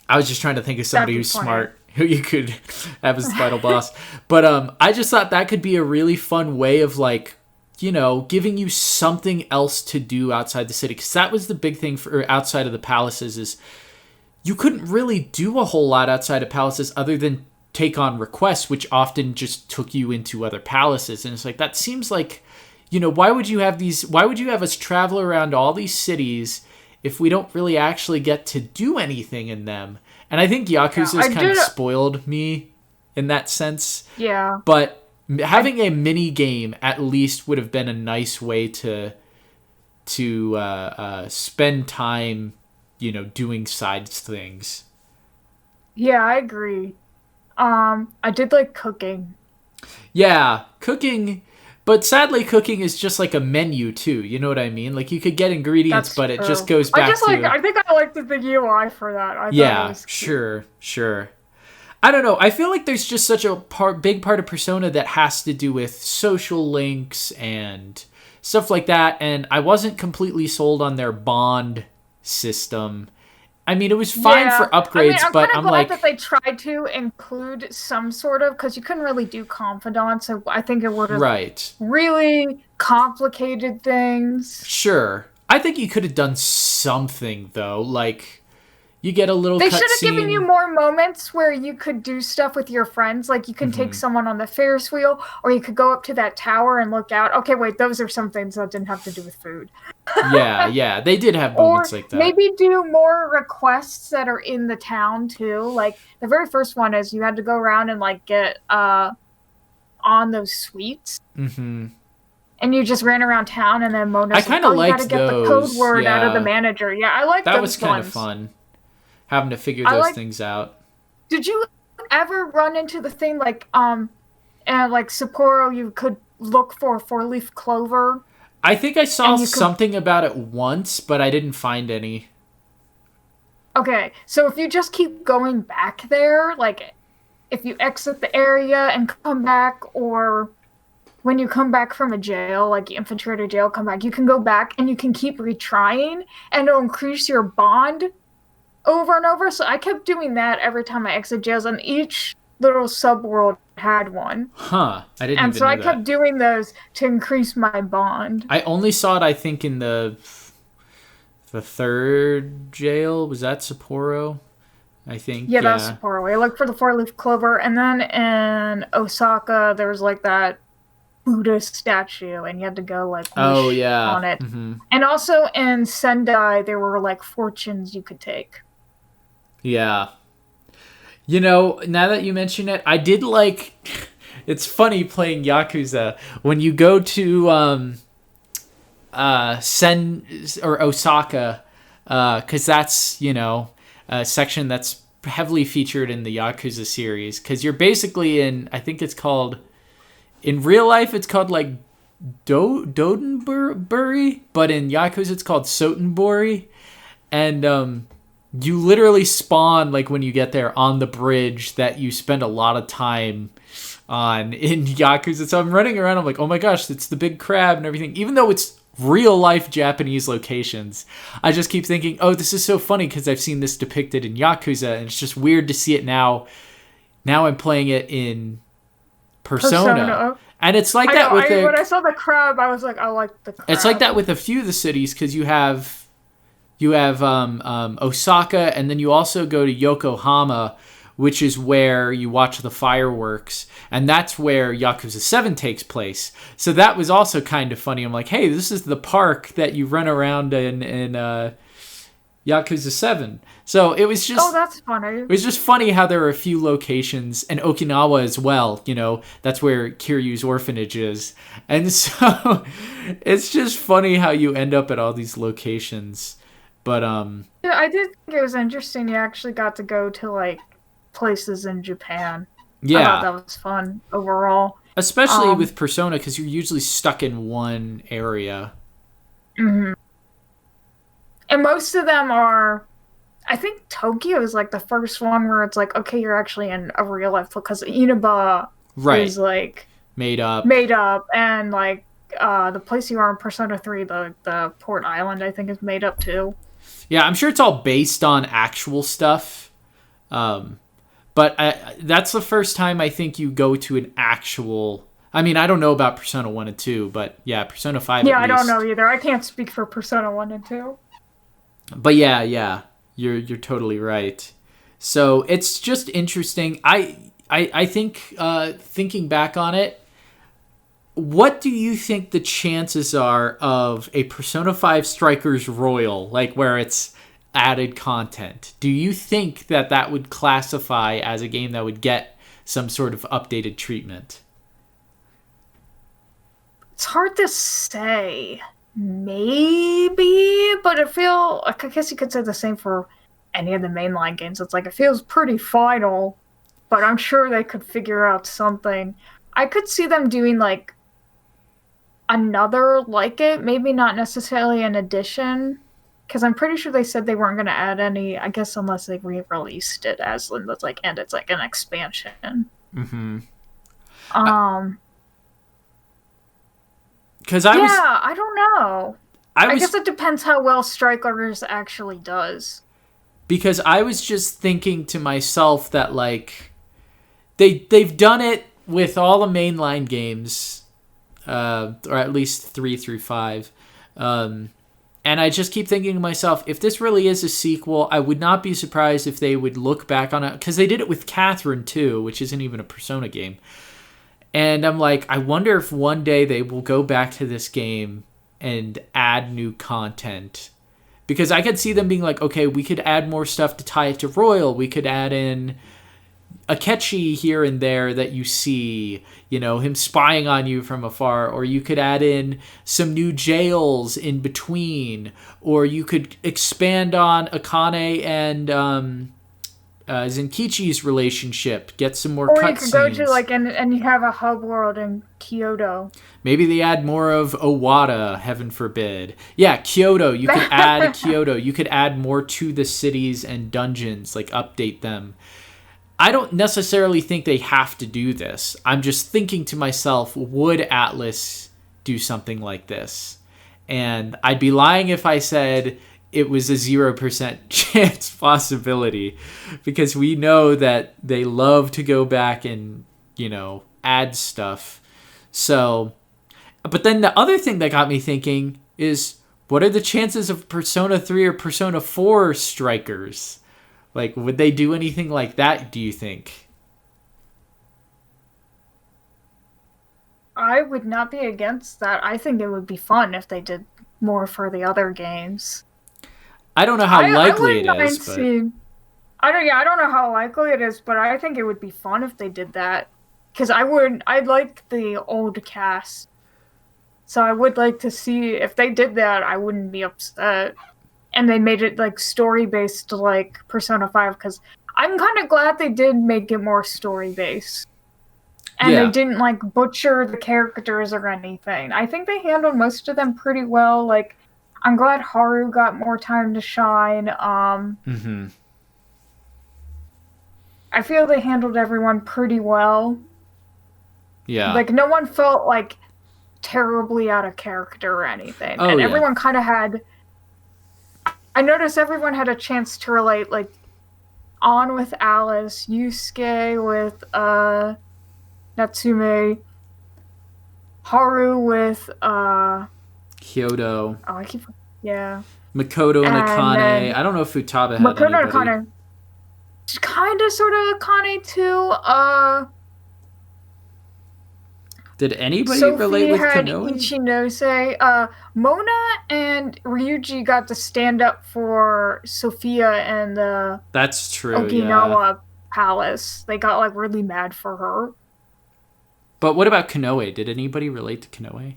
I was just trying to think of somebody who's smart who you could have as the final boss. But I just thought that could be a really fun way of like, you know, giving you something else to do outside the city, because that was the big thing for outside of the palaces is you couldn't really do a whole lot outside of palaces other than take on requests, which often just took you into other palaces. And it's like, that seems like, you know, why would you have us travel around all these cities if we don't really actually get to do anything in them? And I think Yakuza's kind of spoiled me in that sense. Yeah. But having a mini game at least would have been a nice way to spend time doing side things. Yeah, I agree. I did like cooking. Yeah, cooking, but sadly cooking is just like a menu too. You know what I mean? Like you could get ingredients, That's but it just true. goes back to I think I liked the UI for that. I thought it yeah, was cute. sure. I don't know. I feel like there's just such a big part of Persona that has to do with social links and stuff like that, and I wasn't completely sold on their bond system. I mean, it was fine for upgrades, I'm but kind of I'm glad like, that they tried to include some sort of, because you couldn't really do confidants, so I think it would have right. really complicated things. Sure. I think you could have done something, though. Like, you get a little They should have given you cutscene. more moments where you could do stuff with your friends. Like you can take someone on the Ferris wheel, or you could go up to that tower and look out. Okay, wait, those are some things that didn't have to do with food. Yeah. They did have moments Or like that. maybe do more requests that are in the town too. Like the very first one is you had to go around and like get on those sweets. Mm-hmm. And you just ran around town, and then Mona's I like, kind "Oh, of you got to liked get the those. code word out of the Yeah. manager." Yeah, I like That those was kind of ones. fun, having to figure I those like. things out. Did you ever run into the thing and like Sapporo, you could look for a four-leaf clover, I think I saw and you could. something about it once, but I didn't find any. Okay, so if you just keep going back there, like if you exit the area and come back, or when you come back from a jail, like infiltrator jail, come back, you can go back and you can keep retrying, and it'll increase your bond over and over. So I kept doing that every time I exit jails, and each little subworld had one. Huh. I didn't And even so know I that. kept doing those to increase my bond. I only saw it, I think, in the third jail. Was that Sapporo? I think, Yeah, yeah. that's Sapporo. I looked for the four-leaf clover, and then in Osaka, there was like that Buddhist statue, and you had to go like wish Oh, yeah. on it. Mm-hmm. And also in Sendai, there were like fortunes you could take. Yeah. Now that you mention it, I did like... It's funny playing Yakuza. When you go to Osaka, because that's, a section that's heavily featured in the Yakuza series, because you're basically in, I think it's called... In real life, it's called like Dodenburi, but in Yakuza, it's called Sotenbori. And you literally spawn, like when you get there, on the bridge that you spend a lot of time on in Yakuza. So I'm running around, I'm like, oh my gosh, it's the big crab and everything. Even though it's real life Japanese locations, I just keep thinking, oh, this is so funny because I've seen this depicted in Yakuza, and it's just weird to see it now. Now I'm playing it in Persona. And it's like that with when I saw the crab, I was like, I like the crab. It's like that with a few of the cities, because you have Osaka, and then you also go to Yokohama, which is where you watch the fireworks, and that's where Yakuza 7 takes place. So that was also kind of funny. I'm like, hey, this is the park that you run around in Yakuza 7. So it was just... Oh, that's funny. It was just funny how there were a few locations, and Okinawa as well, that's where Kiryu's orphanage is. And so it's just funny how you end up at all these locations. But yeah, I did think it was interesting you actually got to go to like places in Japan. yeah. I thought that was fun overall. Especially with Persona, because you're usually stuck in one area. Mm-hmm. And most of them are, I think Tokyo is like the first one where it's like, okay, you're actually in a real life, because Inaba is like made up, and like the place you are in Persona 3, the Port Island, I think is made up too. Yeah, I'm sure it's all based on actual stuff. But that's the first time I think you go to an actual... I mean, I don't know about Persona 1 and 2, but yeah, Persona 5 Yeah, at least. I don't know either. I can't speak for Persona 1 and 2. But yeah, you're totally right. So it's just interesting. I think, thinking back on it, what do you think the chances are of a Persona 5 Strikers Royal, like where it's added content? Do you think that would classify as a game that would get some sort of updated treatment? It's hard to say. maybe, but I guess you could say the same for any of the mainline games. It's like it feels pretty final, but I'm sure they could figure out something. I could see them doing like another like it, maybe not necessarily an addition, because I'm pretty sure they said they weren't going to add any. I guess unless they re-released it as like, and it's like an expansion. Mm-hmm. Because I don't know. I guess it depends how well Strikers actually does. Because I was just thinking to myself that, like, they've done it with all the mainline games, or at least 3 through 5. And I just keep thinking to myself, if this really is a sequel, I would not be surprised if they would look back on it. Because they did it with Catherine, too, which isn't even a Persona game. And I'm like, I wonder if one day they will go back to this game and add new content. Because I could see them being like, okay, we could add more stuff to tie it to Royal. We could add in Akechi here and there that you see, him spying on you from afar. Or you could add in some new jails in between. Or you could expand on Akane and Zenkichi's relationship, get some more cutscenes. Or you could go to and you have a hub world in Kyoto. Maybe they add more of Owada, heaven forbid. Yeah, Kyoto. You could add Kyoto. You could add more to the cities and dungeons, like update them. I don't necessarily think they have to do this. I'm just thinking to myself, would Atlas do something like this? And I'd be lying if I said it was a 0% chance possibility, because we know that they love to go back and, add stuff. So, but then the other thing that got me thinking is, what are the chances of Persona 3 or Persona 4 Strikers? Like, would they do anything like that, do you think? I would not be against that. I think it would be fun if they did more for the other games. I don't know how likely it is, but I don't know how likely it is, but I think it would be fun if they did that. Because I like the old cast. So I would like to see, if they did that, I wouldn't be upset. And they made it like story-based like Persona 5, because I'm kind of glad they did make it more story-based. And they didn't like butcher the characters or anything. I think they handled most of them pretty well. Like, I'm glad Haru got more time to shine. I feel they handled everyone pretty well. Yeah. Like, no one felt like terribly out of character or anything. And everyone kind of had... I noticed everyone had a chance to relate, like, An with Alice, Yusuke with Natsume, Haru with Kyoto. Oh, Makoto and Akane. I don't know if Futaba had Makoto anybody. and Akane. Kind of, sort of Akane too. Did anybody relate with Konoe? Ichinose. Mona and Ryuji got to stand up for Sophia and the That's true, Okinawa Palace. They got like really mad for her. But what about Konoe? Did anybody relate to Konoe?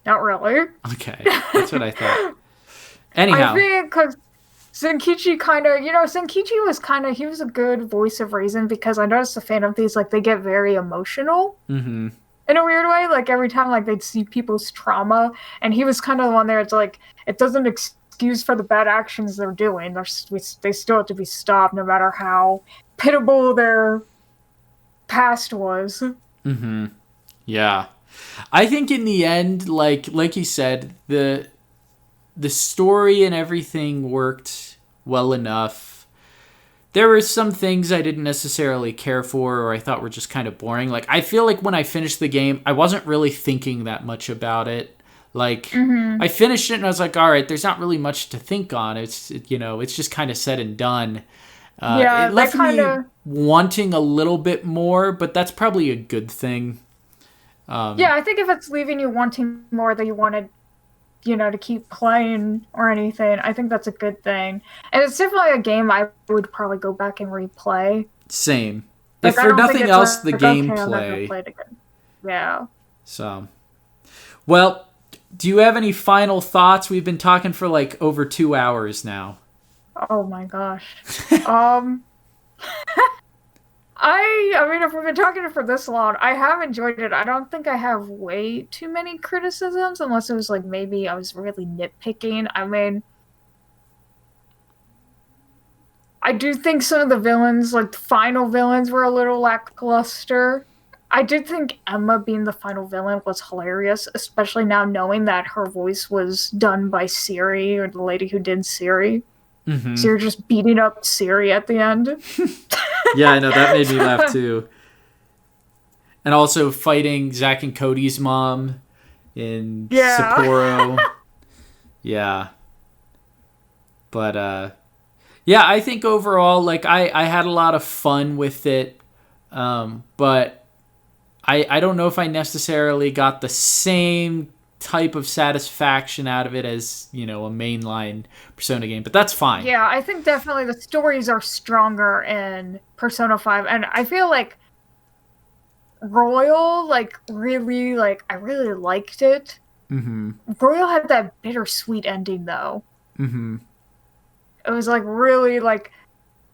Not really. Okay, that's what I thought. Anyhow. I think because Zenkichi he was a good voice of reason, because I noticed the Phantom Thieves, like, they get very emotional. Mm-hmm. In a weird way. Like, every time, like, they'd see people's trauma, and he was kind of the one there, it's like, it doesn't excuse for the bad actions they're doing. They still have to be stopped, no matter how pitiable their past was. Mm-hmm. Yeah. I think in the end, like you said, the story and everything worked well enough. There were some things I didn't necessarily care for, or I thought were just kind of boring. Like, I feel like when I finished the game, I wasn't really thinking that much about it. Like, I finished it and I was like, all right, there's not really much to think on. It's just kind of said and done. It left me wanting a little bit more, but that's probably a good thing. I think if it's leaving you wanting more that you wanted, to keep playing or anything, I think that's a good thing. And it's definitely a game I would probably go back and replay. Same. Like, if for nothing else, the gameplay. Yeah. So, well, do you have any final thoughts? We've been talking for like over 2 hours now. Oh my gosh. I mean, if we've been talking for this long, I have enjoyed it. I don't think I have way too many criticisms, unless it was like maybe I was really nitpicking. I mean, I do think some of the villains, like the final villains, were a little lackluster. I did think Emma being the final villain was hilarious, especially now knowing that her voice was done by Siri, or the lady who did Siri. Mm-hmm. So you're just beating up Siri at the end. Yeah, I know, that made me laugh too. And also fighting Zack and Cody's mom in Sapporo. Yeah. But, yeah, I think overall, like, I had a lot of fun with it. But I don't know if I necessarily got the same type of satisfaction out of it as, you know, a mainline Persona game, but that's fine. Yeah, I think definitely the stories are stronger in Persona 5, and I feel like Royal, like, really, like, I really liked it. Mm-hmm. Royal had that bittersweet ending, though. Mm-hmm. It was, like, really, like,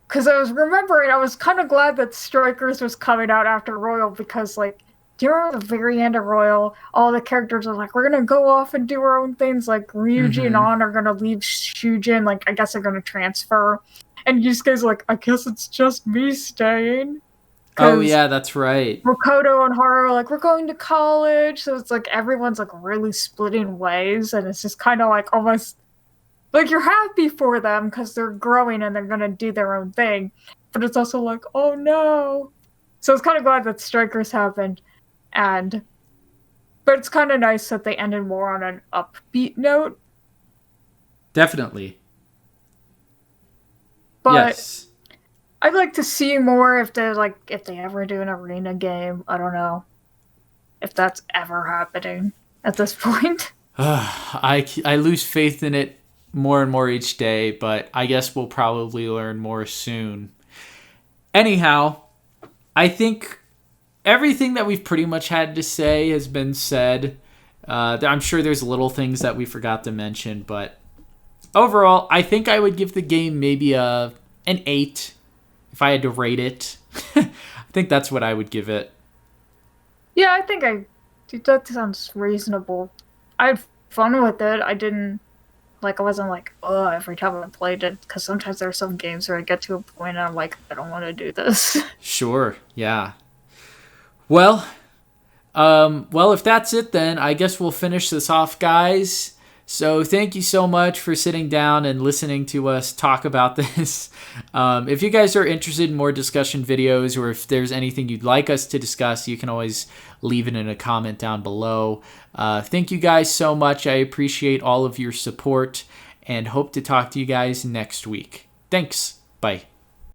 because I was remembering, I was kind of glad that Strikers was coming out after Royal, because, like, do you remember the very end of Royal? All the characters are like, we're gonna go off and do our own things. Like, Ryuji and An are gonna leave Shujin. Like, I guess they're gonna transfer. And Yusuke's like, I guess it's just me staying. Oh, yeah, that's right. Makoto and Haru are like, we're going to college. So it's like everyone's like really splitting ways. And it's just kind of like almost like you're happy for them because they're growing and they're gonna do their own thing. But it's also like, oh no. So I was kind of glad that Strikers happened. But it's kind of nice that they ended more on an upbeat note. Definitely. But yes. I'd like to see more if they ever do an arena game. I don't know if that's ever happening at this point. I lose faith in it more and more each day, but I guess we'll probably learn more soon. Anyhow, I think everything that we've pretty much had to say has been said. I'm sure there's little things that we forgot to mention, but overall, I think I would give the game maybe an 8 if I had to rate it. I think that's what I would give it. Yeah, I think that sounds reasonable. I had fun with it. I wasn't like, oh, every time I played it, because sometimes there are some games where I get to a point and I'm like, I don't want to do this. Sure, yeah. Well, if that's it then, I guess we'll finish this off, guys. So thank you so much for sitting down and listening to us talk about this. If you guys are interested in more discussion videos, or if there's anything you'd like us to discuss, you can always leave it in a comment down below. Thank you guys so much. I appreciate all of your support and hope to talk to you guys next week. Thanks. Bye.